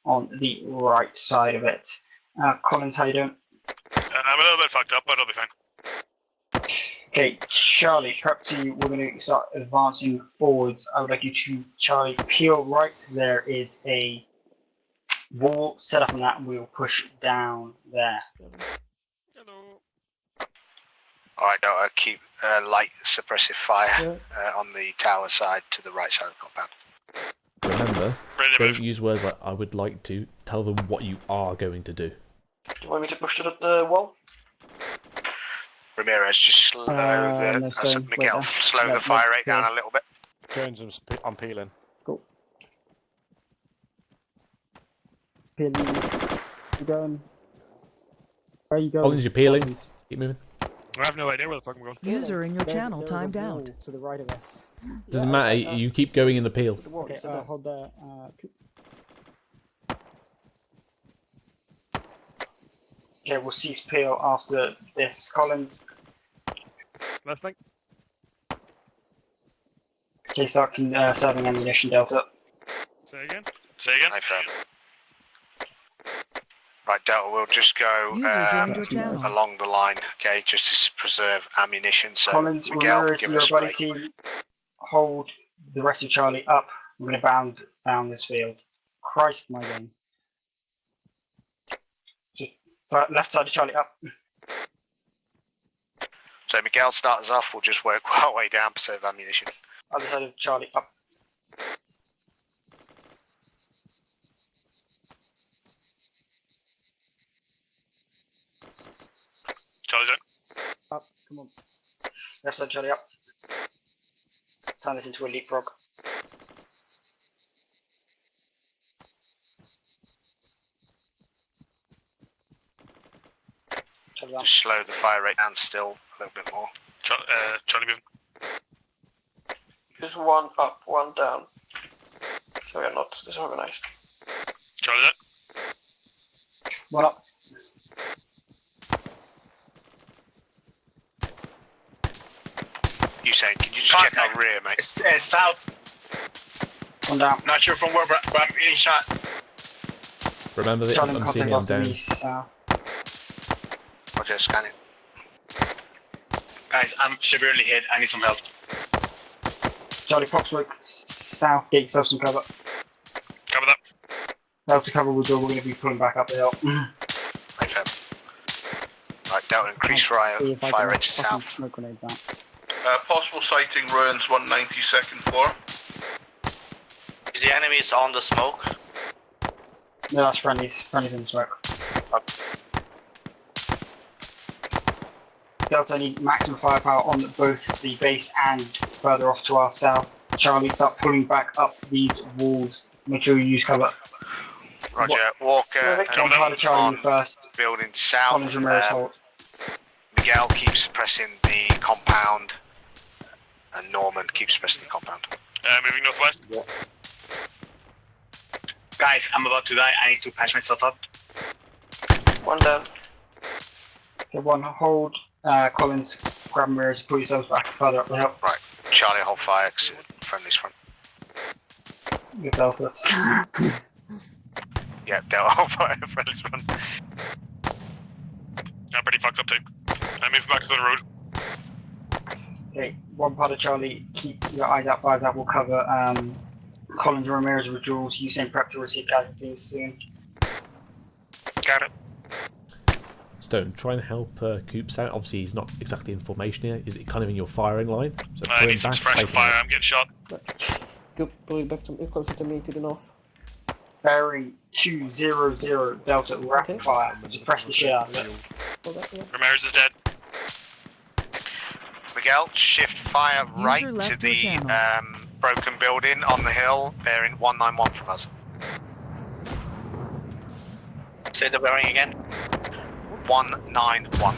on the right side of it. Collins, how you doing? I'm a little bit fucked up, but I'll be fine. Okay, Charlie, prep to you. We're going to start advancing forwards. I would like you to, Charlie, peel right. There is a wall set up on that, and we will push down there. Alright, Delta, keep light suppressive fire on the tower side to the right side of the compound. Remember, don't use words like "I would like to." Tell them what you are going to do. Do you want me to push to the wall? Ramirez, just slow Miguel, slow the fire rate down a little bit. Jones, I'm peeling. Go. Peeling. You going? Where are you going? Collins, you're peeling. Keep moving. I have no idea where the fuck I'm going. User in your channel There's timed a out. wall to the right of us. Doesn't matter. You keep going in the peel. Okay, hold there. Okay, we'll cease peel after this. Collins. Last thing. Okay, start serving ammunition, Delta. Say again. Say again. Right, Delta, we'll just go User joined your channel. along the line, okay, just to preserve ammunition. So, Collins, Miguel, Ramirez, give your us a buddy break. team, hold the rest of Charlie up. We're going to bound down this field. Christ, my game. Just left side of Charlie up. So, Miguel, start us off. We'll just work our way down, preserve ammunition. Other side of Charlie up. Charlie's in. Up, come on. Left side Charlie up. Turn this into a leapfrog. Charlie up. Just slow the fire rate down still a little bit more. Charlie moving. Just one up, one down. So we are not disorganized. Charlie's in. One up. Usain, can you just check our rear, mate? South. One down. Not sure from where, but I'm getting shot. Remember that Charlie, I'm seeing him contact down. off the south. Roger, scanning. Guys, I'm severely hit. I need some help. Charlie, Foxwork, south, get yourself some cover. Cover that. Delta cover will do. We're going to be pulling back up the hill. Okay. Right, Delta, increase fire rate to south. Smoke grenades out. Possible sighting ruins 192nd floor. Is the enemies on the smoke? No, that's friendlies. Friendlies in the smoke. Delta, I need maximum firepower on both the base and further off to our south. Charlie, start pulling back up these walls. Make sure you use cover. Roger. Walker, One part of Charlie first. Building south. Collins Ramirez hold. Miguel keeps suppressing the compound. And Norman keeps suppressing the compound. Moving northwest. Guys, I'm about to die. I need to patch myself up. One down. Okay, one hold. Collins, grab Ramirez, pull yourselves back further up the hill. Right. Charlie, hold fire. Friendly's front. Get Delta. Yeah, Delta, hold fire. Friendly's front. I'm pretty fucked up too. I move back to the road. Okay, one part of Charlie, keep your eyes out, fires out. We'll cover Collins, Ramirez withdrawals. Usain prep to receive casualties soon. Got it. Stone, try and help Coops out. Obviously, he's not exactly in formation here. Is it kind of in your firing line? So I need some suppression fire. I'm getting shot. Go back to closer to me to the north. Bearing 200 Delta, rapid fire. Suppress the shit out of it. Ramirez is dead. Miguel, shift fire right left to your the channel. broken building on the hill, bearing 191 from us. Say the bearing again. 191.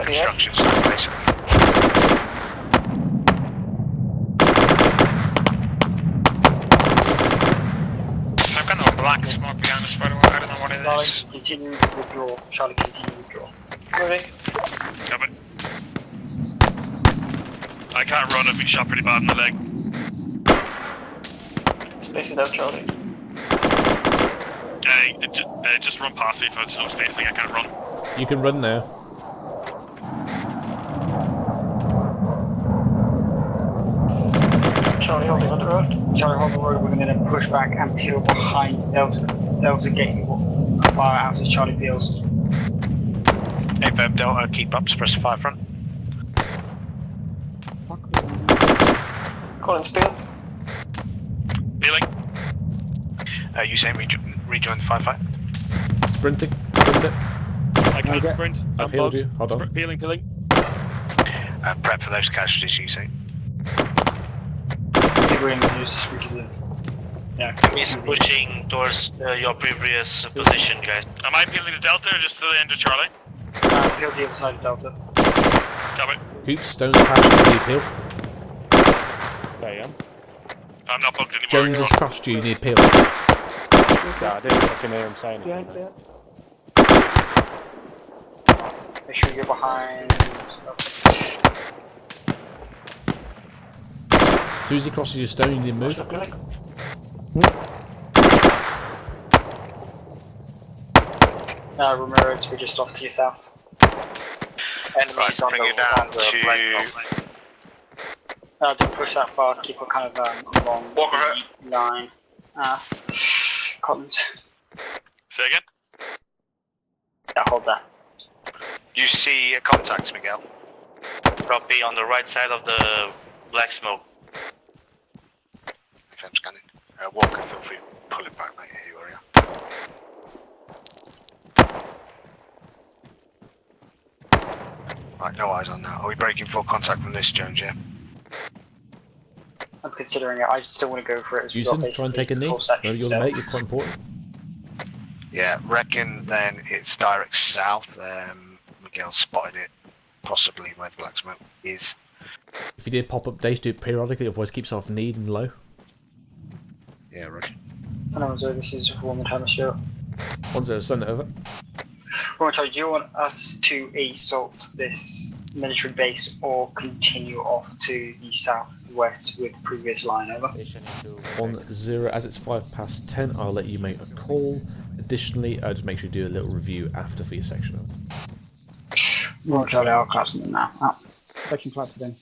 Construction site, basically. Some kind of black smoke behind us, by the way. I don't know what it Charlie, is. continue to withdraw. Charlie, continue to withdraw. Moving. Got it. I can't run. I've been shot pretty bad in the leg. Space it out, Charlie. Just run past me if there's no spacing. I can't run. You can run now. Charlie holding on the road. Charlie, hold the road. We're going to then push back and peel behind Delta. Delta, get you fire out as Charlie peels. AFM Delta, keep up, suppress the fire front. Collins peel. Peeling. Usain, rejoin the firefight. Sprinting. Sprint it. I can't sprint. I've healed you. Hold on. Peeling. Prep for those casualties, Usain. He's pushing towards your previous position, guys. Am I peeling to Delta or just to the end of Charlie? Peel to the other side of Delta. Got it. Coops, Stone's crashed. Need peel. There I am. I'm not bugged anymore. Jones has crashed you. Need peel. Yeah, I didn't fucking hear him saying Behind, anything. Make sure you're behind. As soon as he crosses your stone, you need to move. Ramirez, we're just off to your south. Enemies on the right. Don't push that far, keep it kind of along the line. Collins. Say again? Yeah, hold that. You see contacts, Miguel. Copy on the right side of the black smoke. If I'm scanning. Walker, feel free to pull it back, mate. Here you are. Right, no eyes on that. Are we breaking full contact from this, Jones, yeah? I'm considering it. I still want to go for it as well. Try and take a knee. No, you'll mate, you're quite important. Yeah, reckon then it's direct south. Miguel spotted it, possibly where the black smoke is. If you did pop up days, do it periodically, otherwise keeps off need and low. Yeah, roger. Hello, so this is Woman Time Show. 1-0, send it over. Woman Time, do you want us to assault this military base or continue off to the southwest with the previous line over? 1-0, as it's 10:05, I'll let you make a call. Additionally, just make sure you do a little review after for your section. Well, Charlie, I'll collapse them now. Section collapsed in.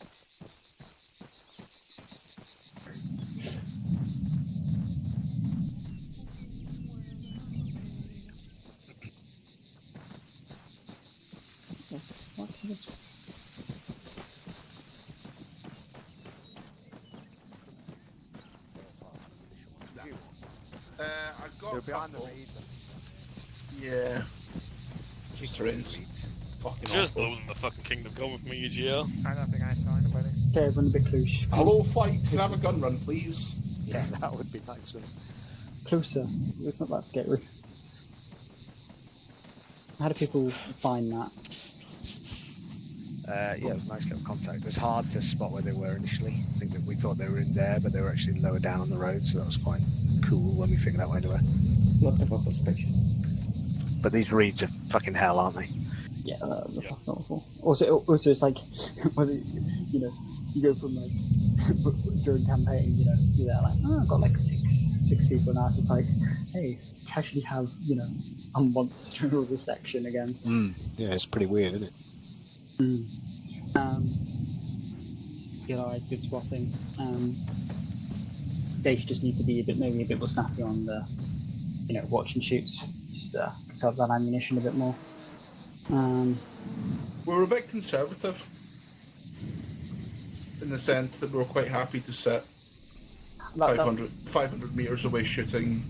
I've got They're behind the reeds. Yeah. Just strange. Fucking Just awful. blowing the fucking kingdom come with me, UGL. I don't think I saw anybody. Okay, everyone a bit close. Hello, fight. Can I have a gun run, please? Yeah, that would be nice, wouldn't it? Closer. It's not that scary. How do people find that? Yeah, it was a nice little contact. It was hard to spot where they were initially. I think that we thought they were in there, but they were actually lower down on the road, so that was quite cool when we figured out where they were. Not of suspicion. But these reeds are fucking hell, aren't they? Yeah, that's awful. Also, it's like, was it, you know, you go from like during campaign, you know, you're there like, oh, I've got like six people now. It's like, hey, casually have, you know, a monster of a section again. Yeah, it's pretty weird, isn't it? Good eyes, good spotting. They just need to be maybe a bit more snappy on the, you know, watch and shoots. Just conserve that ammunition a bit more. We're a bit conservative in the sense that we're quite happy to sit 500 meters away shooting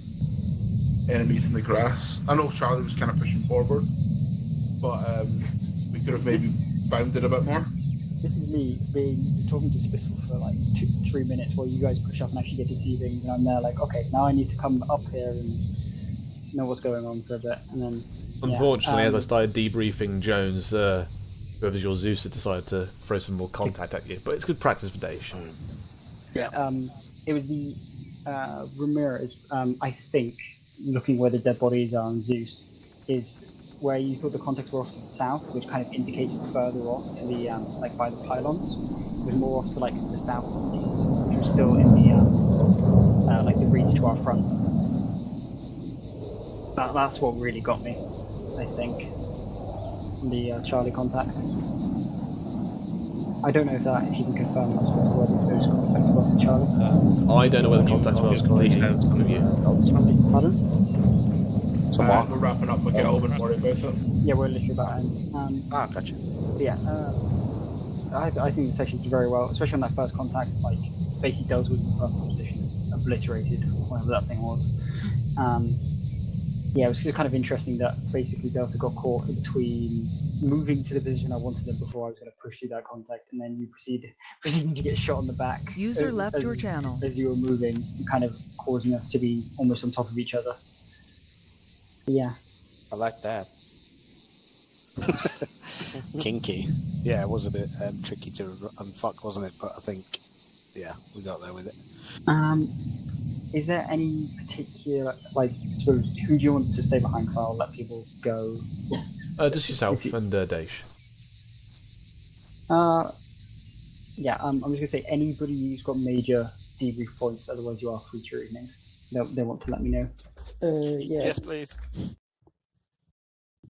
enemies in the grass. I know Charlie was kind of pushing forward, but we could have maybe bounded a bit more. This is me talking to Spittle for like 2-3 minutes while you guys push up and actually get to see things, and I'm there like, okay, now I need to come up here and know what's going on for a bit, and then. Unfortunately, as I started debriefing Jones, whoever's your Zeus had decided to throw some more contact at you, but it's good practice for Daesh. Yeah. It was the Ramirez. I think looking where the dead bodies are on Zeus is where you thought the contacts were off to the south, which kind of indicated further off to the like by the pylons. It was more off to like the southeast, which was still in the like the reeds to our front. That's what really got me, I think. The Charlie contact. I don't know if you can confirm that's where those contacts were for Charlie. I don't know where the contacts were completely with you. Pardon? So we're wrapping up, okay, I wouldn't worry about it. Yeah, we're literally about in. Gotcha. Yeah, I think the section's very well, especially on that first contact, like, basically Delta was in the perfect position, obliterated, whatever that thing was. Yeah, it was just kind of interesting that basically Delta got caught in between moving to the position I wanted them before I was going to push through that contact, and then you proceeding to get shot on the back. User left your channel. As you were moving, kind of causing us to be almost on top of each other. Yeah. I like that. Kinky. Yeah, it was a bit tricky to unfuck, wasn't it? But I think, yeah, we got there with it. Is there any particular, like, I suppose, who do you want to stay behind? Because I'll let people go. Just yourself and Daesh. Yeah, I'm just going to say anybody who's got major debrief points, otherwise you are free to your evenings. They want to let me know. Yes, please.